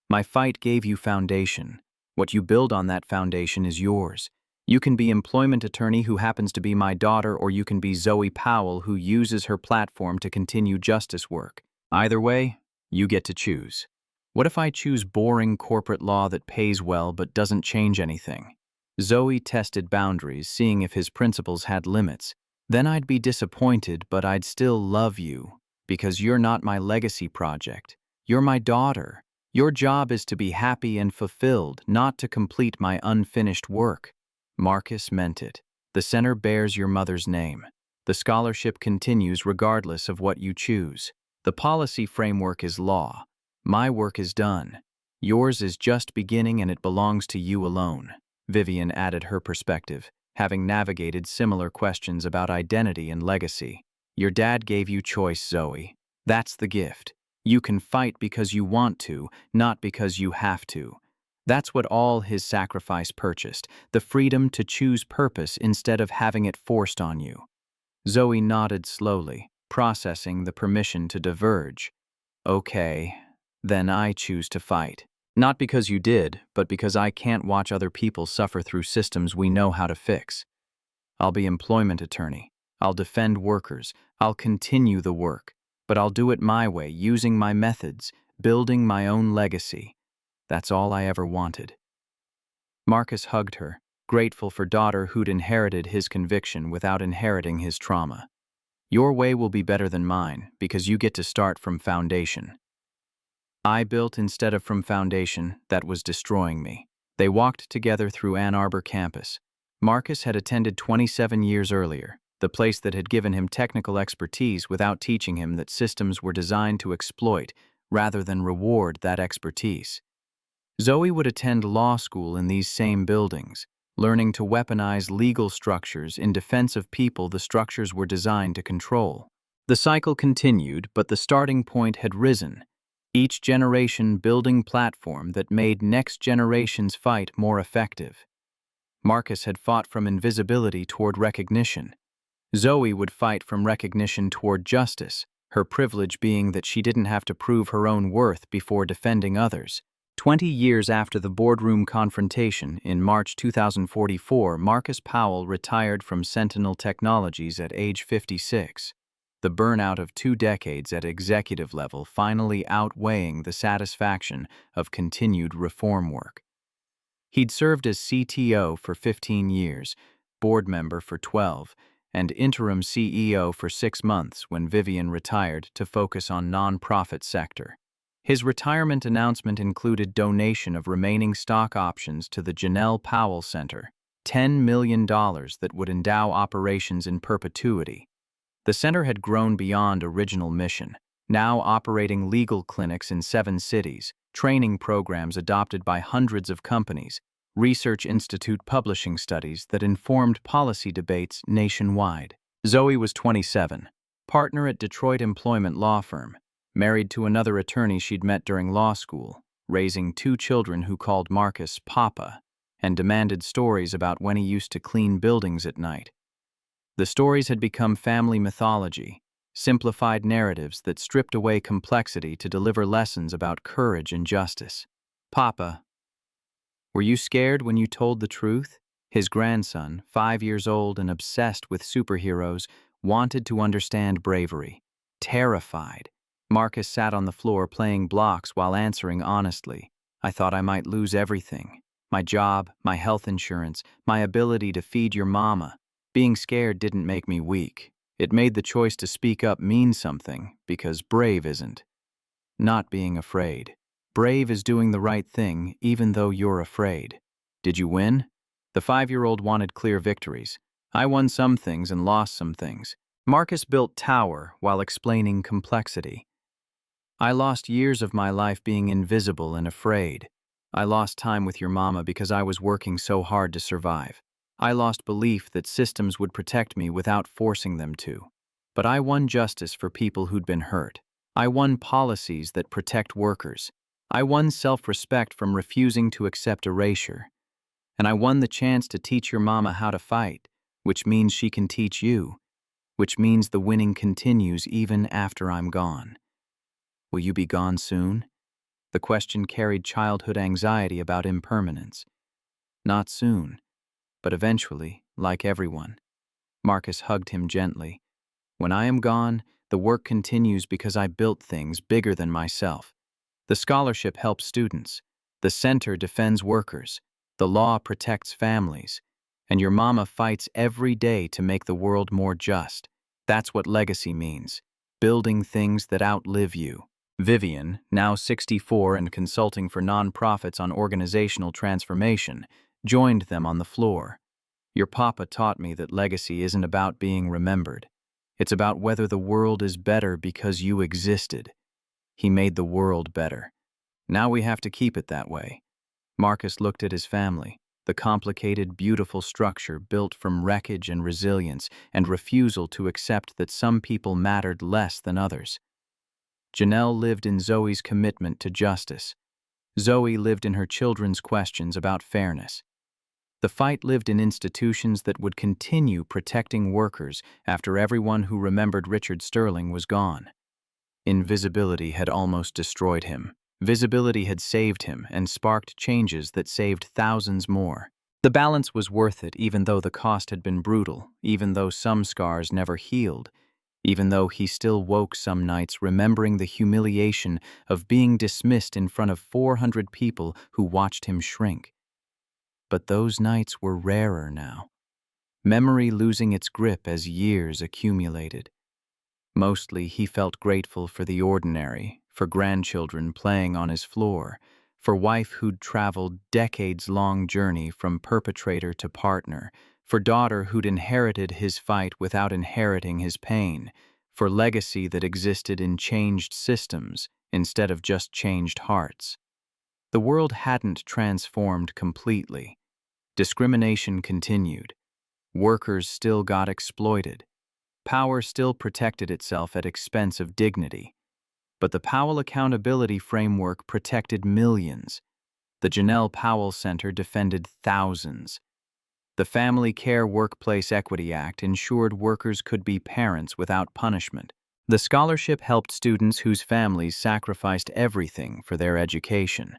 My fight gave you foundation. What you build on that foundation is yours. You can be employment attorney who happens to be my daughter, or you can be Zoe Powell who uses her platform to continue justice work. Either way, you get to choose. What if I choose boring corporate law that pays well but doesn't change anything? Zoe tested boundaries, seeing if his principles had limits. Then I'd be disappointed, but I'd still love you, because you're not my legacy project. You're my daughter. Your job is to be happy and fulfilled, not to complete my unfinished work. Marcus meant it. The center bears your mother's name. The scholarship continues regardless of what you choose. The policy framework is law. My work is done. Yours is just beginning, and it belongs to you alone. Vivian added her perspective, having navigated similar questions about identity and legacy. Your dad gave you choice, Zoe. That's the gift. You can fight because you want to, not because you have to. That's what all his sacrifice purchased, the freedom to choose purpose instead of having it forced on you. Zoe nodded slowly, processing the permission to diverge. Okay, then I choose to fight. Not because you did, but because I can't watch other people suffer through systems we know how to fix. I'll be employment attorney. I'll defend workers. I'll continue the work. But I'll do it my way, using my methods, building my own legacy. That's all I ever wanted. Marcus hugged her, grateful for daughter who'd inherited his conviction without inheriting his trauma. Your way will be better than mine, because you get to start from foundation. I built instead of from foundation that was destroying me. They walked together through Ann Arbor campus. Marcus had attended 27 years earlier, the place that had given him technical expertise without teaching him that systems were designed to exploit rather than reward that expertise. Zoe would attend law school in these same buildings, learning to weaponize legal structures in defense of people the structures were designed to control. The cycle continued, but the starting point had risen, each generation building platform that made next generation's fight more effective. Marcus had fought from invisibility toward recognition. Zoe would fight from recognition toward justice, her privilege being that she didn't have to prove her own worth before defending others. 20 years after the boardroom confrontation, in March 2044, Marcus Powell retired from Sentinel Technologies at age 56. The burnout of 2 decades at executive level finally outweighing the satisfaction of continued reform work. He'd served as CTO for 15 years, board member for 12, and interim CEO for 6 months when Vivian retired to focus on nonprofit sector. His retirement announcement included donation of remaining stock options to the Janelle Powell Center, $10 million that would endow operations in perpetuity. The center had grown beyond original mission, now operating legal clinics in 7 cities, training programs adopted by hundreds of companies, Research Institute publishing studies that informed policy debates nationwide. Zoe was 27, partner at Detroit employment law firm, married to another attorney she'd met during law school, raising 2 children who called Marcus Papa, and demanded stories about when he used to clean buildings at night. The stories had become family mythology, simplified narratives that stripped away complexity to deliver lessons about courage and justice. Papa, were you scared when you told the truth? His grandson, 5 years old and obsessed with superheroes, wanted to understand bravery. Terrified, Marcus sat on the floor playing blocks while answering honestly. I thought I might lose everything. My job, my health insurance, my ability to feed your mama. Being scared didn't make me weak. It made the choice to speak up mean something, because brave isn't. Not being afraid. Brave is doing the right thing, even though you're afraid. Did you win? The 5-year-old wanted clear victories. I won some things and lost some things. Marcus built tower while explaining complexity. I lost years of my life being invisible and afraid. I lost time with your mama because I was working so hard to survive. I lost belief that systems would protect me without forcing them to. But I won justice for people who'd been hurt. I won policies that protect workers. I won self-respect from refusing to accept erasure. And I won the chance to teach your mama how to fight, which means she can teach you, which means the winning continues even after I'm gone. Will you be gone soon? The question carried childhood anxiety about impermanence. Not soon, but eventually, like everyone. Marcus hugged him gently. When I am gone, the work continues because I built things bigger than myself. The scholarship helps students. The center defends workers. The law protects families. And your mama fights every day to make the world more just. That's what legacy means. Building things that outlive you. Vivian, now 64 and consulting for nonprofits on organizational transformation, joined them on the floor. Your papa taught me that legacy isn't about being remembered. It's about whether the world is better because you existed. He made the world better. Now we have to keep it that way. Marcus looked at his family, the complicated, beautiful structure built from wreckage and resilience and refusal to accept that some people mattered less than others. Janelle lived in Zoe's commitment to justice. Zoe lived in her children's questions about fairness. The fight lived in institutions that would continue protecting workers after everyone who remembered Richard Sterling was gone. Invisibility had almost destroyed him. Visibility had saved him and sparked changes that saved thousands more. The balance was worth it, even though the cost had been brutal, even though some scars never healed, even though he still woke some nights remembering the humiliation of being dismissed in front of 400 people who watched him shrink. But those nights were rarer now, memory losing its grip as years accumulated. Mostly he felt grateful for the ordinary, for grandchildren playing on his floor, for wife who'd traveled decades-long journey from perpetrator to partner, for daughter who'd inherited his fight without inheriting his pain, for legacy that existed in changed systems instead of just changed hearts. The world hadn't transformed completely. Discrimination continued. Workers still got exploited. Power still protected itself at expense of dignity. But the Powell Accountability Framework protected millions. The Janelle Powell Center defended thousands. The Family Care Workplace Equity Act ensured workers could be parents without punishment. The scholarship helped students whose families sacrificed everything for their education.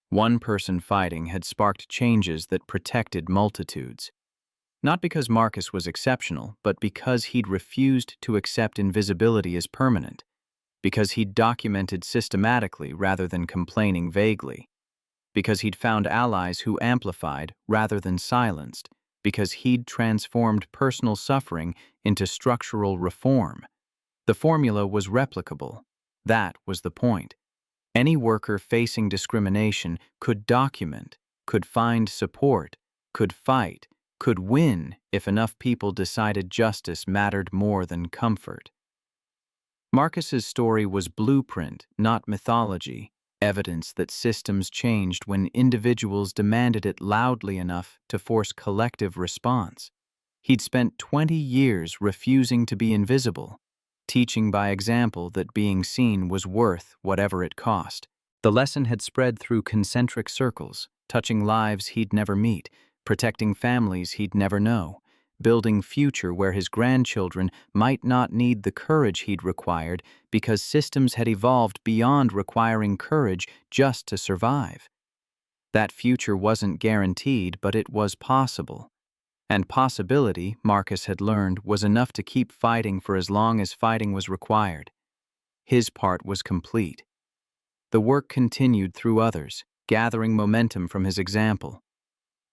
One person fighting had sparked changes that protected multitudes. Not because Marcus was exceptional, but because he'd refused to accept invisibility as permanent. Because he'd documented systematically rather than complaining vaguely. Because he'd found allies who amplified rather than silenced. Because he'd transformed personal suffering into structural reform. The formula was replicable. That was the point. Any worker facing discrimination could document, could find support, could fight, could win if enough people decided justice mattered more than comfort. Marcus's story was blueprint, not mythology, evidence that systems changed when individuals demanded it loudly enough to force collective response. He'd spent 20 years refusing to be invisible, teaching by example that being seen was worth whatever it cost. The lesson had spread through concentric circles, touching lives he'd never meet, protecting families he'd never know, building future where his grandchildren might not need the courage he'd required because systems had evolved beyond requiring courage just to survive. That future wasn't guaranteed, but it was possible. And possibility, Marcus had learned, was enough to keep fighting for as long as fighting was required. His part was complete. The work continued through others, gathering momentum from his example,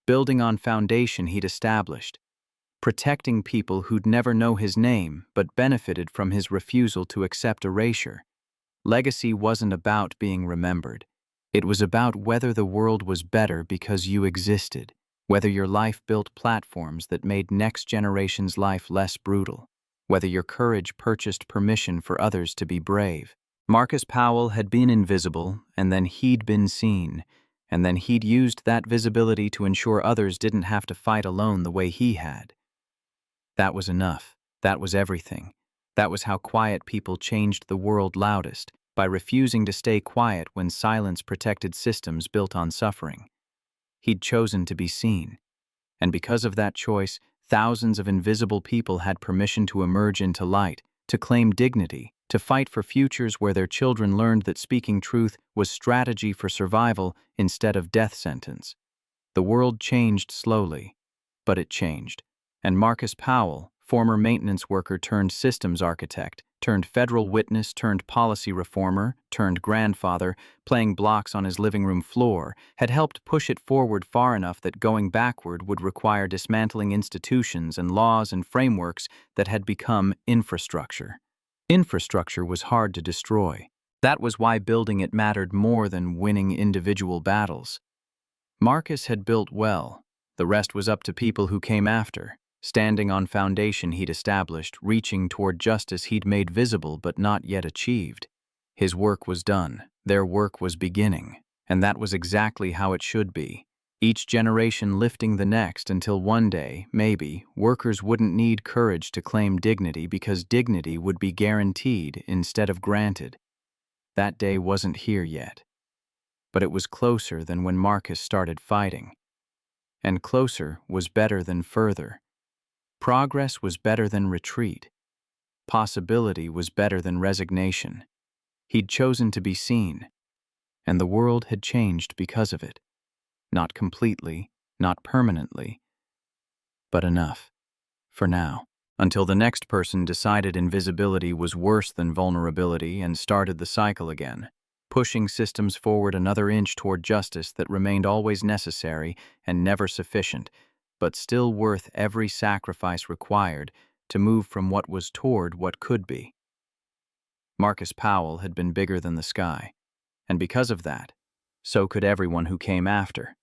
building on foundation he'd established, protecting people who'd never know his name but benefited from his refusal to accept erasure. Legacy wasn't about being remembered. It was about whether the world was better because you existed, whether your life built platforms that made next generation's life less brutal, whether your courage purchased permission for others to be brave. Marcus Powell had been invisible, and then he'd been seen, and then he'd used that visibility to ensure others didn't have to fight alone the way he had. That was enough. That was everything. That was how quiet people changed the world loudest, by refusing to stay quiet when silence protected systems built on suffering. He'd chosen to be seen. And because of that choice, thousands of invisible people had permission to emerge into light, to claim dignity, to fight for futures where their children learned that speaking truth was strategy for survival instead of death sentence. The world changed slowly, but it changed. And Marcus Powell, former maintenance worker turned systems architect, turned federal witness, turned policy reformer, turned grandfather, playing blocks on his living room floor, had helped push it forward far enough that going backward would require dismantling institutions and laws and frameworks that had become infrastructure. Infrastructure was hard to destroy. That was why building it mattered more than winning individual battles. Marcus had built well. The rest was up to people who came after, standing on foundation he'd established, reaching toward justice he'd made visible but not yet achieved. His work was done. Their work was beginning. And that was exactly how it should be. Each generation lifting the next until one day, maybe, workers wouldn't need courage to claim dignity because dignity would be guaranteed instead of granted. That day wasn't here yet. but it was closer than when Marcus started fighting. And closer was better than further. Progress was better than retreat. Possibility was better than resignation. He'd chosen to be seen, and the world had changed because of it. Not completely, not permanently, but enough. For now. Until the next person decided invisibility was worse than vulnerability and started the cycle again, pushing systems forward another inch toward justice that remained always necessary and never sufficient, but still worth every sacrifice required to move from what was toward what could be. Marcus Powell had been bigger than the sky, and because of that, so could everyone who came after.